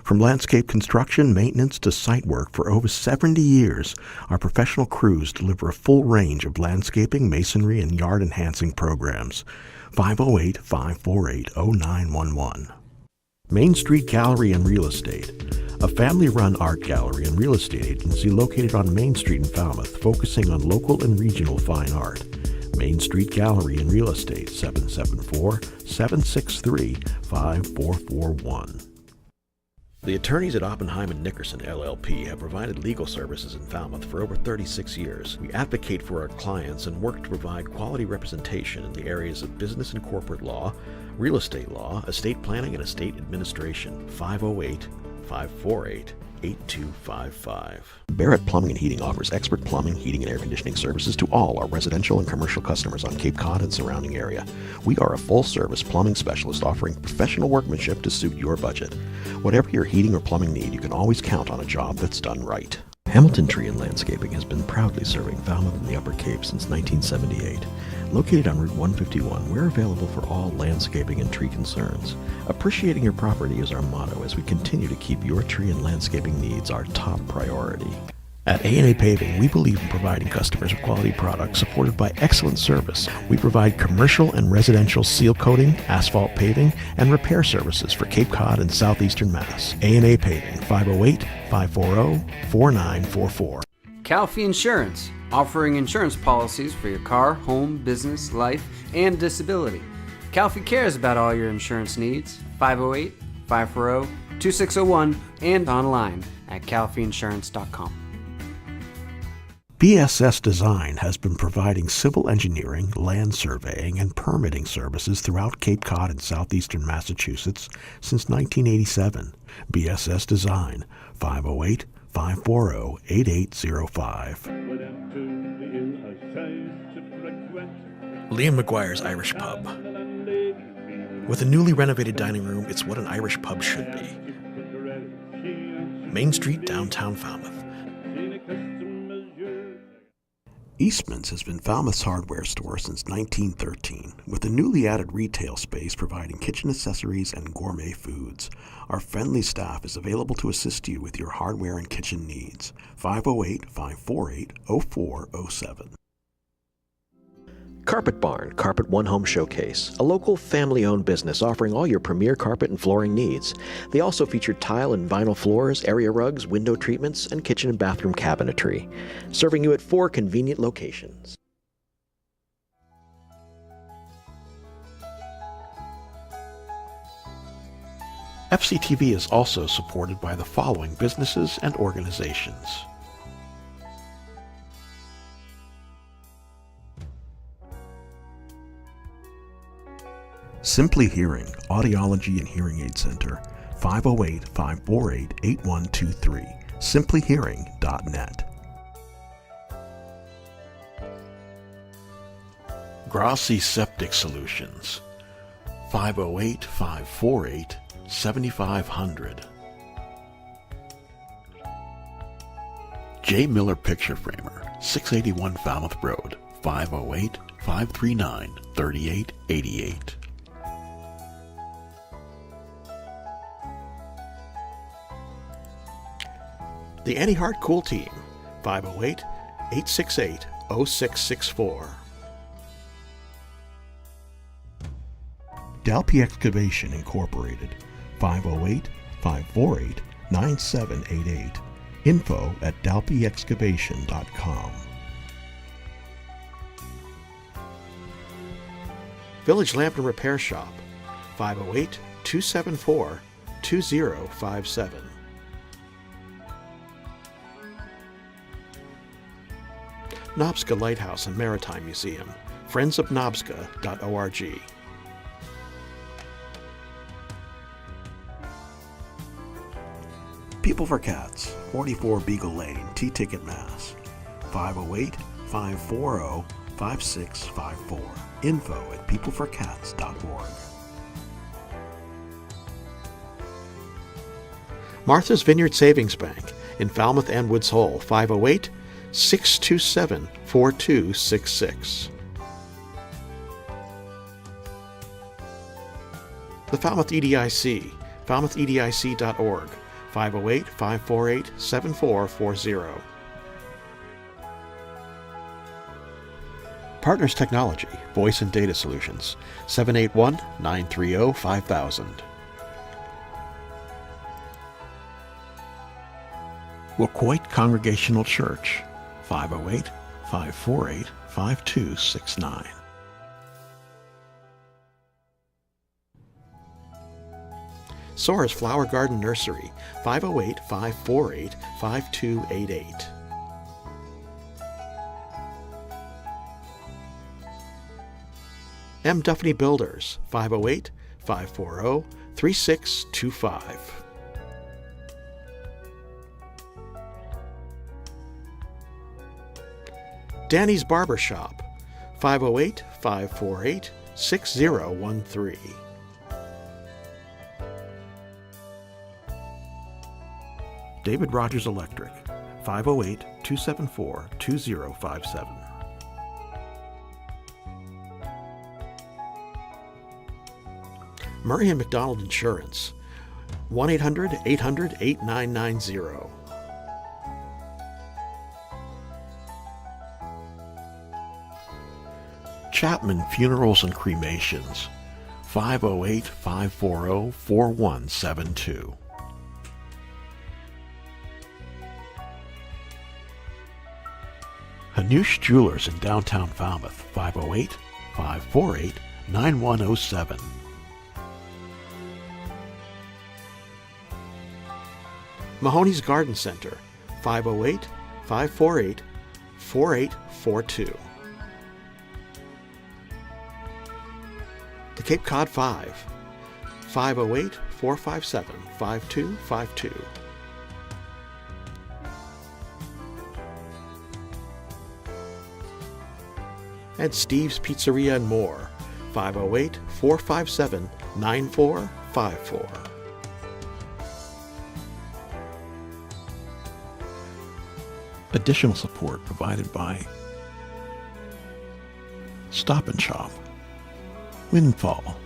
From landscape construction, maintenance to site work for over 70 years, our professional crews deliver a full range of landscaping, masonry, and yard enhancing programs. 508-548-0911. Main Street Gallery and Real Estate, a family-run art gallery and real estate agency located on Main Street in Falmouth, focusing on local and regional fine art. Main Street Gallery and Real Estate, 774-763-5441. The attorneys at Oppenheim & Nickerson LLP have provided legal services in Falmouth for over 36 years. We advocate for our clients and work to provide quality representation in the areas of business and corporate law, real estate law, estate planning, and estate administration. 508-548-8255. Barrett Plumbing and Heating offers expert plumbing, heating, and air conditioning services to all our residential and commercial customers on Cape Cod and surrounding area. We are a full-service plumbing specialist offering professional workmanship to suit your budget. Whatever your heating or plumbing need, you can always count on a job that's done right. Hamilton Tree and Landscaping has been proudly serving Falmouth and the Upper Cape since 1978. Located on Route 151, we're available for all landscaping and tree concerns. Appreciating your property is our motto as we continue to keep your tree and landscaping needs our top priority. At A&A Paving, we believe in providing customers with quality products supported by excellent service. We provide commercial and residential seal coating, asphalt paving, and repair services for Cape Cod and southeastern Mass. A&A Paving, 508-540-4944. Calfee Insurance, offering insurance policies for your car, home, business, life, and disability. Calfee cares about all your insurance needs. 508-540-2601 and online at calfeeinsurance.com. BSS Design has been providing civil engineering, land surveying, and permitting services throughout Cape Cod and southeastern Massachusetts since 1987. BSS Design, 508-540-8805. Liam Maguire's Irish Pub. With a newly renovated dining room, it's what an Irish pub should be. Main Street, downtown Falmouth. Eastman's has been Falmouth's hardware store since 1913, with a newly added retail space providing kitchen accessories and gourmet foods. Our friendly staff is available to assist you with your hardware and kitchen needs. 508-548-0407. Carpet Barn, Carpet One Home Showcase, a local family-owned business offering all your premier carpet and flooring needs. They also feature tile and vinyl floors, area rugs, window treatments, and kitchen and bathroom cabinetry, serving you at 4 convenient locations. FCTV is also supported by the following businesses and organizations. Simply Hearing, Audiology and Hearing Aid Center, 508-548-8123, simplyhearing.net. Grassi Septic Solutions, 508-548-7500. J. Miller Picture Framer, 681 Falmouth Road, 508-539-3888. The Annie Hart Cool Team, 508-868-0664. Dalpy Excavation Incorporated, 508-548-9788. info@dalpyexcavation.com. Village Lamp and Repair Shop, 508-274-2057. Nobska Lighthouse and Maritime Museum, friendsofnobska.org. People for Cats, 44 Beagle Lane, T-Ticket, Mass. 508-540-5654. info@peopleforcats.org. Martha's Vineyard Savings Bank in Falmouth and Woods Hole, 508-627-4266. The Falmouth EDIC, falmouthedic.org, 508-548-7440. Partners Technology, Voice and Data Solutions, 781-930-5000. Wacoit Congregational Church, 508-548-5269. Sora's Flower Garden Nursery, 508-548-5288. M. Duffney Builders, 508-540-3625. Danny's Barber Shop, 508-548-6013. David Rogers Electric, 508-274-2057. Murray and McDonald Insurance, 1-800-800-8990. Chapman Funerals and Cremations, 508-540-4172. Hanush Jewelers in downtown Falmouth, 508-548-9107. Mahoney's Garden Center, 508-548-5655. 4842. The Cape Cod 5, 508-457-5252. And Steve's Pizzeria and More, 508-457-9454. Additional support provided by Stop and Shop, Windfall,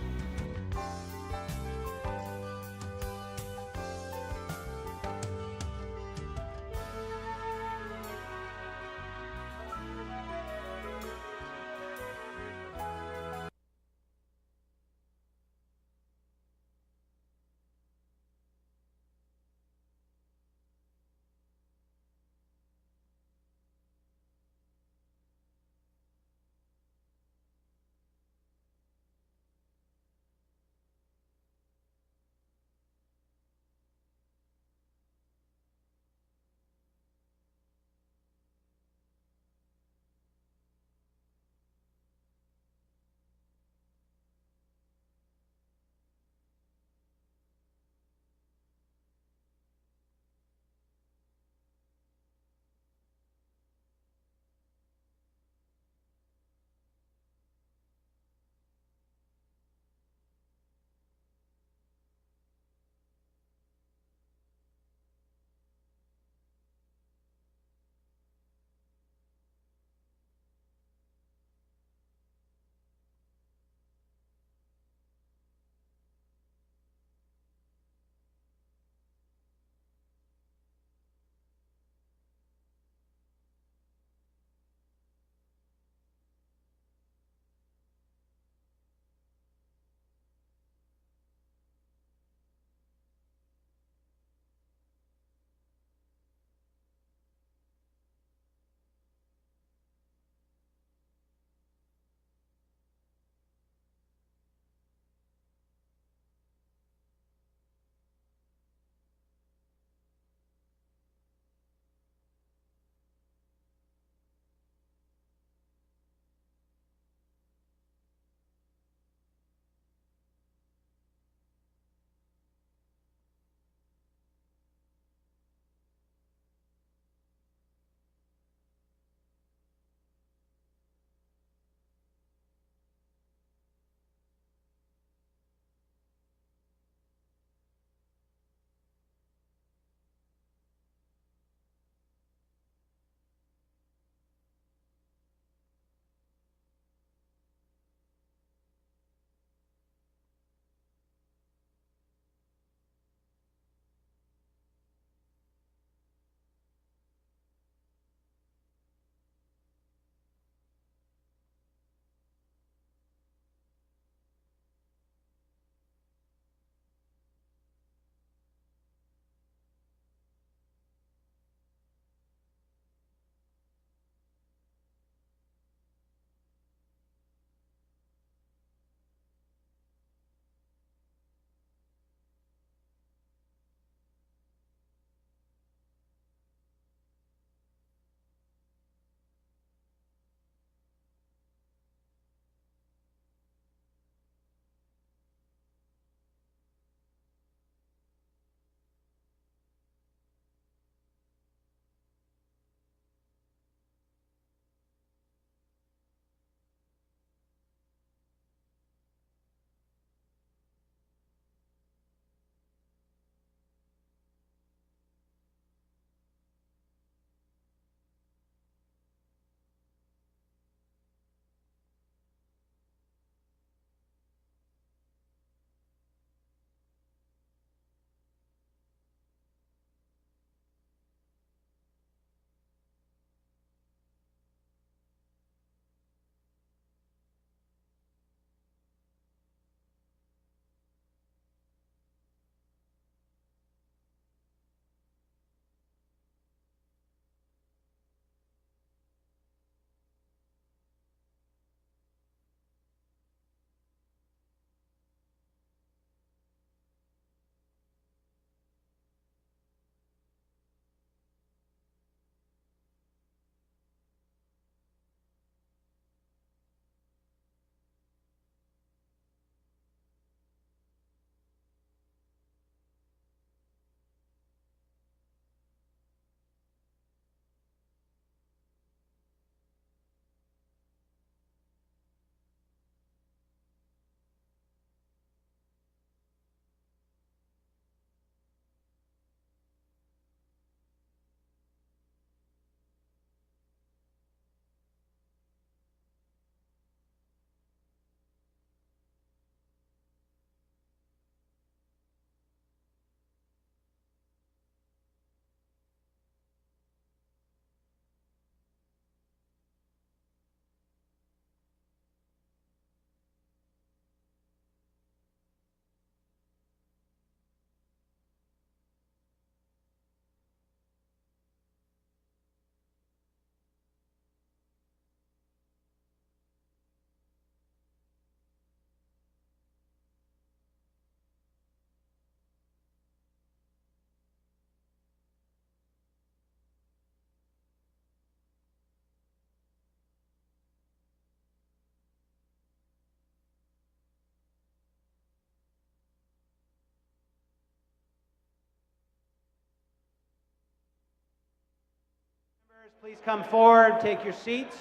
Please come forward, take your seats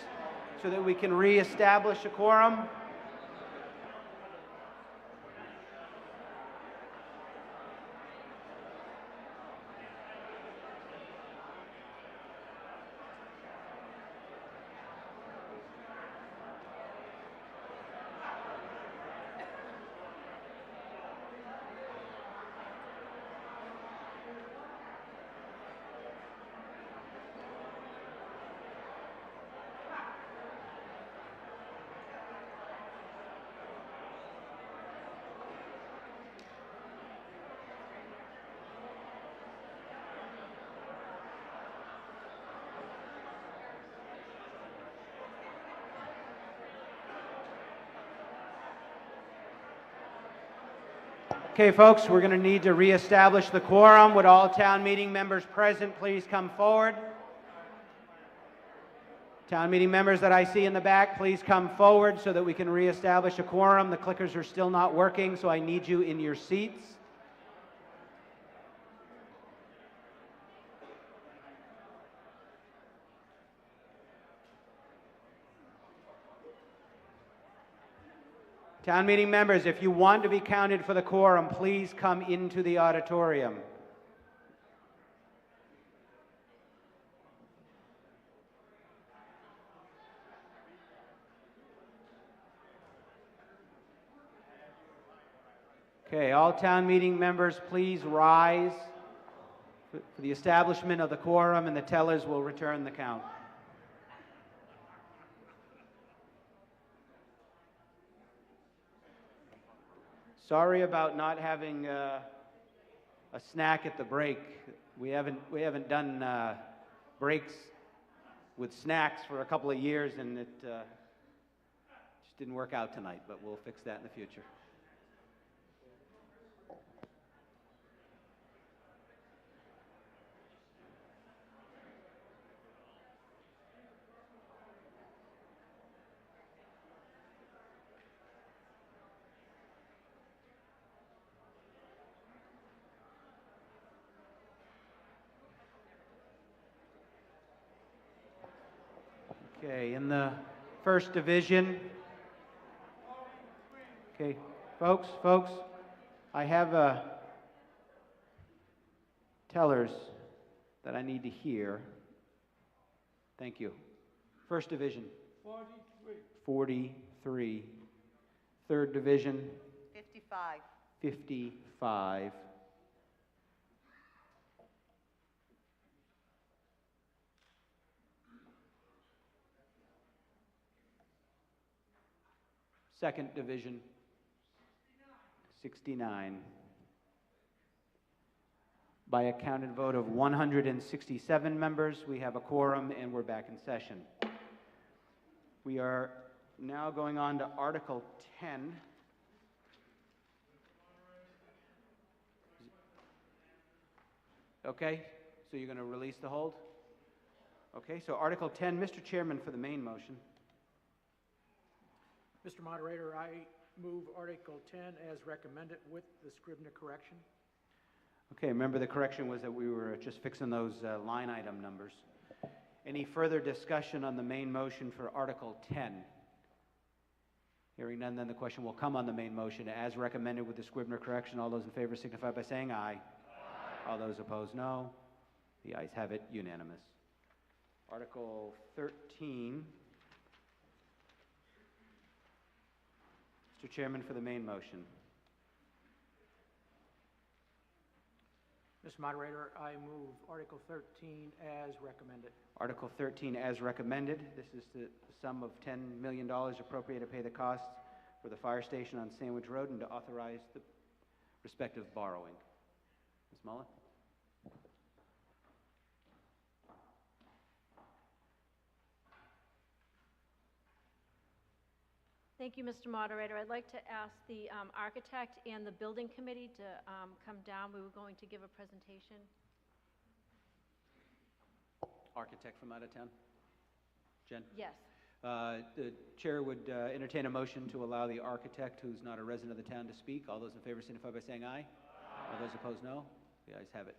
so that we can reestablish a quorum. Okay, folks, we're going to need to reestablish the quorum. Would all town meeting members present please come forward? Town meeting members that I see in the back, please come forward so that we can reestablish a quorum. The clickers are still not working, so I need you in your seats. Town meeting members, if you want to be counted for the quorum, please come into the auditorium. Okay, all town meeting members, please rise for the establishment of the quorum, and the tellers will return the count. Sorry about not having a snack at the break. We haven't done breaks with snacks for a couple of years, and it just didn't work out tonight, but we'll fix that in the future. Okay, in the first division, okay, folks, I have tellers that I need to hear. Thank you. First division. 43. Third division. 55. 55. Second division, 69. By a counted vote of 167 members, we have a quorum and we're back in session. We are now going on to Article 10. Okay, so you're going to release the hold? Okay, so Article 10, Mr. Chairman, for the main motion. Mr. Moderator, I move Article 10 as recommended with the Scribner correction. Okay, remember the correction was that we were just fixing those line item numbers. Any further discussion on the main motion for Article 10? Hearing none, then the question will come on the main motion as recommended with the Scribner correction. All those in favor signify by saying aye. All those opposed, no. The ayes have it, unanimous. Article 13. Mr. Chairman, for the main motion. Mr. Moderator, I move Article 13 as recommended. Article 13 as recommended. This is the sum of $10 million appropriated to pay the costs for the fire station on Sandwich Road and to authorize the respective borrowing. Ms. Mullen? Thank you, Mr. Moderator. I'd like to ask the architect and the building committee to come down. We were going to give a presentation. Architect from out of town? Jen? Yes. The chair would entertain a motion to allow the architect who's not a resident of the town to speak. All those in favor signify by saying aye. All those opposed, no. The ayes have it.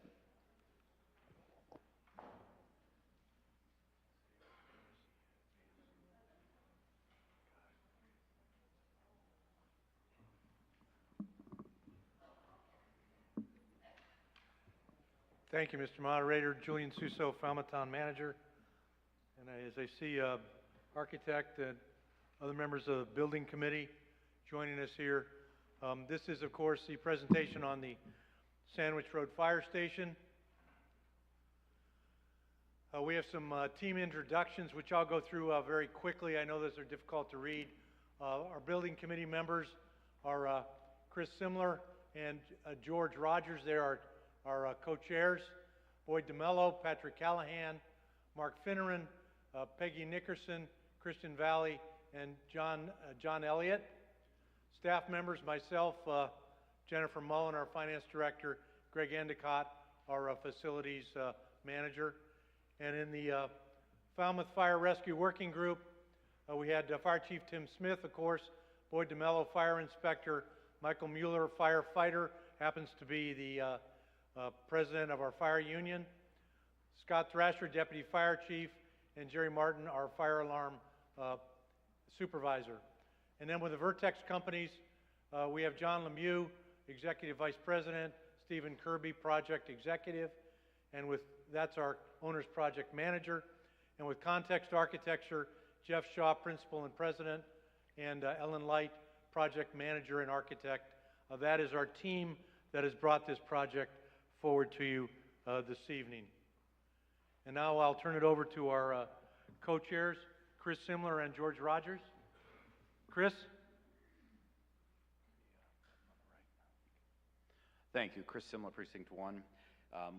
Thank you, Mr. Moderator. Julian Suso, Falmouth Town Manager. And as I see architect and other members of the building committee joining us here, this is, of course, the presentation on the Sandwich Road Fire Station. We have some team introductions, which I'll go through very quickly. I know those are difficult to read. Our building committee members are Chris Simler and George Rogers. They are our co-chairs. Boyd DeMello, Patrick Callahan, Mark Finneran, Peggy Nickerson, Christian Valley, and John Elliott. Staff members, myself, Jennifer Mullen, our finance director, Greg Endicott, our facilities manager. And in the Falmouth Fire Rescue Working Group, we had Fire Chief Tim Smith, of course, Boyd DeMello, Fire Inspector, Michael Mueller, firefighter, happens to be the president of our fire union, Scott Thrasher, Deputy Fire Chief, and Jerry Martin, our fire alarm supervisor. And then with the Vertex companies, we have John Lemieux, Executive Vice President, Stephen Kirby, Project Executive, and that's our owner's project manager. And with Context Architecture, Jeff Shaw, Principal and President, and Ellen Light, Project Manager and Architect. That is our team that has brought this project forward to you this evening. And now I'll turn it over to our co-chairs, Chris Simler and George Rogers. Chris? Thank you. Chris Simler, Precinct 1.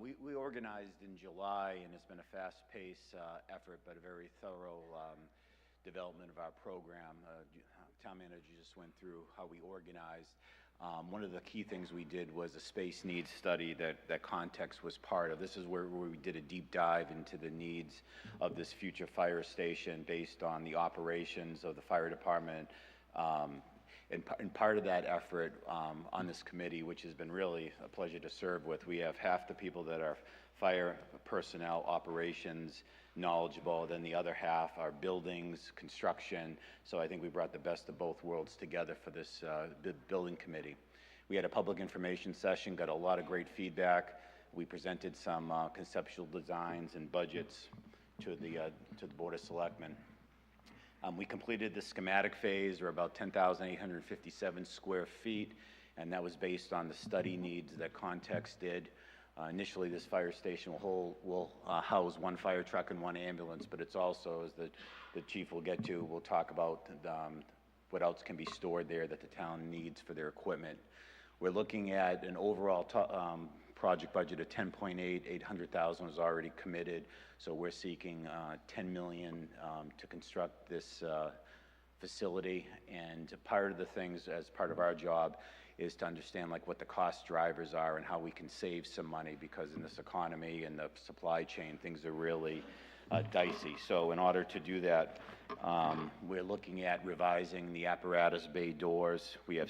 We organized in July, and it's been a fast-paced effort, but a very thorough development of our program. Town manager just went through how we organized. One of the key things we did was a space needs study that Context was part of. This is where we did a deep dive into the needs of this future fire station based on the operations of the fire department. And part of that effort on this committee, which has been really a pleasure to serve with, we have half the people that are fire personnel operations knowledgeable, then the other half are buildings, construction. So I think we brought the best of both worlds together for this building committee. We had a public information session, got a lot of great feedback. We presented some conceptual designs and budgets to the Board of Selectmen. We completed the schematic phase, or about 10,857 square feet, and that was based on the study needs that Context did. Initially, this fire station will house one fire truck and one ambulance, but it's also, as the chief will get to, we'll talk about what else can be stored there that the town needs for their equipment. We're looking at an overall project budget of 10.8, 800,000 was already committed, so we're seeking 10 million to construct this facility. And part of the things as part of our job is to understand like what the cost drivers are and how we can save some money, because in this economy and the supply chain, things are really dicey. So in order to do that, we're looking at revising the apparatus bay doors. We have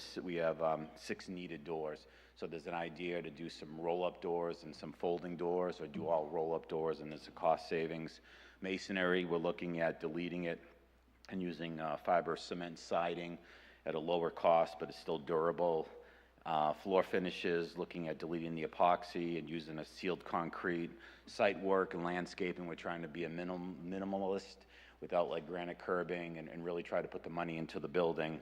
6 needed doors. So there's an idea to do some roll-up doors and some folding doors, or do all roll-up doors, and there's a cost savings. Masonry, we're looking at deleting it and using fiber cement siding at a lower cost, but it's still durable. Floor finishes, looking at deleting the epoxy and using a sealed concrete. Site work and landscaping, we're trying to be a minimalist without like granite curbing, and really try to put the money into the building.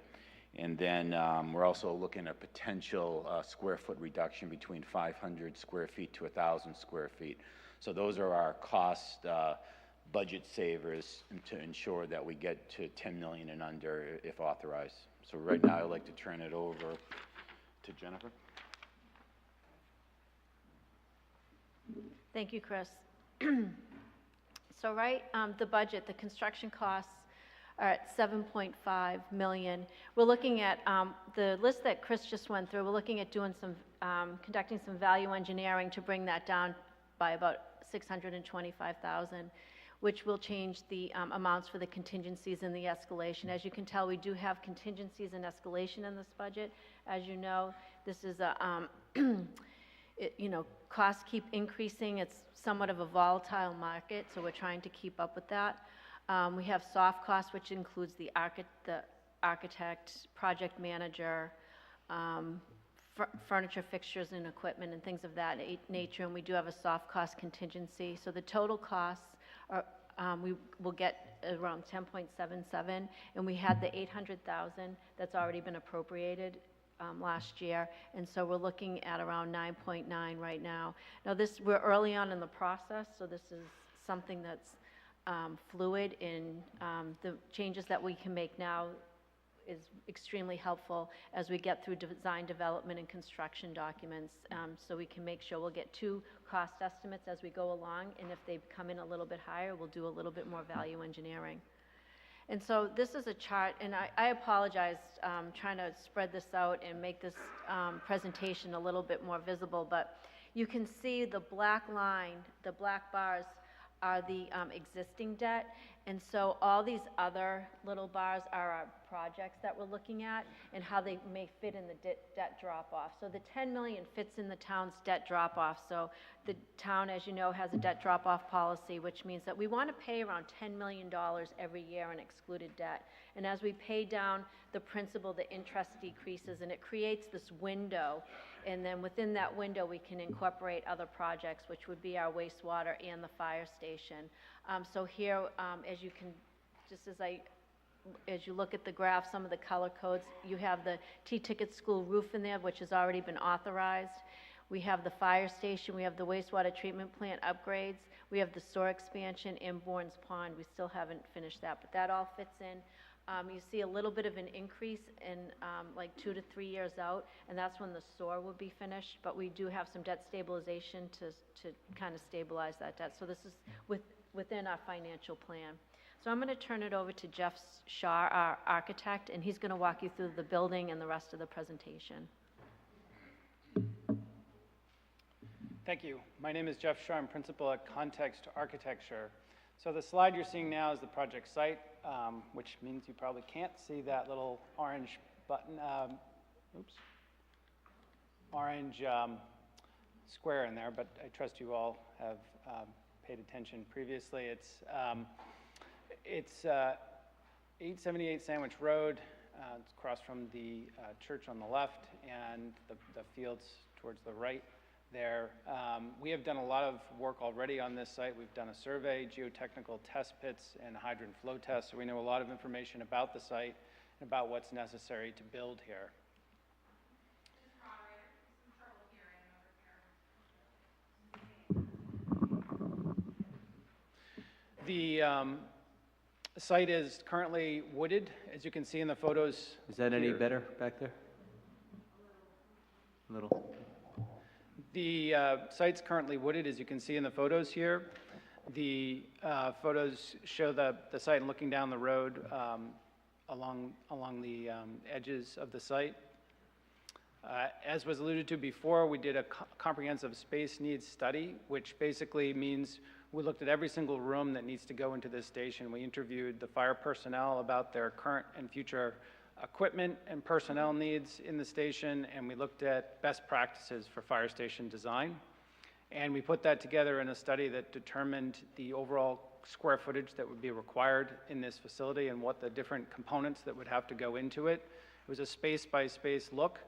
And then we're also looking at potential square foot reduction between 500 square feet to 1,000 square feet. So those are our cost budget savers to ensure that we get to 10 million and under if authorized. So right now I'd like to turn it over to Jennifer. Thank you, Chris. So the budget, the construction costs are at 7.5 million. We're looking at the list that Chris just went through. We're looking at doing some, conducting some value engineering to bring that down by about 625,000, which will change the amounts for the contingencies and the escalation. As you can tell, we do have contingencies and escalation in this budget. As you know, this is a, costs keep increasing. It's somewhat of a volatile market, so we're trying to keep up with that. We have soft costs, which includes the architect, project manager, furniture, fixtures, and equipment, and things of that nature, and we do have a soft cost contingency. So the total costs are, we will get around 10.77, and we had the 800,000 that's already been appropriated last year, and so we're looking at around 9.9 right now. Now we're early on in the process, so this is something that's fluid, and the changes that we can make now is extremely helpful as we get through design, development, and construction documents, so we can make sure we'll get 2 cost estimates as we go along, and if they come in a little bit higher, we'll do a little bit more value engineering. And so this is a chart, and I apologize trying to spread this out and make this presentation a little bit more visible, but you can see the black line, the black bars are the existing debt, and so all these other little bars are our projects that we're looking at and how they may fit in the debt drop-off. So the 10 million fits in the town's debt drop-off. So the town, as you know, has a debt drop-off policy, which means that we want to pay around $10 million every year in excluded debt. And as we pay down the principal, the interest decreases, and it creates this window. And then within that window, we can incorporate other projects, which would be our wastewater and the fire station. So here, as you can, just as you look at the graph, some of the color codes, you have the T-Ticket School roof in there, which has already been authorized. We have the fire station, we have the wastewater treatment plant upgrades, we have the sewer expansion and Bourne's Pond. We still haven't finished that, but that all fits in. You see a little bit of an increase in like 2 to 3 years out, and that's when the sewer will be finished, but we do have some debt stabilization to kind of stabilize that debt. So this is within our financial plan. So I'm going to turn it over to Jeff Shaw, our architect, and he's going to walk you through the building and the rest of the presentation. Thank you. My name is Jeff Shaw. I'm principal at Context Architecture. So the slide you're seeing now is the project site, which means you probably can't see that little orange button, orange square in there, but I trust you all have paid attention previously. It's 878 Sandwich Road. It's across from the church on the left and the fields towards the right there. We have done a lot of work already on this site. We've done a survey, geotechnical test pits, and hydrant flow tests, so we know a lot of information about the site and about what's necessary to build here. The site is currently wooded, as you can see in the photos. Is that any better back there? A little. The site's currently wooded, as you can see in the photos here. The photos show the site looking down the road along the edges of the site. As was alluded to before, we did a comprehensive space needs study, which basically means we looked at every single room that needs to go into this station. We interviewed the fire personnel about their current and future equipment and personnel needs in the station, and we looked at best practices for fire station design. And we put that together in a study that determined the overall square footage that would be required in this facility and what the different components that would have to go into it. It was a space-by-space look.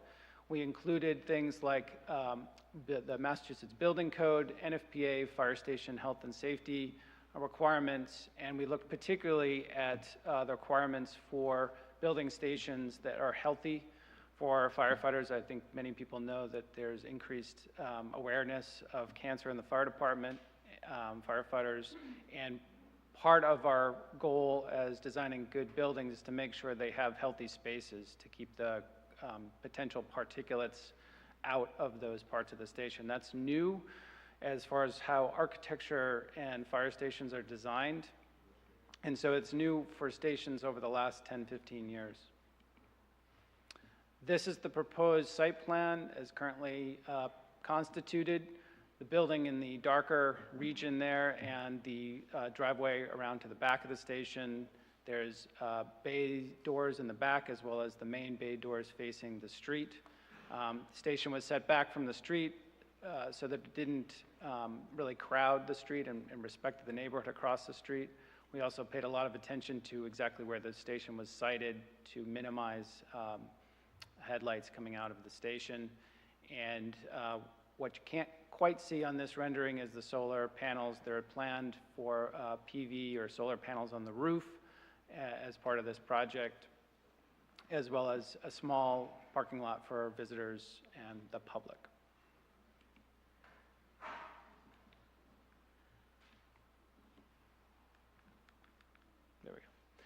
We included things like the Massachusetts Building Code, NFPA, fire station health and safety requirements, and we looked particularly at the requirements for building stations that are healthy for firefighters. I think many people know that there's increased awareness of cancer in the fire department, firefighters, and part of our goal as designing good buildings is to make sure they have healthy spaces to keep the potential particulates out of those parts of the station. That's new as far as how architecture and fire stations are designed. And so it's new for stations over the last 10, 15 years. This is the proposed site plan as currently constituted. The building in the darker region there and the driveway around to the back of the station. There's bay doors in the back as well as the main bay doors facing the street. The station was set back from the street so that it didn't really crowd the street and respected the neighborhood across the street. We also paid a lot of attention to exactly where the station was sited to minimize headlights coming out of the station. And what you can't quite see on this rendering is the solar panels. They're planned for PV or solar panels on the roof as part of this project, as well as a small parking lot for visitors and the public. There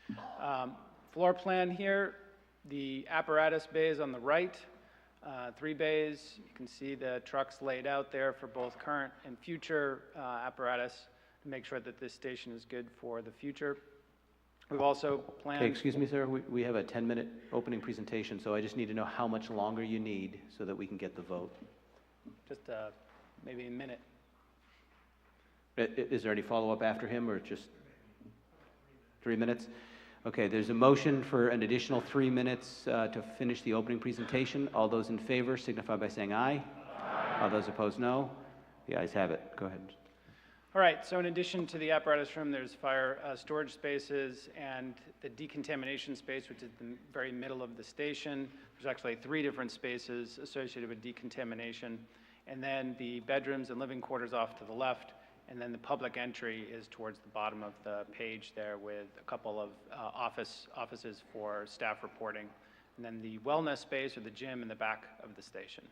we go. Floor plan here, the apparatus bays on the right, 3 bays. You can see the trucks laid out there for both current and future apparatus to make sure that this station is good for the future. We've also planned... Okay, excuse me, sir, we have a 10-minute opening presentation, so I just need to know how much longer you need so that we can get the vote. Just maybe a minute. Is there any follow-up after him, or just 3 minutes? Okay, there's a motion for an additional 3 minutes to finish the opening presentation. All those in favor signify by saying aye. Aye. All those opposed, no. The ayes have it. Go ahead. All right, so in addition to the apparatus room, there's fire storage spaces and the decontamination space, which is the very middle of the station. There's actually 3 different spaces associated with decontamination. And then the bedrooms and living quarters off to the left. And then the public entry is towards the bottom of the page there with a couple of offices for staff reporting. And then the wellness space or the gym in the back of the station.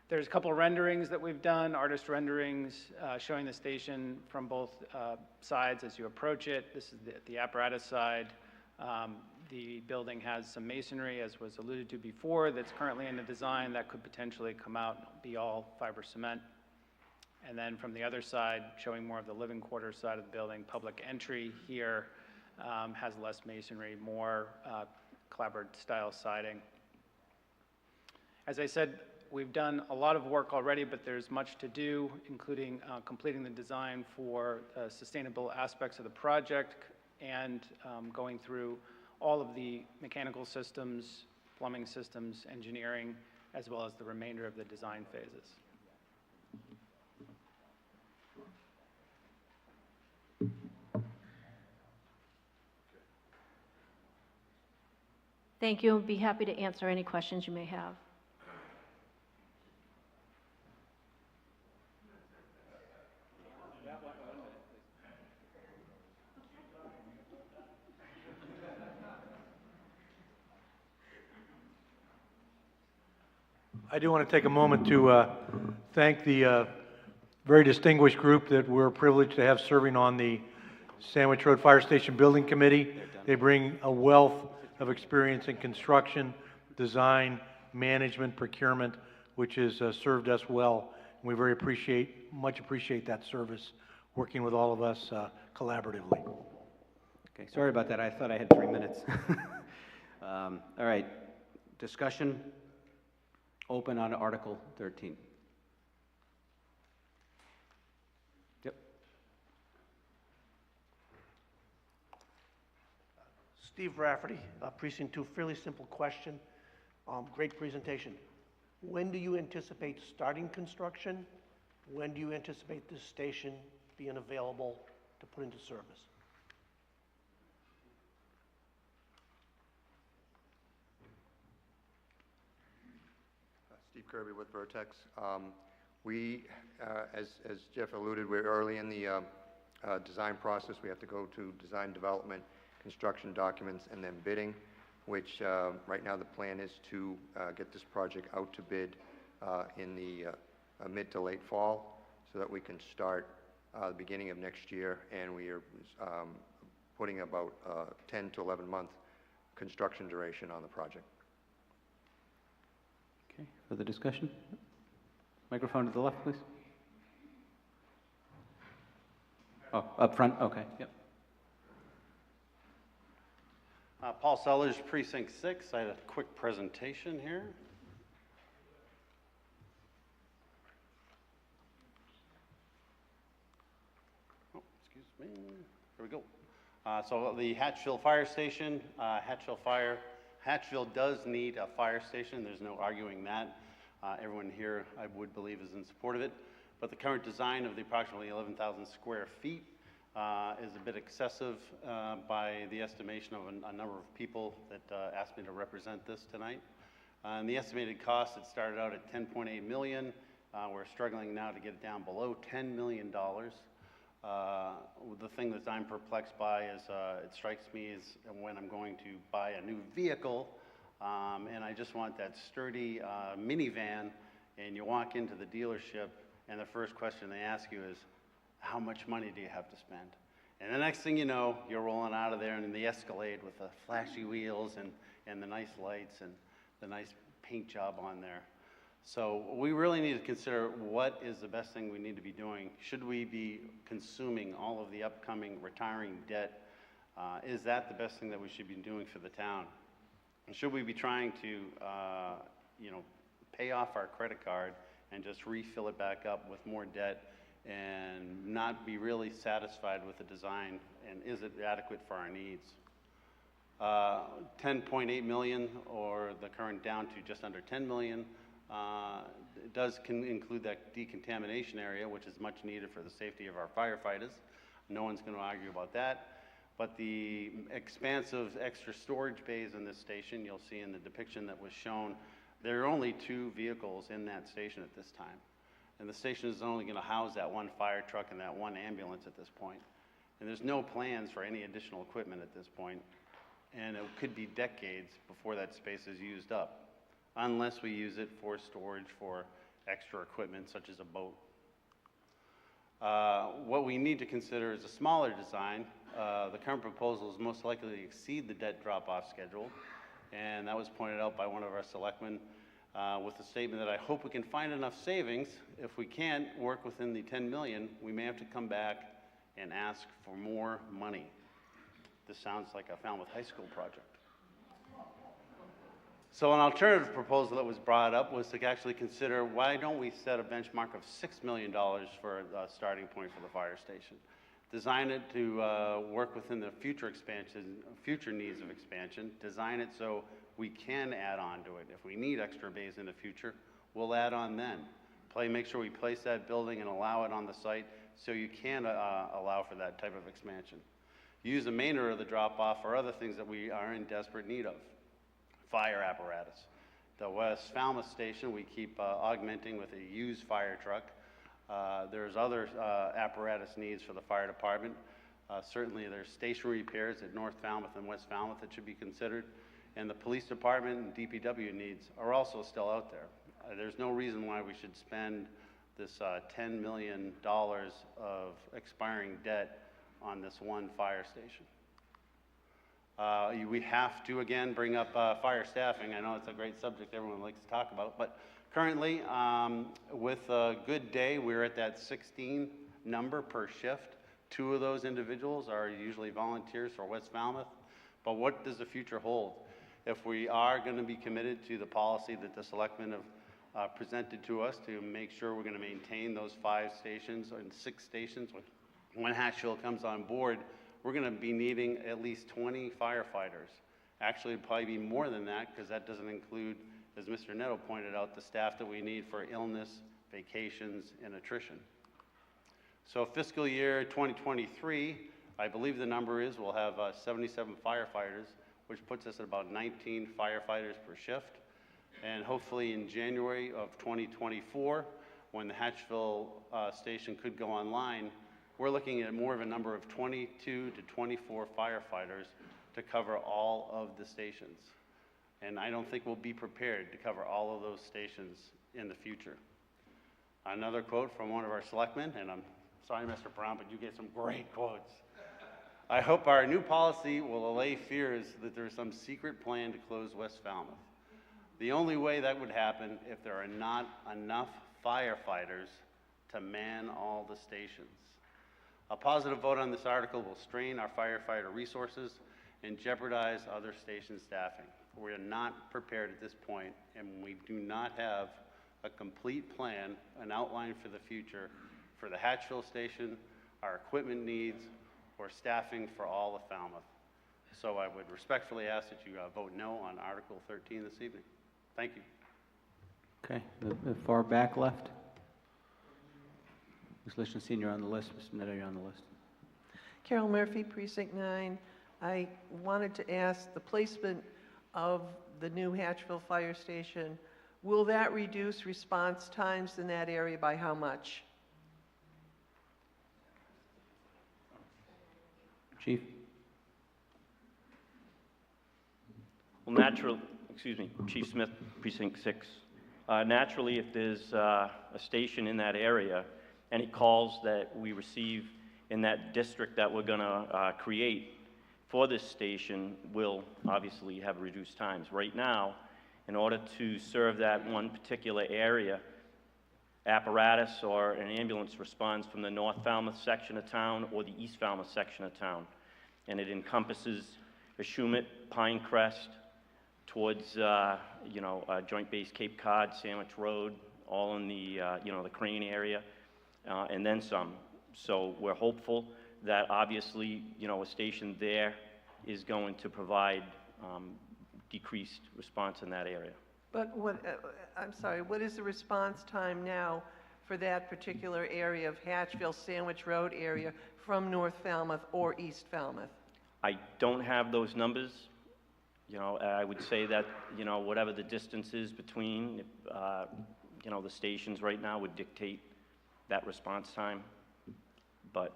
There's a couple of renderings that we've done, artist renderings showing the station from both sides as you approach it. This is the apparatus side. The building has some masonry, as was alluded to before, that's currently in the design that could potentially come out and be all fiber cement. And then from the other side, showing more of the living quarters side of the building, public entry here has less masonry, more clapboard style siding. As I said, we've done a lot of work already, but there's much to do, including completing the design for sustainable aspects of the project and going through all of the mechanical systems, plumbing systems, engineering, as well as the remainder of the design phases. Thank you. I'll be happy to answer any questions you may have. I do want to take a moment to thank the very distinguished group that we're privileged to have serving on the Sandwich Road Fire Station Building Committee. They bring a wealth of experience in construction, design, management, procurement, which has served us well. And we very much appreciate that service, working with all of us collaboratively. Okay, sorry about that. I thought I had 3 minutes. All right, discussion open on Article 13. Yep. Steve Rafferty, Precinct 2. Fairly simple question. Great presentation. When do you anticipate starting construction? When do you anticipate this station being available to put into service? Steve Kirby with Vertex. As Jeff alluded, we're early in the design process. We have to go to design development, construction documents, and then bidding, which right now the plan is to get this project out to bid in the mid to late fall so that we can start the beginning of next year, and we are putting about 10 to 11 month construction duration on the project. Okay, further discussion? Microphone to the left, please. Oh, up front, okay, yep. Paul Sellers, Precinct 6. I had a quick presentation here. Oh, excuse me. Here we go. So the Hatchville Fire Station, Hatchville does need a fire station. There's no arguing that. Everyone here, I would believe, is in support of it. But the current design of the approximately 11,000 square feet is a bit excessive by the estimation of a number of people that asked me to represent this tonight. And the estimated cost, it started out at $10.8 million. We're struggling now to get it down below $10 million. The thing that I'm perplexed by is it strikes me as when I'm going to buy a new vehicle, and I just want that sturdy minivan, and you walk into the dealership, and the first question they ask you is, how much money do you have to spend? And the next thing you know, you're rolling out of there in the Escalade with the flashy wheels and the nice lights and the nice paint job on there. So we really need to consider what is the best thing we need to be doing. Should we be consuming all of the upcoming retiring debt? Is that the best thing that we should be doing for the town? And should we be trying to, pay off our credit card and just refill it back up with more debt and not be really satisfied with the design, and is it adequate for our needs? 10.8 million, or the current down to just under 10 million, it does include that decontamination area, which is much needed for the safety of our firefighters. No one's going to argue about that. But the expansive extra storage bays in this station, you'll see in the depiction that was shown, there are only 2 vehicles in that station at this time. And the station is only going to house that 1 fire truck and that 1 ambulance at this point. And there's no plans for any additional equipment at this point. And it could be decades before that space is used up, unless we use it for storage for extra equipment such as a boat. What we need to consider is a smaller design. The current proposal is most likely to exceed the debt drop-off schedule, and that was pointed out by one of our selectmen with the statement that I hope we can find enough savings. If we can't work within the 10 million, we may have to come back and ask for more money. This sounds like a Falmouth High School project. So an alternative proposal that was brought up was to actually consider, why don't we set a benchmark of $6 million for a starting point for the fire station? Design it to work within the future expansion, future needs of expansion. Design it so we can add on to it. If we need extra bays in the future, we'll add on then. Make sure we place that building and allow it on the site so you can allow for that type of expansion. Use the remainder of the drop-off for other things that we are in desperate need of. Fire apparatus. The West Falmouth station, we keep augmenting with a used fire truck. There's other apparatus needs for the fire department. Certainly there's station repairs at North Falmouth and West Falmouth that should be considered. And the police department and DPW needs are also still out there. There's no reason why we should spend this $10 million of expiring debt on this 1 fire station. We have to, again, bring up fire staffing. I know it's a great subject everyone likes to talk about, but currently, with a good day, we're at that 16 number per shift. 2 of those individuals are usually volunteers for West Falmouth. But what does the future hold? If we are going to be committed to the policy that the selectmen have presented to us to make sure we're going to maintain those 5 stations and 6 stations when Hatchville comes on board, we're going to be needing at least 20 firefighters. Actually, it'd probably be more than that, because that doesn't include, as Mr. Netto pointed out, the staff that we need for illness, vacations, and attrition. So fiscal year 2023, I believe the number is we'll have 77 firefighters, which puts us at about 19 firefighters per shift. And hopefully in January of 2024, when the Hatchville station could go online, we're looking at more of a number of 22 to 24 firefighters to cover all of the stations. And I don't think we'll be prepared to cover all of those stations in the future. Another quote from one of our selectmen, and I'm sorry, Mr. Brown, but you get some great quotes. I hope our new policy will allay fears that there's some secret plan to close West Falmouth. The only way that would happen if there are not enough firefighters to man all the stations. A positive vote on this article will strain our firefighter resources and jeopardize other station staffing. We are not prepared at this point, and we do not have a complete plan, an outline for the future for the Hatchville station, our equipment needs, or staffing for all of Falmouth. So I would respectfully ask that you vote no on Article 13 this evening. Thank you. Okay, the far back left. Ms. Lichtenstein, you're on the list. Mr. Netto, you're on the list. Carol Murphy, Precinct 9. I wanted to ask the placement of the new Hatchville Fire Station, will that reduce response times in that area by how much? Chief? Well, Chief Smith, Precinct 6. Naturally, if there's a station in that area, any calls that we receive in that district that we're going to create for this station will obviously have reduced times. Right now, in order to serve that one particular area, apparatus or an ambulance responds from the North Falmouth section of town or the East Falmouth section of town. And it encompasses Ashumet, Pinecrest, towards, Joint Base Cape Cod, Sandwich Road, all in the, the Crane area, and then some. So we're hopeful that obviously, a station there is going to provide decreased response in that area. But I'm sorry, what is the response time now for that particular area of Hatchville, Sandwich Road area from North Falmouth or East Falmouth? I don't have those numbers. I would say that, whatever the distance is between, the stations right now would dictate that response time. But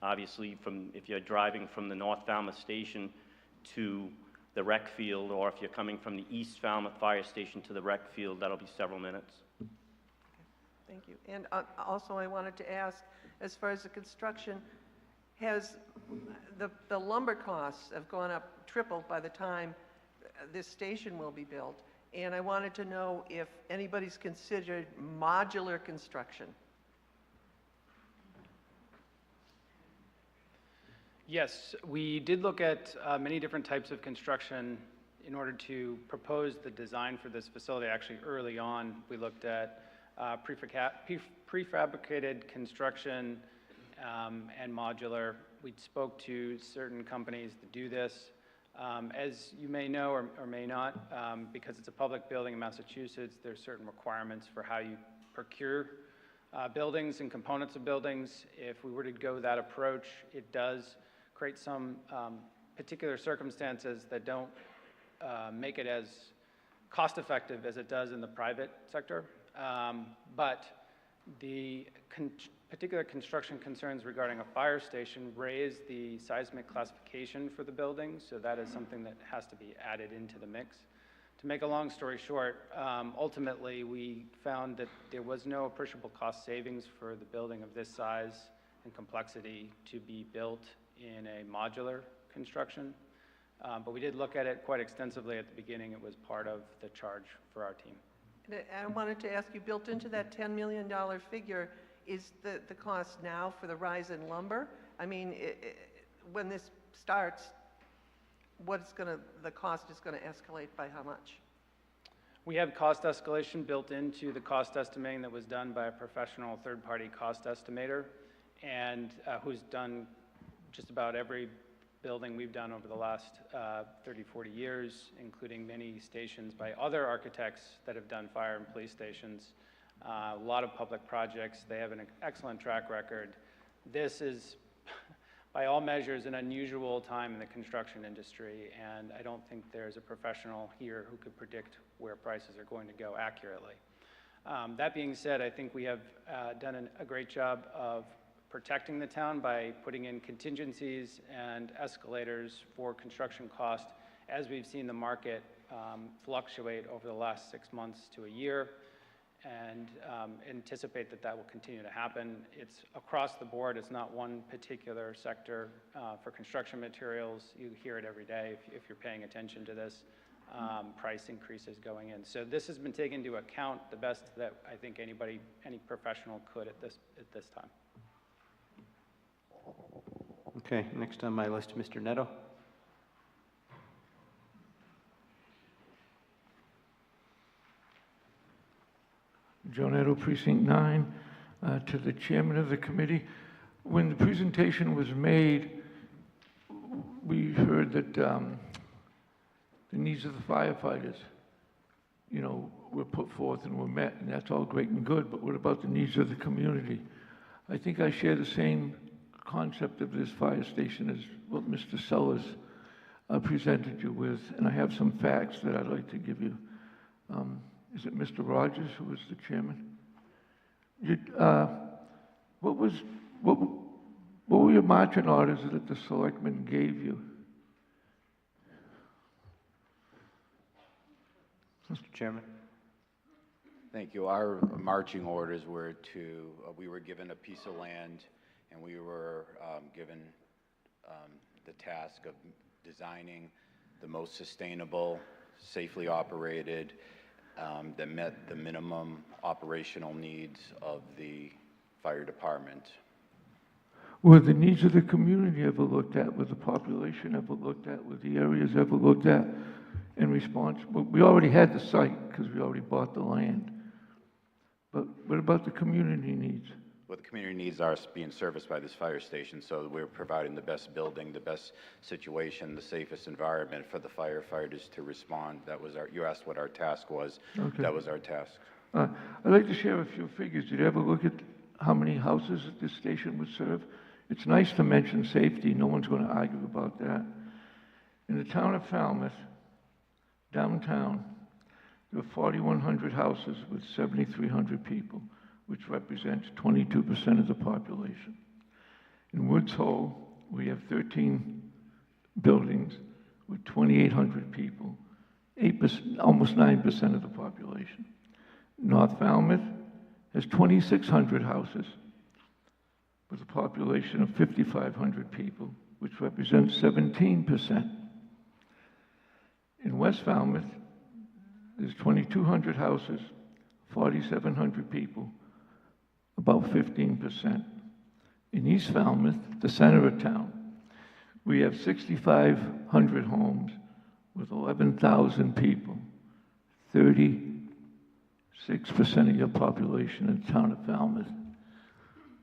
obviously, if you're driving from the North Falmouth station to the rec field, or if you're coming from the East Falmouth fire station to the rec field, that'll be several minutes. Thank you. And also I wanted to ask, as far as the construction, has the lumber costs have gone up, tripled by the time this station will be built. And I wanted to know if anybody's considered modular construction. Yes, we did look at many different types of construction in order to propose the design for this facility. Actually, early on, we looked at prefabricated construction and modular. We spoke to certain companies that do this. As you may know or may not, because it's a public building in Massachusetts, there's certain requirements for how you procure buildings and components of buildings. If we were to go that approach, it does create some particular circumstances that don't make it as cost-effective as it does in the private sector. But the particular construction concerns regarding a fire station raise the seismic classification for the building, so that is something that has to be added into the mix. To make a long story short, ultimately we found that there was no appreciable cost savings for the building of this size and complexity to be built in a modular construction. But we did look at it quite extensively at the beginning. It was part of the charge for our team. I wanted to ask you, built into that $10 million figure, is the cost now for the rise in lumber? I mean, when this starts, the cost is going to escalate by how much? We have cost escalation built into the cost estimating that was done by a professional third-party cost estimator, and who's done just about every building we've done over the last 30, 40 years, including many stations by other architects that have done fire and police stations. A lot of public projects. They have an excellent track record. This is, by all measures, an unusual time in the construction industry, and I don't think there's a professional here who could predict where prices are going to go accurately. That being said, I think we have done a great job of protecting the town by putting in contingencies and escalators for construction cost as we've seen the market fluctuate over the last 6 months to a year, and anticipate that that will continue to happen. It's across the board. It's not one particular sector. For construction materials, you hear it every day if you're paying attention to this, price increases going in. So this has been taken into account the best that I think any professional could at this time. Okay, next on my list, Mr. Netto. Joe Netto, Precinct 9. To the chairman of the committee, when the presentation was made, we heard that the needs of the firefighters, were put forth and were met, and that's all great and good, but what about the needs of the community? I think I share the same concept of this fire station as what Mr. Sellers presented you with, and I have some facts that I'd like to give you. Is it Mr. Rogers who was the chairman? What were your marching orders that the selectmen gave you? Mr. Chairman. Thank you. Our marching orders were to, we were given a piece of land, and we were given the task of designing the most sustainable, safely operated, that met the minimum operational needs of the fire department. Were the needs of the community ever looked at? Was the population ever looked at? Were the areas ever looked at in response? Well, we already had the site because we already bought the land. But what about the community needs? Well, the community needs are being serviced by this fire station, so we're providing the best building, the best situation, the safest environment for the firefighters to respond. That was our, you asked what our task was. Okay. That was our task. I'd like to share a few figures. Did you ever look at how many houses this station would serve? It's nice to mention safety. No one's going to argue about that. In the town of Falmouth, downtown, there are 4,100 houses with 7,300 people, which represents 22% of the population. In Woods Hole, we have 13 buildings with 2,800 people, 8%, almost 9% of the population. North Falmouth has 2,600 houses with a population of 5,500 people, which represents 17%. In West Falmouth, there's 2,200 houses, 4,700 people, about 15%. In East Falmouth, the center of town, we have 6,500 homes with 11,000 people, 36% of your population in the town of Falmouth.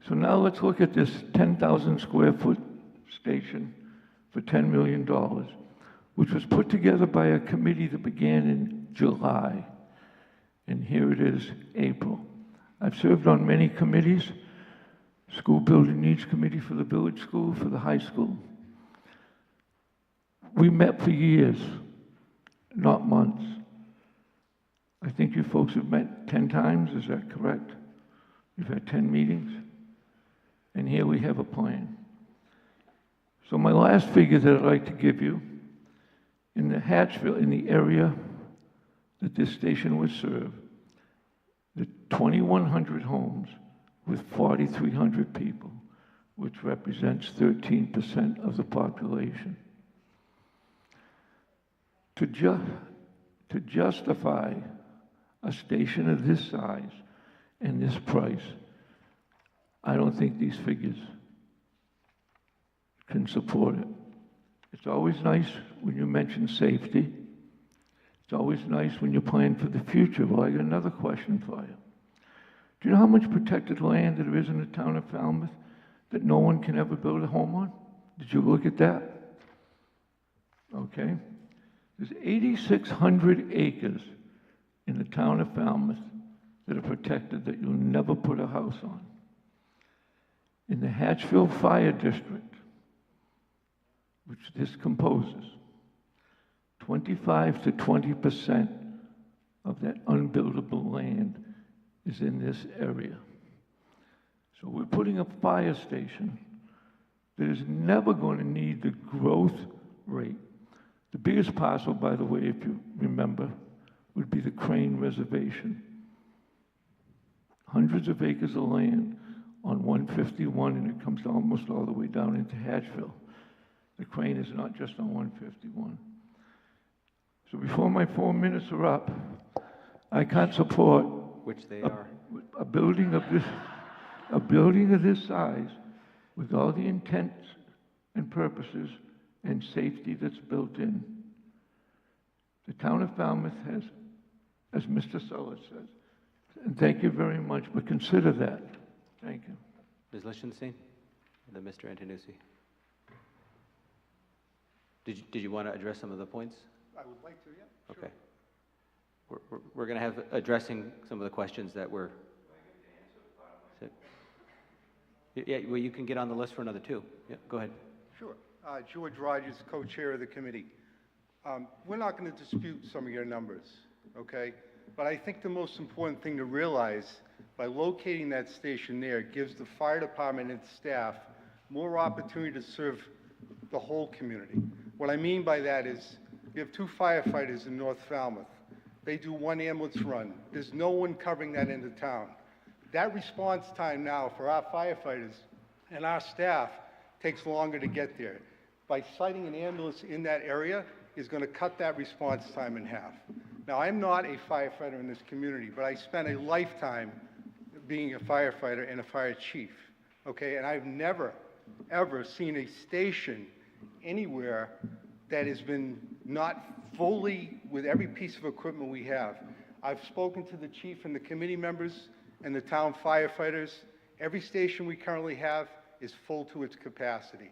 So now let's look at this 10,000 square foot station for $10 million, which was put together by a committee that began in July. And here it is, April. I've served on many committees, school building needs committee for the village school, for the high school. We met for years, not months. I think you folks have met 10 times, is that correct? You've had 10 meetings? And here we have a plan. So my last figure that I'd like to give you, in the Hatchville, in the area that this station would serve, the 2,100 homes with 4,300 people, which represents 13% of the population. To justify a station of this size and this price, I don't think these figures can support it. It's always nice when you mention safety. It's always nice when you plan for the future. Well, I got another question for you. Do you know how much protected land there is in the town of Falmouth that no one can ever build a home on? Did you look at that? Okay. There's 8,600 acres in the town of Falmouth that are protected that you'll never put a house on. In the Hatchville Fire District, which this composes, 25 to 20% of that unbuildable land is in this area. So we're putting a fire station that is never going to need the growth rate. The biggest parcel, by the way, if you remember, would be the Crane Reservation. Hundreds of acres of land on 151, and it comes almost all the way down into Hatchville. The Crane is not just on 151. So before my 4 minutes are up, I can't support which they are. A building of this size with all the intents and purposes and safety that's built in. The town of Falmouth has, as Mr. Sullett says, and thank you very much, but consider that. Thank you. Ms. Lichtenstein, and then Mr. Antonucci. Did you want to address some of the points? I would like to, yeah. Okay. We're going to have addressing some of the questions that were. Yeah, well, you can get on the list for another two. Yeah, go ahead. Sure. George Rogers, co-chair of the committee. We're not going to dispute some of your numbers, okay? But I think the most important thing to realize, by locating that station there, gives the fire department and its staff more opportunity to serve the whole community. What I mean by that is, you have 2 firefighters in North Falmouth. They do 1 ambulance run. There's no one covering that end of town. That response time now for our firefighters and our staff takes longer to get there. By citing an ambulance in that area is going to cut that response time in half. Now, I'm not a firefighter in this community, but I spent a lifetime being a firefighter and a fire chief, okay? And I've never, ever seen a station anywhere that has been not fully with every piece of equipment we have. I've spoken to the chief and the committee members and the town firefighters. Every station we currently have is full to its capacity.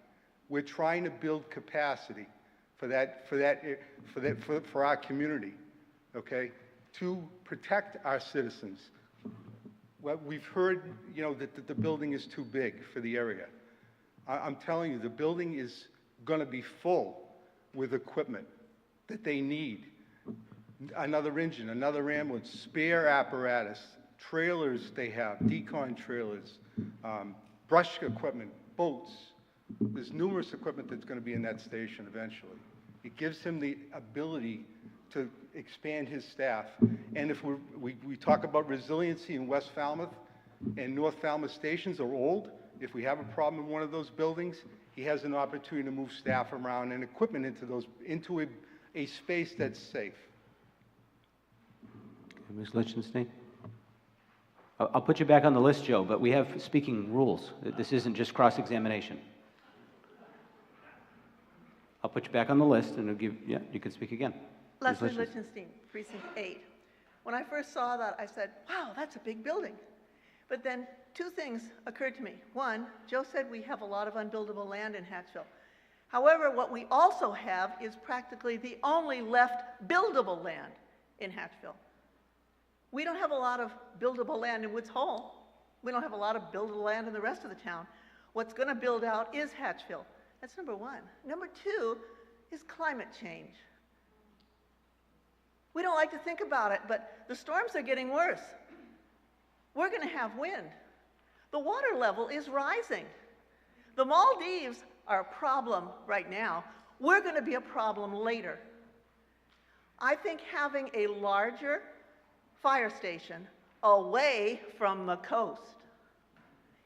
We're trying to build capacity for our community, okay, to protect our citizens. Well, we've heard, you know, that the building is too big for the area. I'm telling you, the building is going to be full with equipment that they need. Another engine, another ambulance, spare apparatus, trailers they have, decon trailers, brush equipment, boats. There's numerous equipment that's going to be in that station eventually. It gives him the ability to expand his staff. And if we talk about resiliency in West Falmouth and North Falmouth stations are old, if we have a problem in one of those buildings, he has an opportunity to move staff around and equipment into a space that's safe. Ms. Lichtenstein? I'll put you back on the list, Joe, but we have speaking rules. This isn't just cross-examination. I'll put you back on the list, and I'll give, yeah, you can speak again. Leslie Lichtenstein, Precinct 8. When I first saw that, I said, wow, that's a big building. But then 2 things occurred to me. One, Joe said we have a lot of unbuildable land in Hatchville. However, what we also have is practically the only left buildable land in Hatchville. We don't have a lot of buildable land in Woods Hole. We don't have a lot of buildable land in the rest of the town. What's going to build out is Hatchville. That's number 1. Number 2 is climate change. We don't like to think about it, but the storms are getting worse. We're going to have wind. The water level is rising. The Maldives are a problem right now. We're going to be a problem later. I think having a larger fire station away from the coast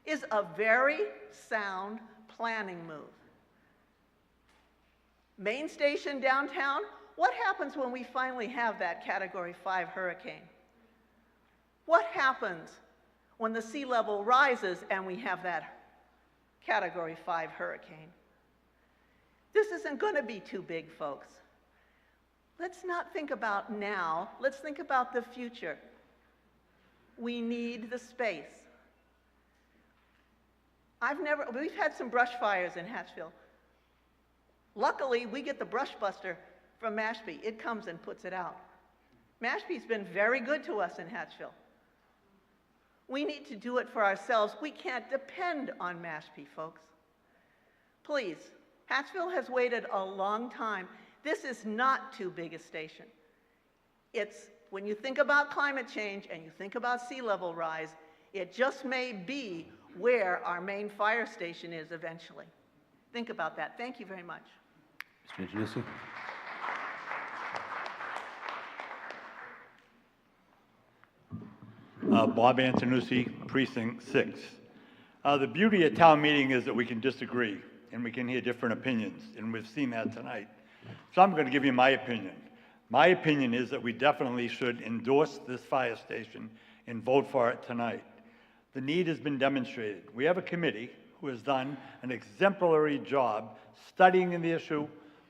is a very sound planning move. Main station downtown, what happens when we finally have that Category 5 hurricane? What happens when the sea level rises and we have that Category 5 hurricane? This isn't going to be too big, folks. Let's not think about now. Let's think about the future. We need the space. We've had some brush fires in Hatchville. Luckily, we get the brush buster from Mashpee. It comes and puts it out. Mashpee's been very good to us in Hatchville. We need to do it for ourselves. We can't depend on Mashpee, folks. Please, Hatchville has waited a long time. This is not too big a station. It's, when you think about climate change and you think about sea level rise, it just may be where our main fire station is eventually. Think about that. Thank you very much. Mr. Antonucci. Bob Antonucci, Precinct 6. The beauty of town meeting is that we can disagree and we can hear different opinions, and we've seen that tonight. So I'm going to give you my opinion. My opinion is that we definitely should endorse this fire station and vote for it tonight. The need has been demonstrated. We have a committee who has done an exemplary job studying the issue,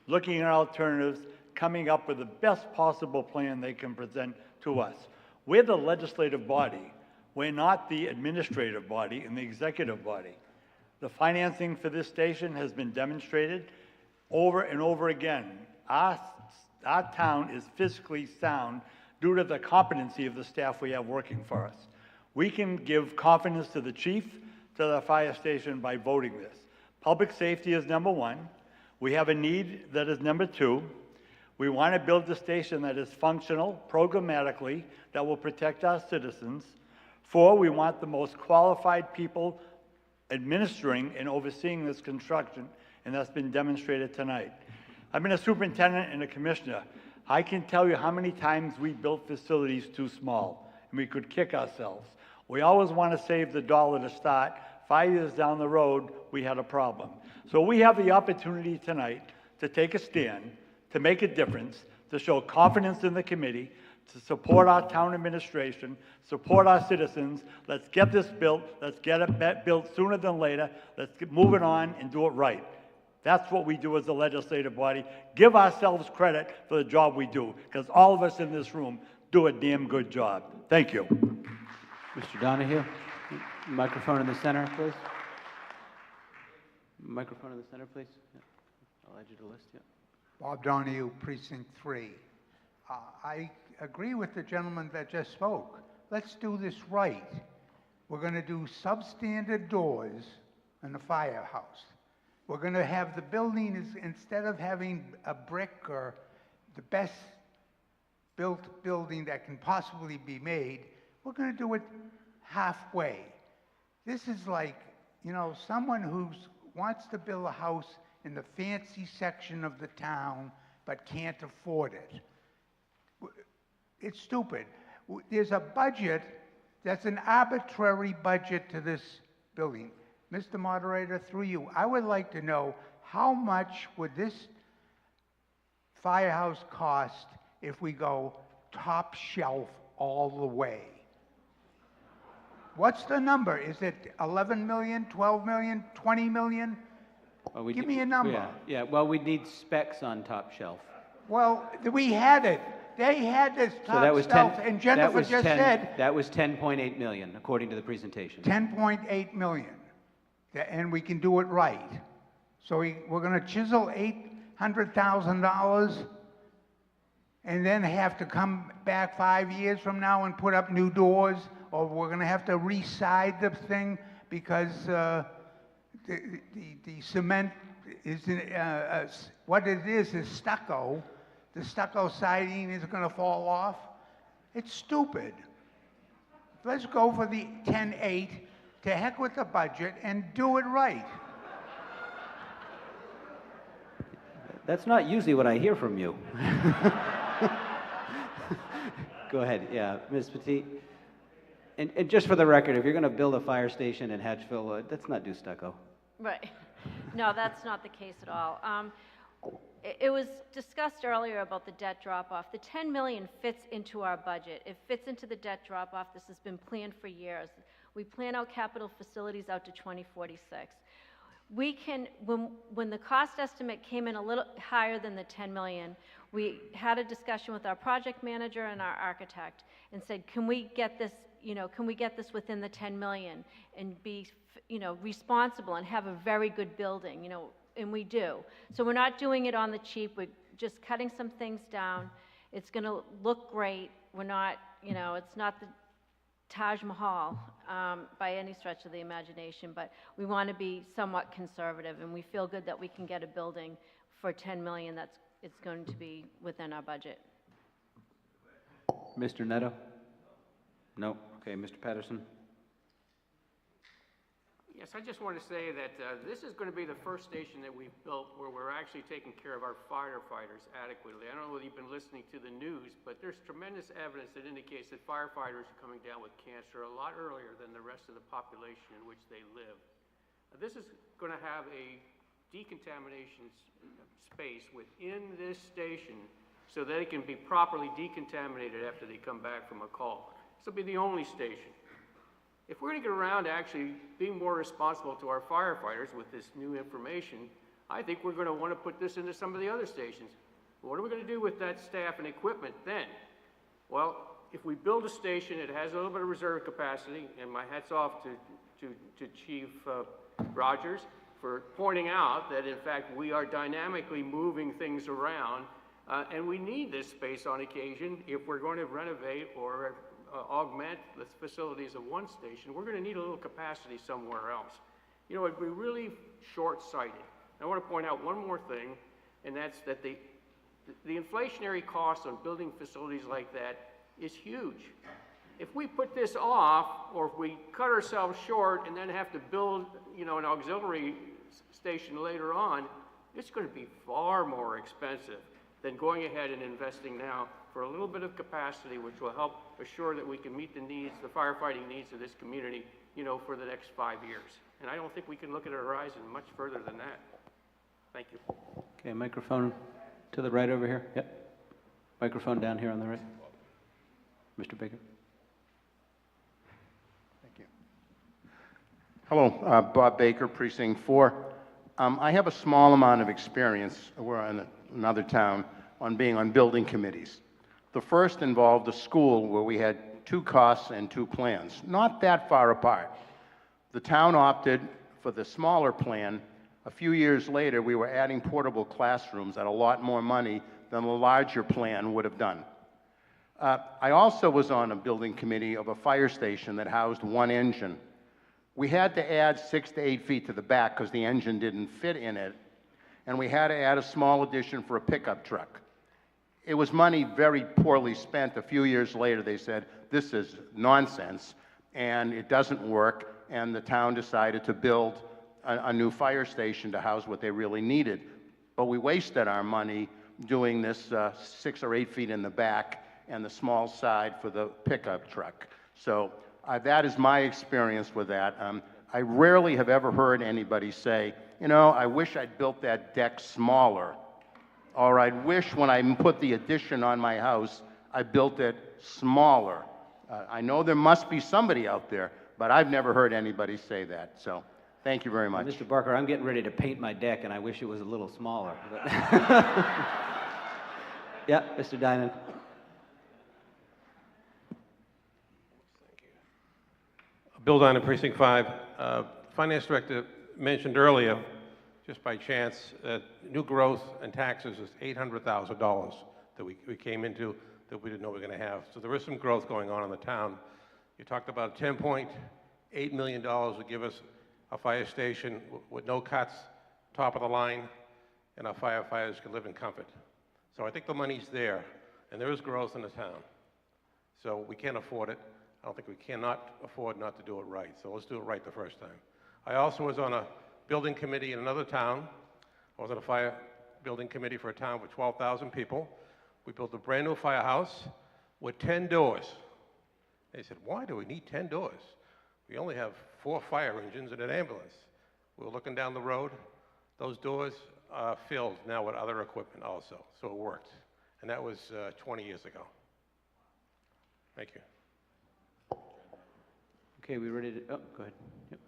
looking at alternatives, coming up with the best possible plan they can present to us. We're the legislative body. We're not the administrative body and the executive body. The financing for this station has been demonstrated over and over again. Our town is fiscally sound due to the competency of the staff we have working for us. We can give confidence to the chief, to the fire station by voting this. Public safety is number 1. We have a need that is number 2. We want to build a station that is functional, programmatically, that will protect our citizens. 4, we want the most qualified people administering and overseeing this construction, and that's been demonstrated tonight. I've been a superintendent and a commissioner. I can tell you how many times we built facilities too small, and we could kick ourselves. We always want to save the dollar to start. 5 years down the road, we had a problem. So we have the opportunity tonight to take a stand, to make a difference, to show confidence in the committee, to support our town administration, support our citizens. Let's get this built. Let's get it built sooner than later. Let's get moving on and do it right. That's what we do as a legislative body. Give ourselves credit for the job we do, because all of us in this room do a damn good job. Thank you. Mr. Donahue, microphone in the center, please. Microphone in the center, please. Yeah. I'll add you to the list, yeah. Bob Donahue, Precinct 3. I agree with the gentleman that just spoke. Let's do this right. We're going to do substandard doors in the firehouse. We're going to have the building, instead of having a brick or the best built building that can possibly be made, we're going to do it halfway. This is like, you know, someone who wants to build a house in the fancy section of the town but can't afford it. It's stupid. There's a budget that's an arbitrary budget to this building. Mr. Moderator, through you, I would like to know how much would this firehouse cost if we go top shelf all the way? What's the number? Is it 11 million, 12 million, 20 million? Well, Give me a number. Yeah, well, we need specs on top shelf. Well, we had it. They had this So that was top shelf, and Jennifer just said that was 10.8 million, according to the presentation. 10.8 million. And we can do it right. So we're going to chisel $800,000 and then have to come back 5 years from now and put up new doors, or we're going to have to re-side the thing because the cement is, what it is stucco. The stucco siding is going to fall off. It's stupid. Let's go for the 10.8. To heck with the budget and do it right. That's not usually what I hear from you. Go ahead, yeah, Ms. Petit. And just for the record, if you're going to build a fire station in Hatchville, let's not do stucco. Right. No, that's not the case at all. It was discussed earlier about the debt drop-off. The 10 million fits into our budget. It fits into the debt drop-off. This has been planned for years. We plan our capital facilities out to 2046. We can, when the cost estimate came in a little higher than the 10 million, we had a discussion with our project manager and our architect and said, can we get this, can we get this within the 10 million and be, responsible and have a very good building, and we do. So we're not doing it on the cheap. We're just cutting some things down. It's going to look great. We're not, it's not the Taj Mahal by any stretch of the imagination, but we want to be somewhat conservative, and we feel good that we can get a building for 10 million it's going to be within our budget. Mr. Netto? No. Okay, Mr. Patterson? Yes, I just want to say that this is going to be the first station that we've built where we're actually taking care of our firefighters adequately. I don't know whether you've been listening to the news, but there's tremendous evidence that indicates that firefighters are coming down with cancer a lot earlier than the rest of the population in which they live. This is going to have a decontamination space within this station so that it can be properly decontaminated after they come back from a call. This will be the only station. If we're going to get around to actually being more responsible to our firefighters with this new information, I think we're going to want to put this into some of the other stations. What are we going to do with that staff and equipment then? Well, if we build a station, it has a little bit of reserve capacity, and my hat's off to Chief Rogers for pointing out that, in fact, we are dynamically moving things around, and we need this space on occasion if we're going to renovate or augment the facilities of one station. We're going to need a little capacity somewhere else. It'd be really short-sighted I want to point out one more thing, and that's that the inflationary cost on building facilities like that is huge. If we put this off, or if we cut ourselves short and then have to build, an auxiliary station later on, it's going to be far more expensive than going ahead and investing now for a little bit of capacity, which will help assure that we can meet the needs, the firefighting needs of this community, for the next 5 years. And I don't think we can look at a horizon much further than that. Thank you. Okay, microphone to the right over here. Yep. Microphone down here on the right. Mr. Baker. Hello, Bob Baker, Precinct 4. I have a small amount of experience, we're in another town, on being on building committees. The first involved a school where we had 2 costs and 2 plans, not that far apart. The town opted for the smaller plan. A few years later, we were adding portable classrooms at a lot more money than the larger plan would have done. I also was on a building committee of a fire station that housed 1 engine. We had to add 6 to 8 feet to the back because the engine didn't fit in it, and we had to add a small addition for a pickup truck. It was money very poorly spent. A few years later, they said, this is nonsense, and it doesn't work, and the town decided to build a new fire station to house what they really needed. But we wasted our money doing this 6 or 8 feet in the back and the small side for the pickup truck. So that is my experience with that. I rarely have ever heard anybody say, I wish I'd built that deck smaller, or I wish when I put the addition on my house, I built it smaller. I know there must be somebody out there, but I've never heard anybody say that. So thank you very much. Mr. Barker, I'm getting ready to paint my deck, and I wish it was a little smaller. But yeah, Mr. Diamond. Bill Dyer, Precinct 5. Finance Director mentioned earlier, just by chance, that new growth and taxes is $800,000 that we came into that we didn't know we were going to have. So there is some growth going on in the town. You talked about $10.8 million would give us a fire station with no cuts, top of the line, and our firefighters can live in comfort. So I think the money's there, and there is growth in the town. So we can't afford it. I don't think we cannot afford not to do it right, so let's do it right the first time. I also was on a building committee in another town. I was on a fire building committee for a town with 12,000 people. We built a brand new firehouse with 10 doors. They said, why do we need 10 doors? We only have 4 fire engines and an ambulance. We were looking down the road. Those doors are filled now with other equipment also, so it worked. And that was 20 years ago. Thank you. Okay, we ready to, oh, go ahead. Yep.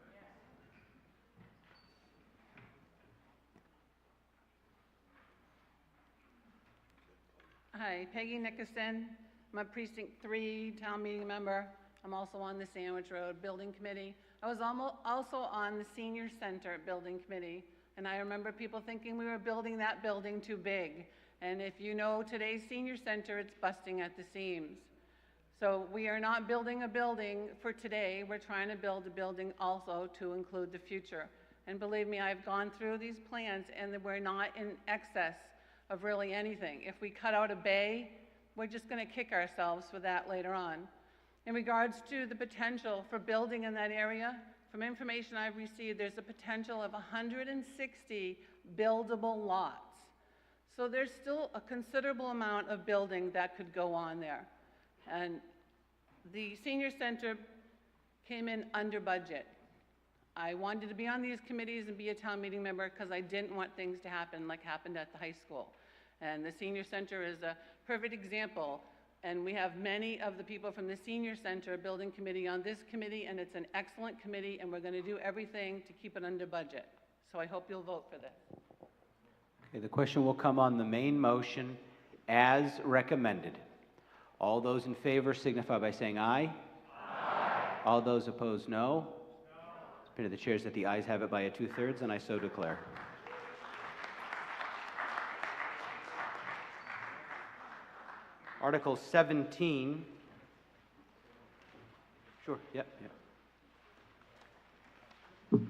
Hi, Peggy Nickerson. I'm a Precinct 3 town meeting member. I'm also on the Sandwich Road Building Committee. I was also on the Senior Center Building Committee, and I remember people thinking we were building that building too big. And if you know today's Senior Center, it's busting at the seams. So we are not building a building for today. We're trying to build a building also to include the future. And believe me, I've gone through these plans, and we're not in excess of really anything. If we cut out a bay, we're just going to kick ourselves for that later on. In regards to the potential for building in that area, from information I've received, there's a potential of 160 buildable lots. So there's still a considerable amount of building that could go on there. And the Senior Center came in under budget. I wanted to be on these committees and be a town meeting member because I didn't want things to happen like happened at the high school. And the Senior Center is a perfect example. And we have many of the people from the Senior Center Building Committee on this committee, and it's an excellent committee, and we're going to do everything to keep it under budget. So I hope you'll vote for this. Okay, the question will come on the main motion as recommended. All those in favor signify by saying aye. Aye. All those opposed, no. The chair is that the ayes have it by a 2/3, and I so declare. Article 17. Sure, yep.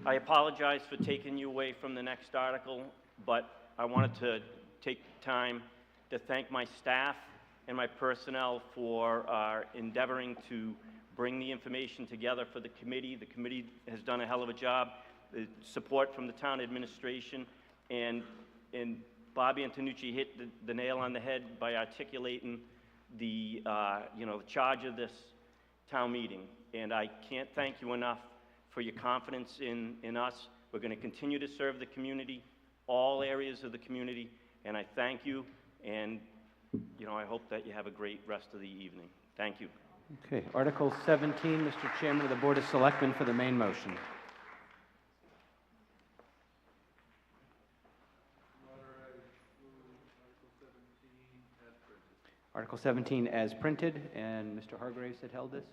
I apologize for taking you away from the next article, but I wanted to take time to thank my staff and my personnel for endeavoring to bring the information together for the committee. The committee has done a hell of a job. The support from the town administration, and Bobby Antonucci hit the nail on the head by articulating the charge of this town meeting. And I can't thank you enough for your confidence in us. We're going to continue to serve the community, all areas of the community, and I thank you, and I hope that you have a great rest of the evening. Thank you. Okay, Article 17, Mr. Chairman of the Board of Selectmen for the main motion. Article 17 as printed, and Mr. Hargraves had held this?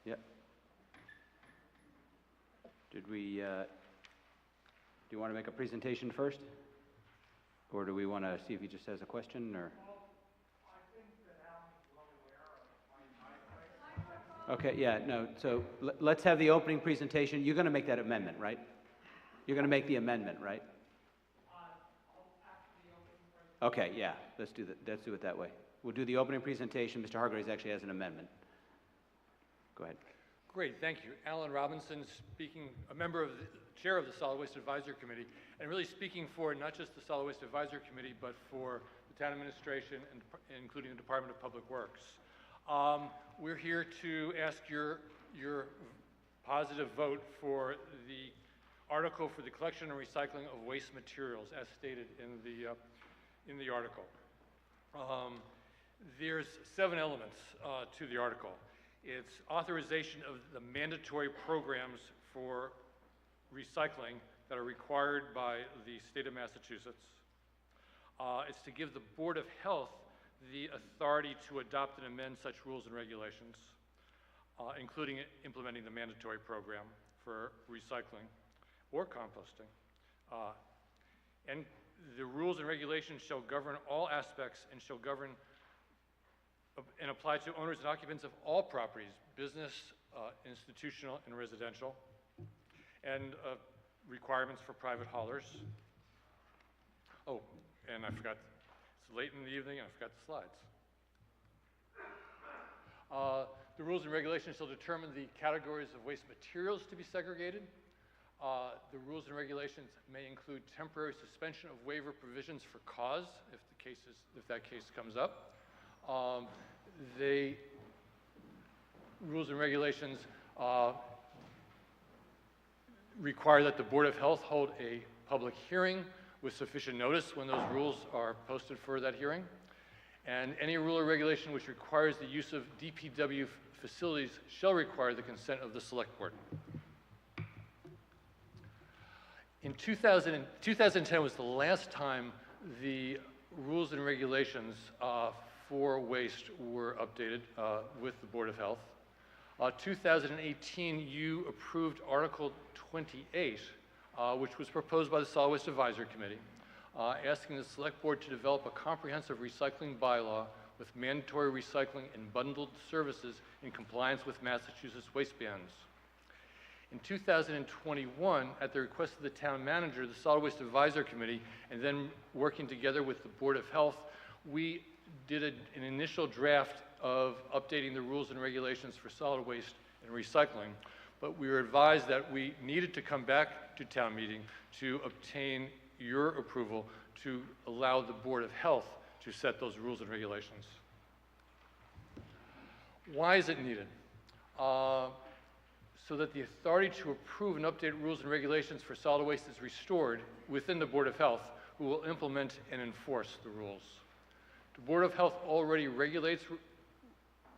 Yep. Did we, do you want to make a presentation first? Or do we want to see if he just has a question, or? Okay, yeah, no, so let's have the opening presentation. You're going to make that amendment, right? You're going to make the amendment, right? Okay, yeah, let's do it that way. We'll do the opening presentation. Mr. Hargraves actually has an amendment. Go ahead. Great, thank you. Alan Robinson speaking, chair of the Solid Waste Advisory Committee, and really speaking for not just the Solid Waste Advisory Committee, but for the town administration, and including the Department of Public Works. We're here to ask your positive vote for the article for the collection and recycling of waste materials, as stated in the article. There's 7 elements to the article. It's authorization of the mandatory programs for recycling that are required by the state of Massachusetts. It's to give the Board of Health the authority to adopt and amend such rules and regulations, including implementing the mandatory program for recycling or composting. And the rules and regulations shall govern all aspects and shall govern and apply to owners and occupants of all properties, business, institutional, and residential, and requirements for private haulers. Oh, and I forgot, it's late in the evening and I forgot the slides. The rules and regulations shall determine the categories of waste materials to be segregated. The rules and regulations may include temporary suspension of waiver provisions for cause, if that case comes up. The rules and regulations require that the Board of Health hold a public hearing with sufficient notice when those rules are posted for that hearing. And any rule or regulation which requires the use of DPW facilities shall require the consent of the Select Board. In 2010 was the last time the rules and regulations for waste were updated with the Board of Health. 2018, you approved Article 28, which was proposed by the Solid Waste Advisory Committee, asking the Select Board to develop a comprehensive recycling bylaw with mandatory recycling and bundled services in compliance with Massachusetts waste bans. In 2021, at the request of the town manager, the Solid Waste Advisory Committee, and then working together with the Board of Health, we did an initial draft of updating the rules and regulations for solid waste and recycling, but we were advised that we needed to come back to town meeting to obtain your approval to allow the Board of Health to set those rules and regulations. Why is it needed? So that the authority to approve and update rules and regulations for solid waste is restored within the Board of Health, who will implement and enforce the rules. The Board of Health already regulates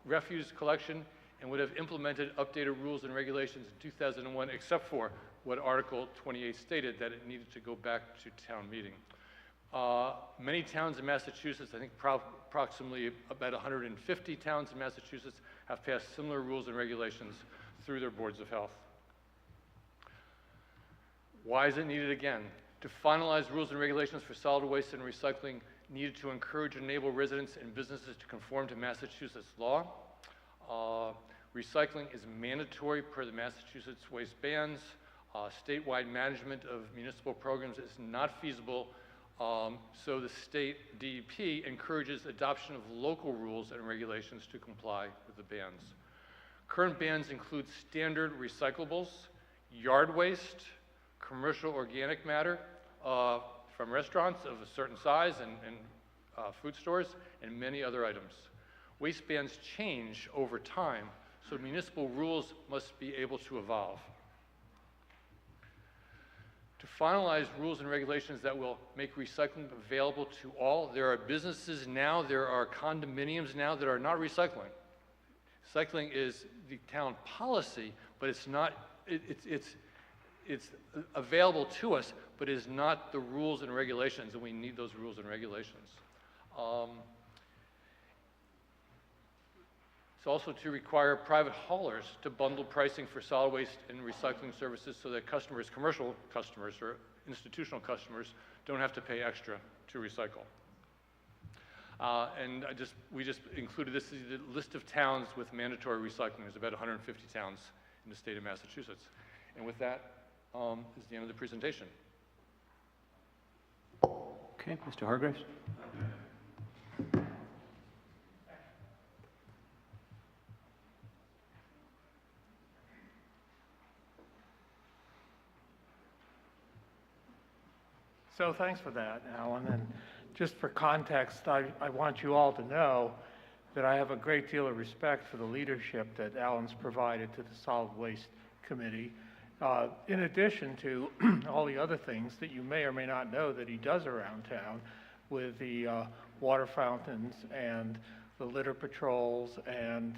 refuse collection and would have implemented updated rules and regulations in 2001, except for what Article 28 stated, that it needed to go back to town meeting. Many towns in Massachusetts, I think approximately about 150 towns in Massachusetts, have passed similar rules and regulations through their boards of health. Why is it needed again? To finalize rules and regulations for solid waste and recycling needed to encourage and enable residents and businesses to conform to Massachusetts law, Recycling is mandatory per the Massachusetts waste bans. Statewide management of municipal programs is not feasible, so the state DEP encourages adoption of local rules and regulations to comply with the bans. Current bans include standard recyclables, yard waste, commercial organic matter from restaurants of a certain size and food stores, and many other items. Waste bans change over time, so municipal rules must be able to evolve. To finalize rules and regulations that will make recycling available to all, there are businesses now, there are condominiums now that are not recycling. Recycling is the town policy, but it's not, it's available to us, but is not the rules and regulations, and we need those rules and regulations. It's also to require private haulers to bundle pricing for solid waste and recycling services so that customers, commercial customers or institutional customers, don't have to pay extra to recycle. And we just included this is the list of towns with mandatory recycling. There's about 150 towns in the state of Massachusetts. And with that is the end of the presentation. Okay, Mr. Hargraves. So thanks for that, Alan. And just for context, I want you all to know that I have a great deal of respect for the leadership that Alan's provided to the Solid Waste Committee, in addition to all the other things that you may or may not know that he does around town with the water fountains and the litter patrols, and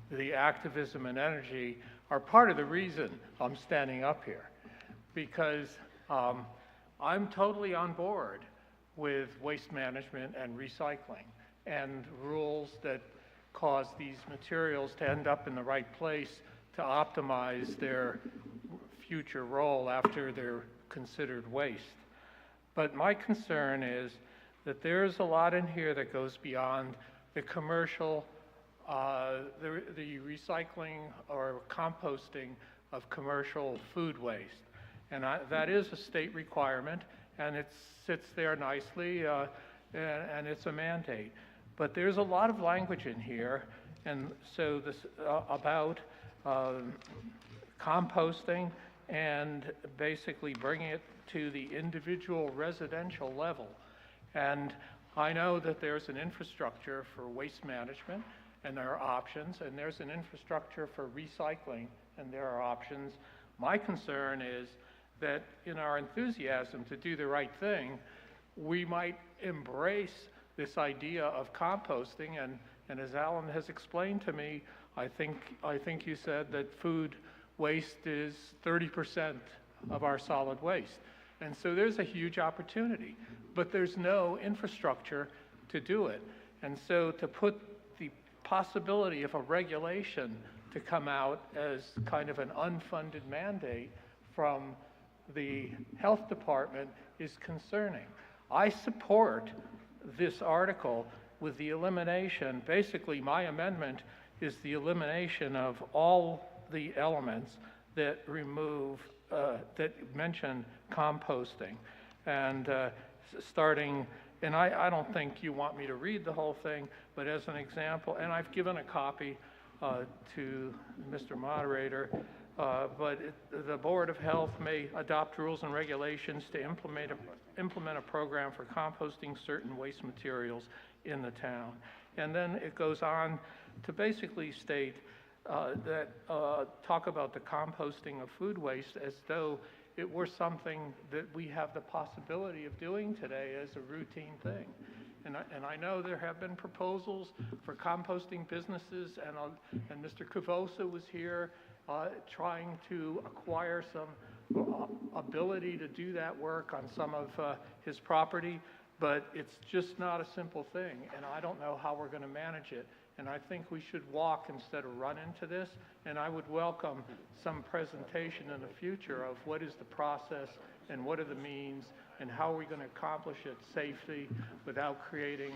the activism and energy are part of the reason I'm standing up here, because I'm totally on board with waste management and recycling and rules that cause these materials to end up in the right place to optimize their future role after they're considered waste. But my concern is that there's a lot in here that goes beyond the commercial, the recycling or composting of commercial food waste. And that is a state requirement, and it sits there nicely, and it's a mandate. But there's a lot of language in here, and so this about composting and basically bringing it to the individual residential level. And I know that there's an infrastructure for waste management, and there are options, and there's an infrastructure for recycling, and there are options. My concern is that in our enthusiasm to do the right thing, we might embrace this idea of composting, and as Alan has explained to me, I think you said that food waste is 30% of our solid waste. And so there's a huge opportunity, but there's no infrastructure to do it. And so to put the possibility of a regulation to come out as kind of an unfunded mandate from the health department is concerning. I support this article with the elimination, basically my amendment is the elimination of all the elements that remove, that mention composting. And starting, and I don't think you want me to read the whole thing, but as an example, and I've given a copy to Mr. Moderator, but the Board of Health may adopt rules and regulations to implement a program for composting certain waste materials in the town. And then it goes on to basically state talk about the composting of food waste as though it were something that we have the possibility of doing today as a routine thing. And I know there have been proposals for composting businesses, and Mr. Cavosa was here trying to acquire some ability to do that work on some of his property, but it's just not a simple thing, and I don't know how we're going to manage it. And I think we should walk instead of run into this, and I would welcome some presentation in the future of what is the process and what are the means and how are we going to accomplish it safely without creating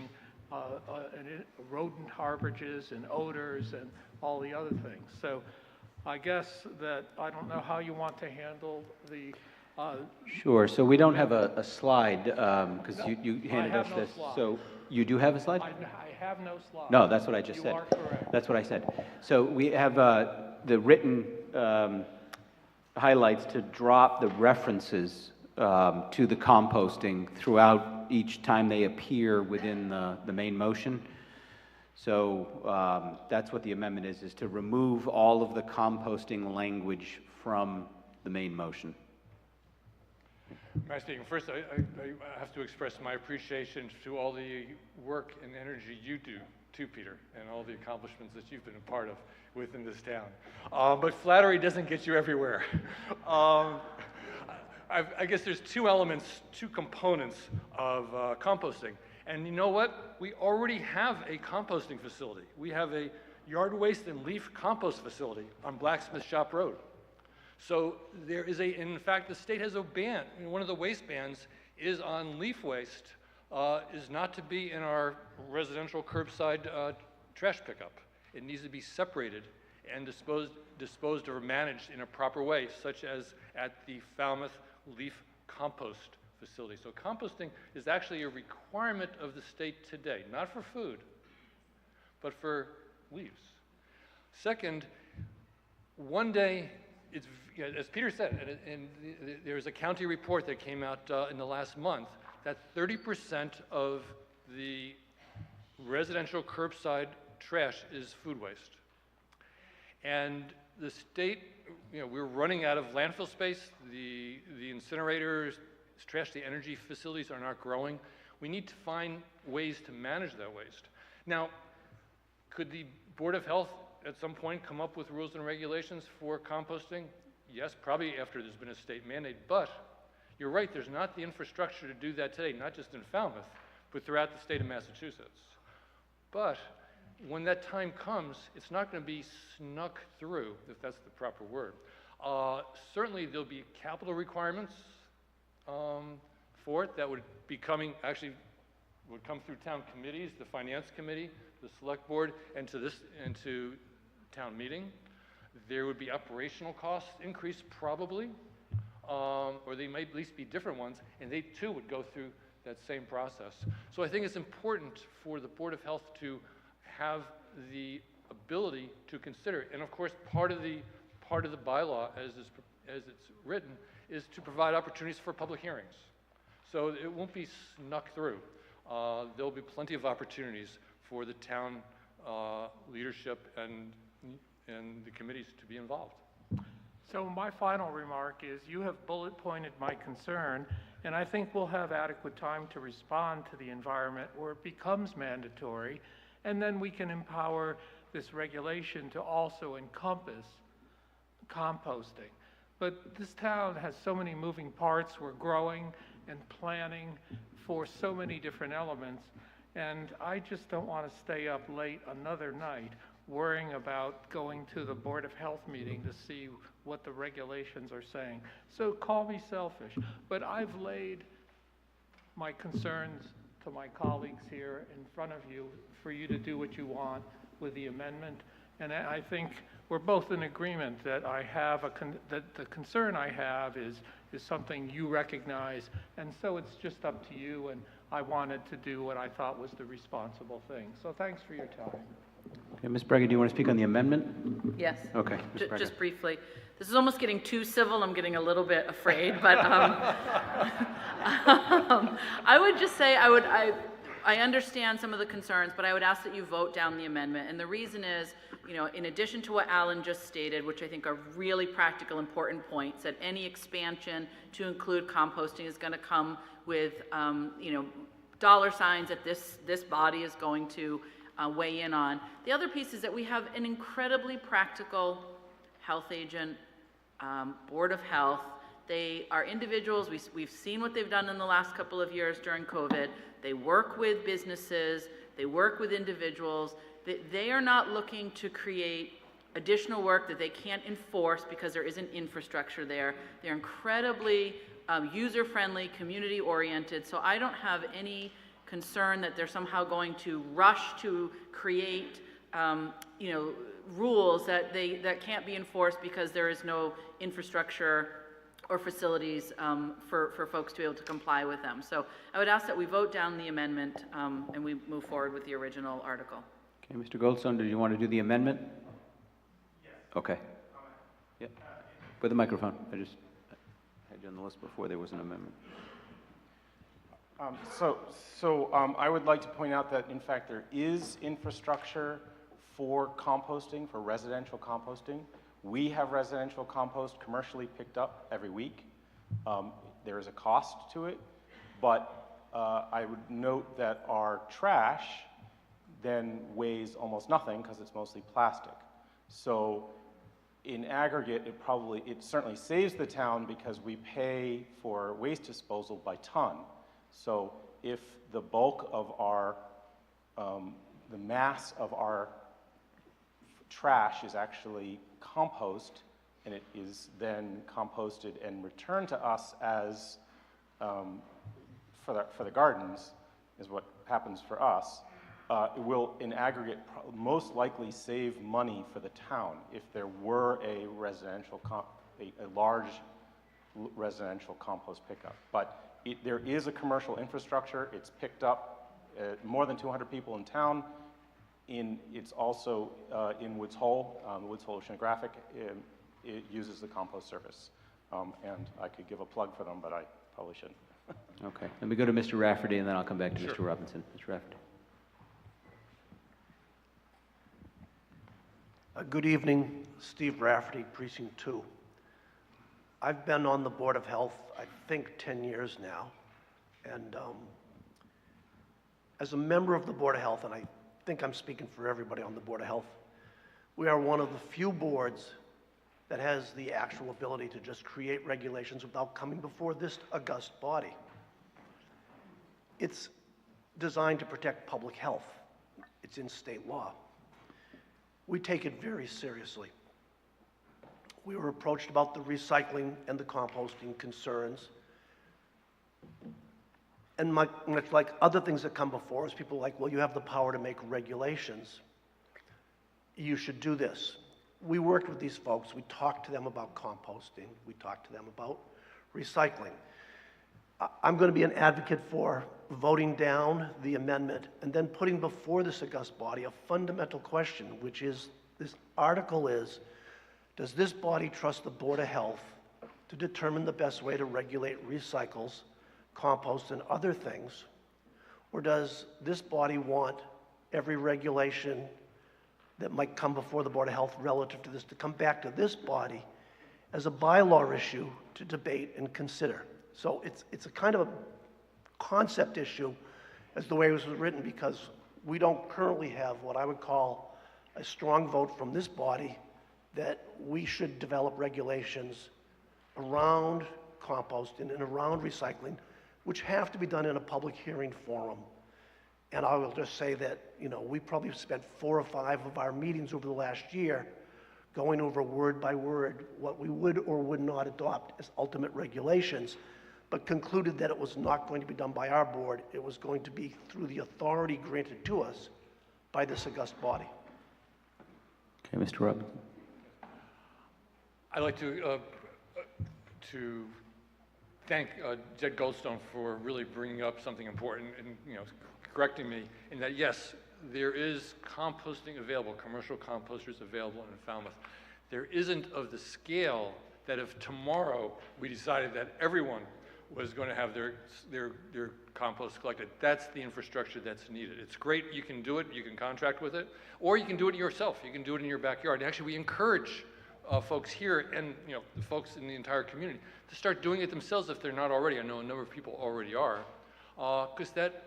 rodent harborages and odors and all the other things. So I guess that I don't know how you want to handle the Sure, so we don't have a slide, because you handed us this. So you do have a slide? I have no slide. No, that's what I just said. You are correct. That's what I said. So we have the written highlights to drop the references to the composting throughout each time they appear within the main motion. So that's what the amendment is to remove all of the composting language from the main motion. Master Speaker, first I have to express my appreciation to all the work and energy you do too, Peter, and all the accomplishments that you've been a part of within this town. But flattery doesn't get you everywhere. I guess there's two components of composting. And you know what? We already have a composting facility. We have a yard waste and leaf compost facility on Blacksmith Shop Road. So there is in fact, the state has a ban. One of the waste bans is on leaf waste, is not to be in our residential curbside trash pickup. It needs to be separated and disposed or managed in a proper way, such as at the Falmouth Leaf Compost Facility. So composting is actually a requirement of the state today, not for food, but for leaves. Second, one day, it's, as Peter said, and there's a county report that came out in the last month that 30% of the residential curbside trash is food waste. And the state, we're running out of landfill space. The incinerators, trash to energy facilities are not growing. We need to find ways to manage that waste. Now, could the Board of Health at some point come up with rules and regulations for composting? Yes, probably after there's been a state mandate, but you're right, there's not the infrastructure to do that today, not just in Falmouth, but throughout the state of Massachusetts. But when that time comes, it's not going to be snuck through, if that's the proper word. Certainly there'll be capital requirements for it that would be coming, actually would come through town committees, the finance committee, the select board, and to town meeting. There would be operational costs increase probably, or they might at least be different ones, and they too would go through that same process. So I think it's important for the Board of Health to have the ability to consider it. And of course, part of the bylaw as it's written is to provide opportunities for public hearings. So it won't be snuck through. There'll be plenty of opportunities for the town leadership and the committees to be involved. So my final remark is you have bullet pointed my concern, and I think we'll have adequate time to respond to the environment where it becomes mandatory, and then we can empower this regulation to also encompass composting. But this town has so many moving parts. We're growing and planning for so many different elements, and I just don't want to stay up late another night worrying about going to the Board of Health meeting to see what the regulations are saying. So call me selfish, but I've laid my concerns to my colleagues here in front of you for you to do what you want with the amendment. And I think we're both in agreement that that the concern I have is something you recognize, and so it's just up to you, and I wanted to do what I thought was the responsible thing. So thanks for your time. Okay, Ms. Braga, do you want to speak on the amendment? Yes. Okay, Ms. Braga. Just briefly. This is almost getting too civil. I'm getting a little bit afraid, but I would just say I understand some of the concerns, but I would ask that you vote down the amendment. And the reason is, in addition to what Alan just stated, which I think are really practical, important points, that any expansion to include composting is going to come with, dollar signs that this body is going to weigh in on. The other piece is that we have an incredibly practical health agent, Board of Health. They are individuals. We've seen what they've done in the last couple of years during COVID. They work with businesses. They work with individuals. They are not looking to create additional work that they can't enforce because there isn't infrastructure there. They're incredibly user-friendly, community-oriented, so I don't have any concern that they're somehow going to rush to create, you know, rules that can't be enforced because there is no infrastructure or facilities for folks to be able to comply with them. So I would ask that we vote down the amendment and we move forward with the original article. Okay, Mr. Goldstone, do you want to do the amendment? Yes. Okay. Yep. With the microphone. I just had you on the list before there was an amendment. I would like to point out that, in fact, there is infrastructure for composting, for residential composting. We have residential compost commercially picked up every week. There is a cost to it, but I would note that our trash then weighs almost nothing because it's mostly plastic. So in aggregate, it certainly saves the town because we pay for waste disposal by ton. So if the bulk of our, the mass of our trash is actually compost, and it is then composted and returned to us as, for the gardens, is what happens for us, it will, in aggregate, most likely save money for the town if there were a residential, a large residential compost pickup. But there is a commercial infrastructure. It's picked up more than 200 people in town. It's also in Woods Hole. Woods Hole Oceanographic it uses the compost service. And I could give a plug for them, but I probably shouldn't. Okay. Let me go to Mr. Rafferty, and then I'll come back to Mr. Robinson. Mr. Rafferty. Good evening, Steve Rafferty, Precinct 2. I've been on the Board of Health, I think, 10 years now. And as a member of the Board of Health, and I think I'm speaking for everybody on the Board of Health, we are one of the few boards that has the actual ability to just create regulations without coming before this august body. It's designed to protect public health. It's in state law. We take it very seriously. We were approached about the recycling and the composting concerns. And much like other things that come before us, people are like, well, you have the power to make regulations. You should do this. We worked with these folks. We talked to them about composting. We talked to them about recycling. I'm going to be an advocate for voting down the amendment and then putting before this august body a fundamental question, which is, this article is, does this body trust the Board of Health to determine the best way to regulate recycles, compost, and other things? Or does this body want every regulation that might come before the Board of Health relative to this to come back to this body as a bylaw issue to debate and consider? So it's a kind of a concept issue as the way it was written, because we don't currently have what I would call a strong vote from this body that we should develop regulations around composting and around recycling, which have to be done in a public hearing forum. And I will just say that, you know, we probably spent 4 or 5 of our meetings over the last year going over word by word what we would or would not adopt as ultimate regulations, but concluded that it was not going to be done by our board. It was going to be through the authority granted to us by this august body. Okay, Mr. Robbins. I'd like to thank Jed Goldstone for really bringing up something important and, you know, correcting me in that, yes, there is composting available, commercial composters available in Falmouth. There isn't of the scale that if tomorrow we decided that everyone was going to have their compost collected, that's the infrastructure that's needed. It's great, you can do it, you can contract with it, or you can do it yourself, you can do it in your backyard. And actually, we encourage folks here and, you know, the folks in the entire community to start doing it themselves if they're not already. I know a number of people already are, because that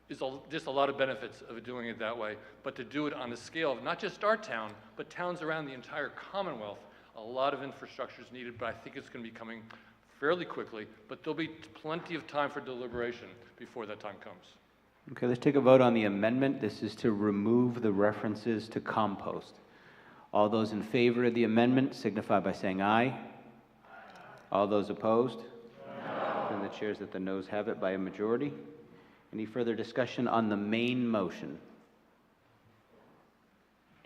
is just a lot of benefits of doing it that way. But to do it on the scale of not just our town, but towns around the entire Commonwealth, a lot of infrastructure is needed, but I think it's going to be coming fairly quickly, but there'll be plenty of time for deliberation before that time comes. Okay, let's take a vote on the amendment. This is to remove the references to compost. All those in favor of the amendment signify by saying aye. All those opposed? No. And the chairs that the noes have it by a majority. Any further discussion on the main motion?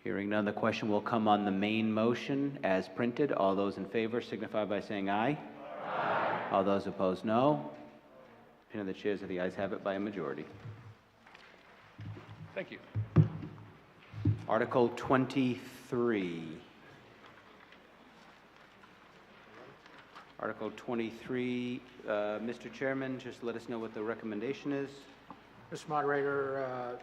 Hearing none, the question will come on the main motion as printed. All those in favor signify by saying aye. Aye. All those opposed, no. Opinion of the chairs of the ayes have it by a majority. Thank you. Article 23. Article 23, Mr. Chairman, just let us know what the recommendation is. Mr. Moderator,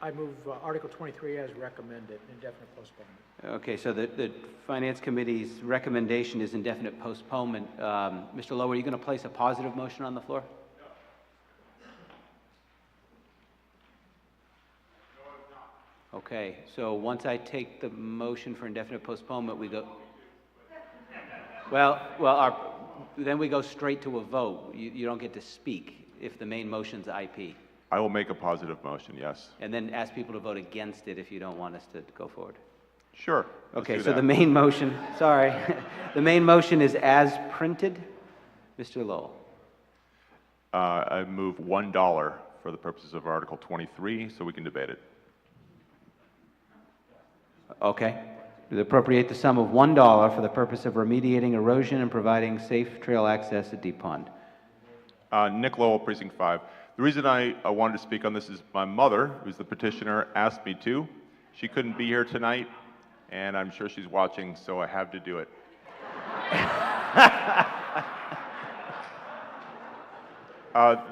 I move Article 23 as recommended, indefinite postponement. Okay, so the Finance Committee's recommendation is indefinite postponement. Mr. Lowell, are you going to place a positive motion on the floor? Okay, so once I take the motion for indefinite postponement, we go... Then we go straight to a vote. You don't get to speak if the main motion's IP. I will make a positive motion, yes. And then ask people to vote against it if you don't want us to go forward. Sure. Okay, so the main motion, sorry, the main motion is as printed. Mr. Lowell. I move $1 for the purposes of Article 23, so we can debate it. Okay. To appropriate the sum of $1 for the purpose of remediating erosion and providing safe trail access at Deep Pond. Nick Lowell, Precinct 5. The reason I wanted to speak on this is my mother, who's the petitioner, asked me to. She couldn't be here tonight, and I'm sure she's watching, so I have to do it.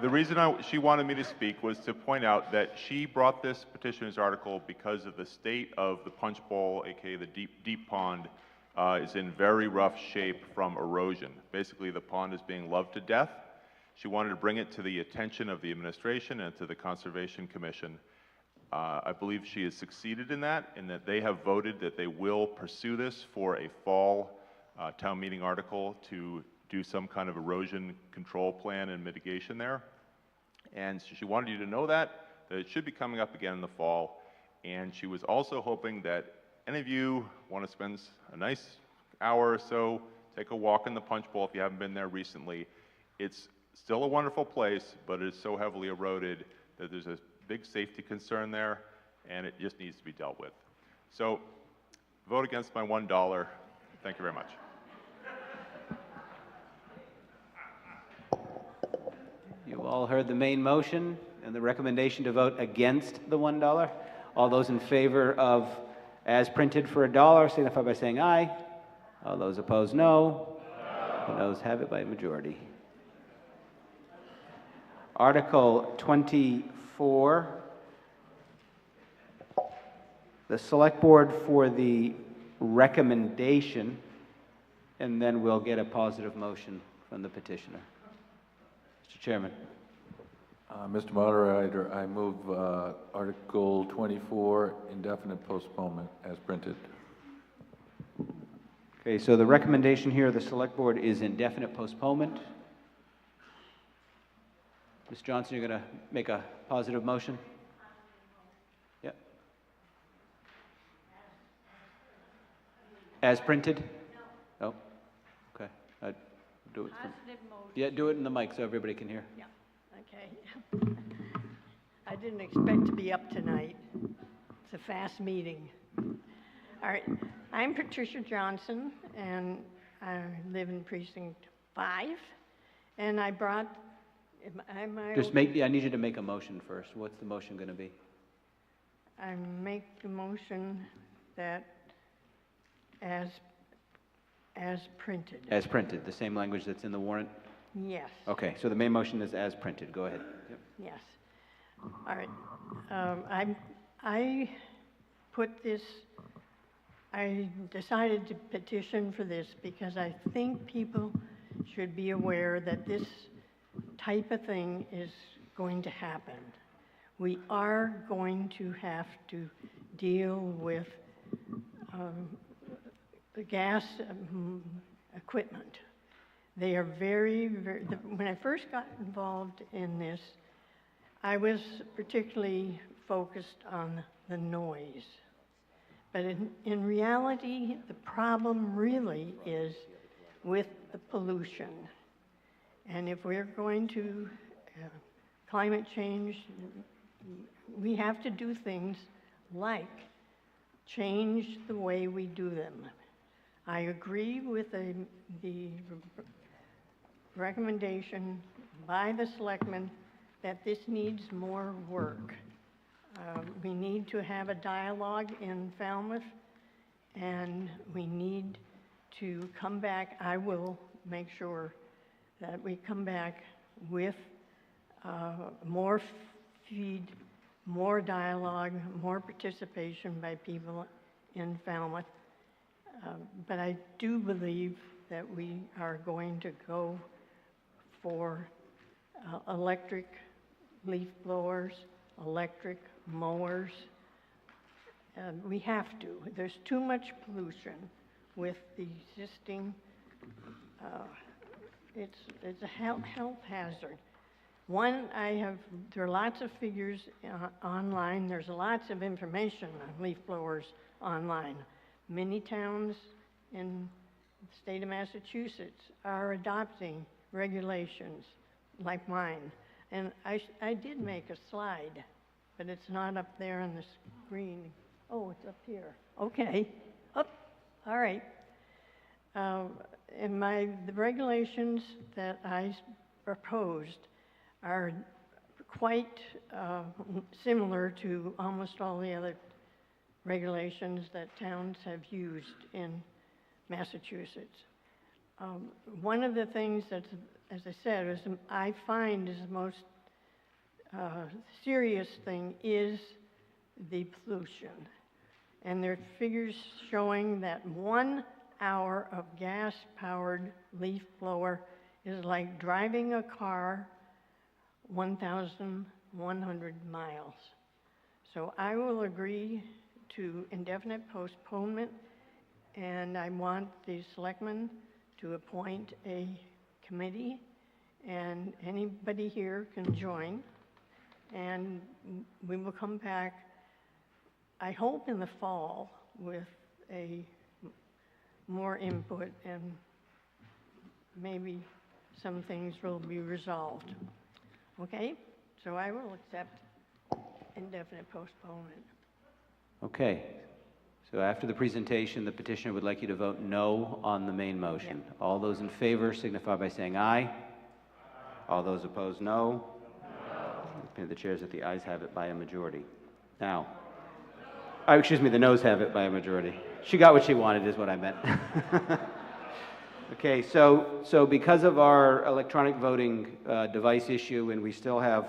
The reason she wanted me to speak was to point out that she brought this petitioner's article because of the state of the Punch Bowl, aka the deep pond, is in very rough shape from erosion. Basically, the pond is being loved to death. She wanted to bring it to the attention of the administration and to the Conservation Commission. I believe she has succeeded in that they have voted that they will pursue this for a fall town meeting article to do some kind of erosion control plan and mitigation there. And so she wanted you to know that it should be coming up again in the fall. And she was also hoping that any of you want to spend a nice hour or so, take a walk in the Punch Bowl if you haven't been there recently. It's still a wonderful place, but it is so heavily eroded that there's a big safety concern there, and it just needs to be dealt with. So vote against my $1. Thank you very much. You all heard the main motion and the recommendation to vote against the $1. All those in favor of as printed for $1 signify by saying aye. All those opposed, no. The noes have it by a majority. Article 24. The Select Board for the recommendation, and then we'll get a positive motion from the petitioner. Mr. Chairman. Mr. Moderator, I move Article 24, indefinite postponement, as printed. Okay, so the recommendation here of the Select Board is indefinite postponement. Ms. Johnson, you're going to make a positive motion? Yep. As printed? No. Okay. Do it. Yeah, do it in the mic so everybody can hear. Yeah. Okay. I didn't expect to be up tonight. It's a fast meeting. All right. I'm Patricia Johnson, and I live in Precinct 5. And I brought... I need you to make a motion first. What's the motion going to be? I make the motion that as printed. As printed, the same language that's in the warrant? Yes. Okay, so the main motion is as printed. Go ahead. Yep. Yes. All right. I put this, I decided to petition for this because I think people should be aware that this type of thing is going to happen. We are going to have to deal with the gas equipment. They are very, when I first got involved in this, I was particularly focused on the noise. But in reality, the problem really is with the pollution. And if we're going to climate change, we have to do things like change the way we do them. I agree with the recommendation by the selectmen that this needs more work. We need to have a dialogue in Falmouth, and we need to come back. I will make sure that we come back with more feed, more dialogue, more participation by people in Falmouth. But I do believe that we are going to go for electric leaf blowers, electric mowers. We have to. There's too much pollution with the existing, it's a health hazard. One, there are lots of figures online. There's lots of information on leaf blowers online. Many towns in the state of Massachusetts are adopting regulations like mine. And I did make a slide, but it's not up there on the screen. Oh, it's up here. Okay. Up. All right. And the regulations that I proposed are quite similar to almost all the other regulations that towns have used in Massachusetts. One of the things that, as I said, I find is the most serious thing is the pollution. And there are figures showing that 1 hour of gas-powered leaf blower is like driving a car 1,100 miles. So I will agree to indefinite postponement, and I want the selectmen to appoint a committee, and anybody here can join. And we will come back, I hope in the fall, with a more input, and maybe some things will be resolved. Okay? So I will accept indefinite postponement. Okay. So after the presentation, the petitioner would like you to vote no on the main motion. Yeah. All those in favor signify by saying aye. All those opposed, no. No. The chair is that the ayes have it by a majority. Now, excuse me, the noes have it by a majority. She got what she wanted is what I meant. Okay, so because of our electronic voting device issue, and we still have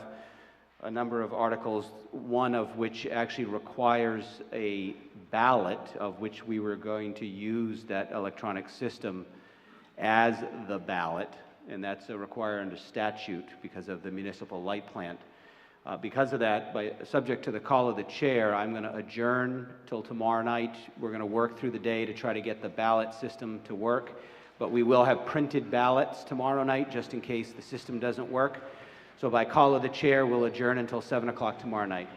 a number of articles, one of which actually requires a ballot, of which we were going to use that electronic system as the ballot, and that's required under statute because of the municipal light plant. Because of that, subject to the call of the chair, I'm going to adjourn till tomorrow night. We're going to work through the day to try to get the ballot system to work, but we will have printed ballots tomorrow night just in case the system doesn't work. So by call of the chair, we'll adjourn until 7 o'clock tomorrow night.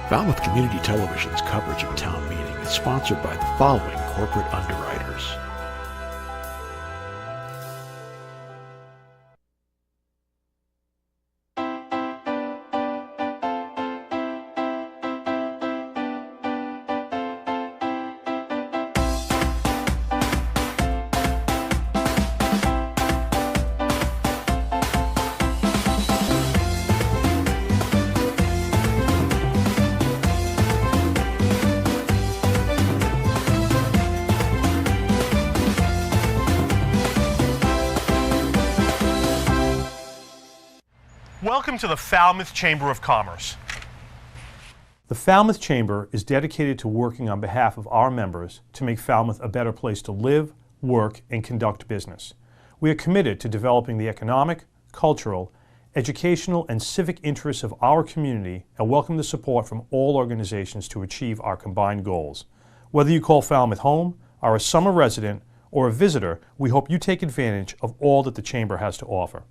Falmouth Community Television's coverage of town meeting is sponsored by the following corporate underwriters. Welcome to the Falmouth Chamber of Commerce. The Falmouth Chamber is dedicated to working on behalf of our members to make Falmouth a better place to live, work, and conduct business. We are committed to developing the economic, cultural, educational, and civic interests of our community and welcome the support from all organizations to achieve our combined goals. Whether you call Falmouth home, are a summer resident, or a visitor, we hope you take advantage of all that the Chamber has to offer.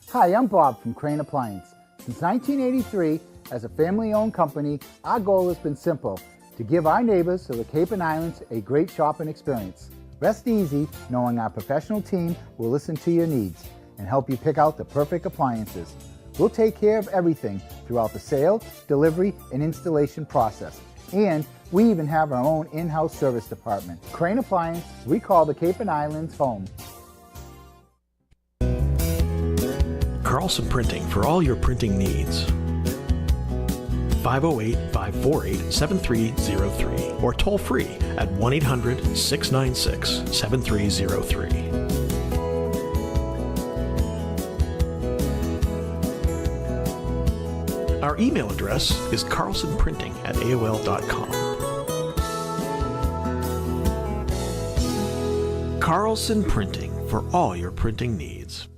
Hi, I'm Bob from Crane Appliance. Since 1983, as a family-owned company, our goal has been simple, to give our neighbors of the Cape and Islands a great shopping experience. Rest easy knowing our professional team will listen to your needs and help you pick out the perfect appliances. We'll take care of everything throughout the sale, delivery, and installation process. And we even have our own in-house service department. Crane Appliance, we call the Cape and Islands home. Carlson Printing for all your printing needs. 508-548-7303 or toll free at 1-800-696-7303. Our email address is carlsonprinting@aol.com. Carlson Printing for all your printing needs.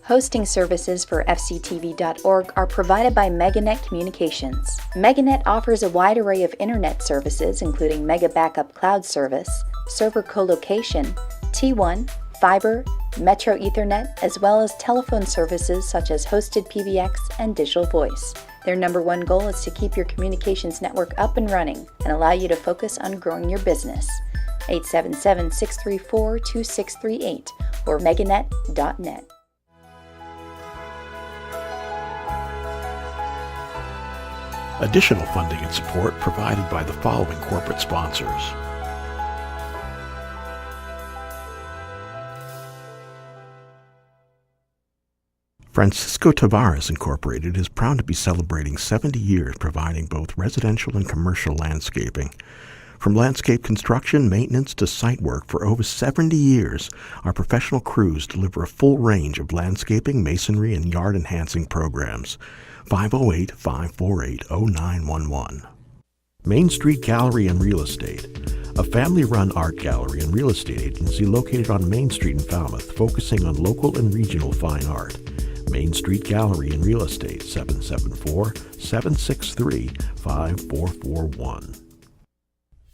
Hosting services for fctv.org are provided by Meganet Communications. Meganet offers a wide array of internet services including Mega Backup Cloud Service, server colocation, T1, fiber, Metro Ethernet, as well as telephone services such as hosted PBX and digital voice. Their number one goal is to keep your communications network up and running and allow you to focus on growing your business. 877-634-2638 or meganet.net. Additional funding and support provided by the following corporate sponsors. Francisco Tavares Incorporated is proud to be celebrating 70 years providing both residential and commercial landscaping. From landscape construction, maintenance to site work for over 70 years, our professional crews deliver a full range of landscaping, masonry, and yard enhancing programs. 508-548-0911. Main Street Gallery and Real Estate, a family-run art gallery and real estate agency located on Main Street in Falmouth, focusing on local and regional fine art. Main Street Gallery and Real Estate, 774-763-5441.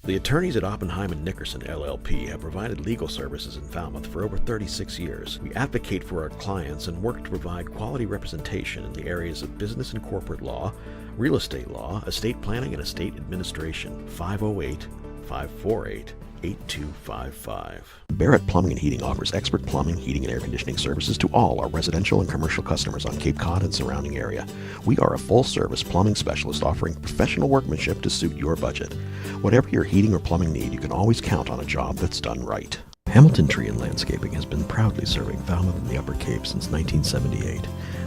The attorneys at Oppenheim & Nickerson LLP have provided legal services in Falmouth for over 36 years. We advocate for our clients and work to provide quality representation in the areas of business and corporate law, real estate law, estate planning, and estate administration. 508-548-8255. Barrett Plumbing and Heating offers expert plumbing, heating, and air conditioning services to all our residential and commercial customers on Cape Cod and surrounding area. We are a full-service plumbing specialist offering professional workmanship to suit your budget. Whatever your heating or plumbing need, you can always count on a job that's done right. Hamilton Tree and Landscaping has been proudly serving Falmouth and the Upper Cape since 1978.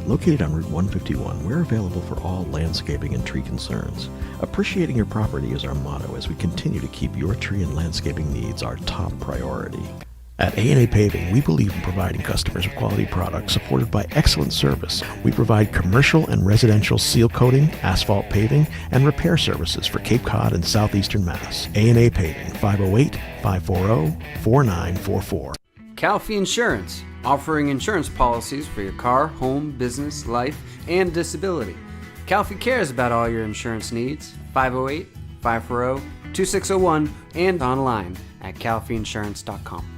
Located on Route 151, we're available for all landscaping and tree concerns. Appreciating your property is our motto as we continue to keep your tree and landscaping needs our top priority. At A&A Paving, we believe in providing customers with quality products supported by excellent service. We provide commercial and residential seal coating, asphalt paving, and repair services for Cape Cod and southeastern Mass. A&A Paving, 508-540-4944. Calfee Insurance, offering insurance policies for your car, home, business, life, and disability. Calfee cares about all your insurance needs. 508-540-2601 and online at calfeeinsurance.com.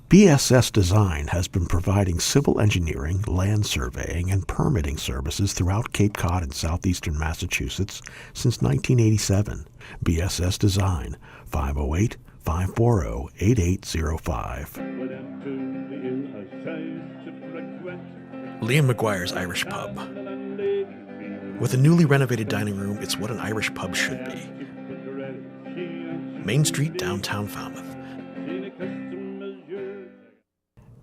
BSS Design has been providing civil engineering, land surveying, and permitting services throughout Cape Cod and southeastern Massachusetts since 1987. BSS Design, 508-540-8805. Liam Maguire's Irish Pub. With a newly renovated dining room, it's what an Irish pub should be. Main Street, downtown Falmouth.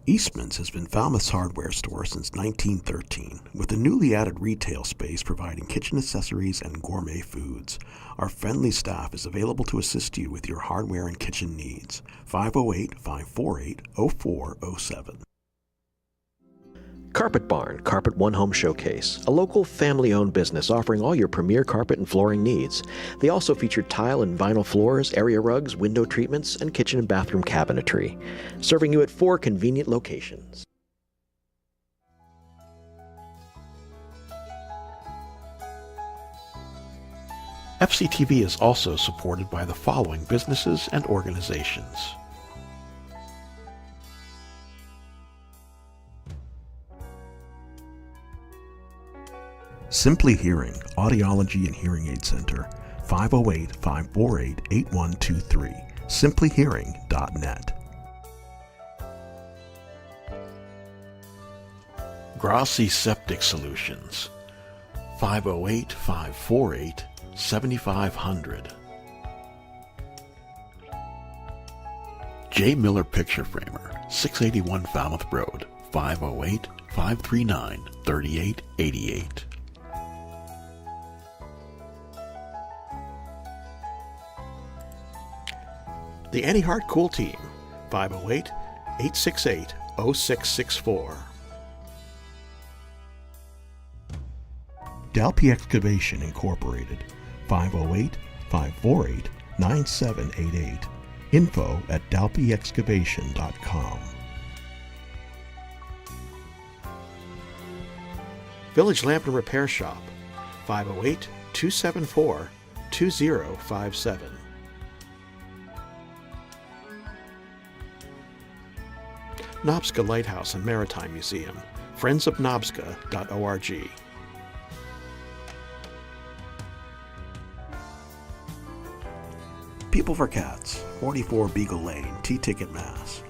Eastman's has been Falmouth's hardware store since 1913, with a newly added retail space providing kitchen accessories and gourmet foods. Our friendly staff is available to assist you with your hardware and kitchen needs. 508-548-0407. Carpet Barn, Carpet One Home Showcase, a local family-owned business offering all your premier carpet and flooring needs. They also feature tile and vinyl floors, area rugs, window treatments, and kitchen and bathroom cabinetry, serving you at 4 convenient locations. FCTV is also supported by the following businesses and organizations. Simply Hearing, Audiology and Hearing Aid Center, 508-548-8123, simplyhearing.net. Grassi Septic Solutions, 508-548-7500. J. Miller Picture Framer, 681 Falmouth Road, 508-539-3888. The Annie Hart Cool Team, 508-868-0664. Dalpy Excavation Incorporated, 508-548-9788. info@dalpyexcavation.com. Village Lamp and Repair Shop, 508-274-2057. Nobska Lighthouse and Maritime Museum, friendsofnobska.org. People for Cats, 44 Beagle Lane, T-Ticket, Mass.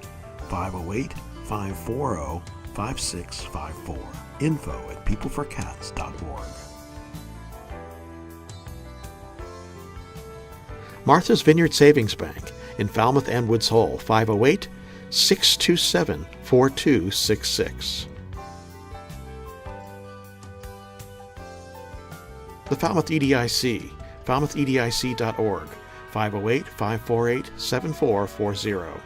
508-540-5654. info@peopleforcats.org. Martha's Vineyard Savings Bank in Falmouth and Woods Hole, 508-627-4266. The Falmouth EDIC, falmouthedic.org, 508-548-7440.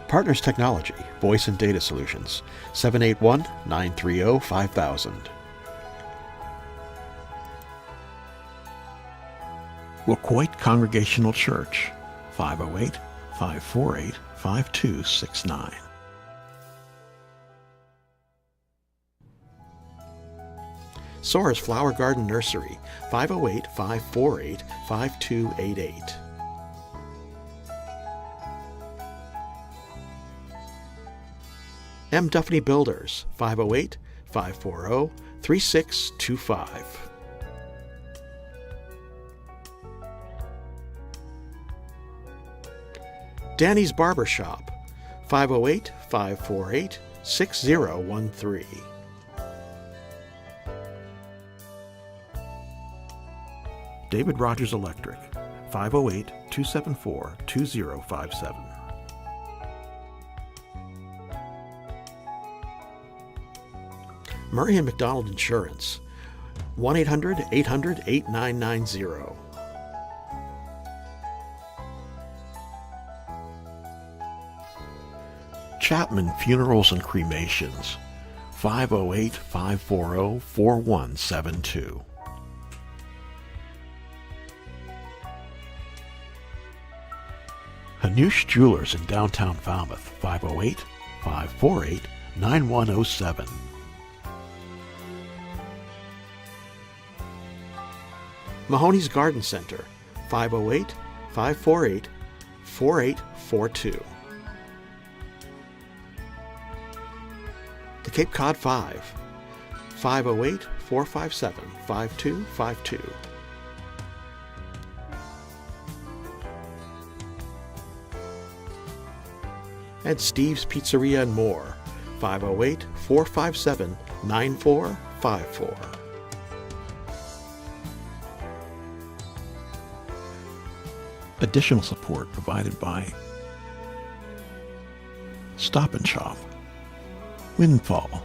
Partners Technology, Voice and Data Solutions, 781-930-5000. Wacoit Congregational Church, 508-548-5269. Sora's Flower Garden Nursery, 508-548-5288. M. Duffney Builders, 508-540-3625. Danny's Barber Shop, 508-548-6013. David Rogers Electric, 508-274-2057. Murray & McDonald Insurance, 1-800-800-8990. Chapman Funerals and Cremations, 508-540-4172. Hanush Jewelers in downtown Falmouth, 508-548-9107. Mahoney's Garden Center, 508-548-4842. The Cape Cod 5, 508-457-5252. And Steve's Pizzeria and More, 508-457-9454. Additional support provided by Stop and Shop, Windfall,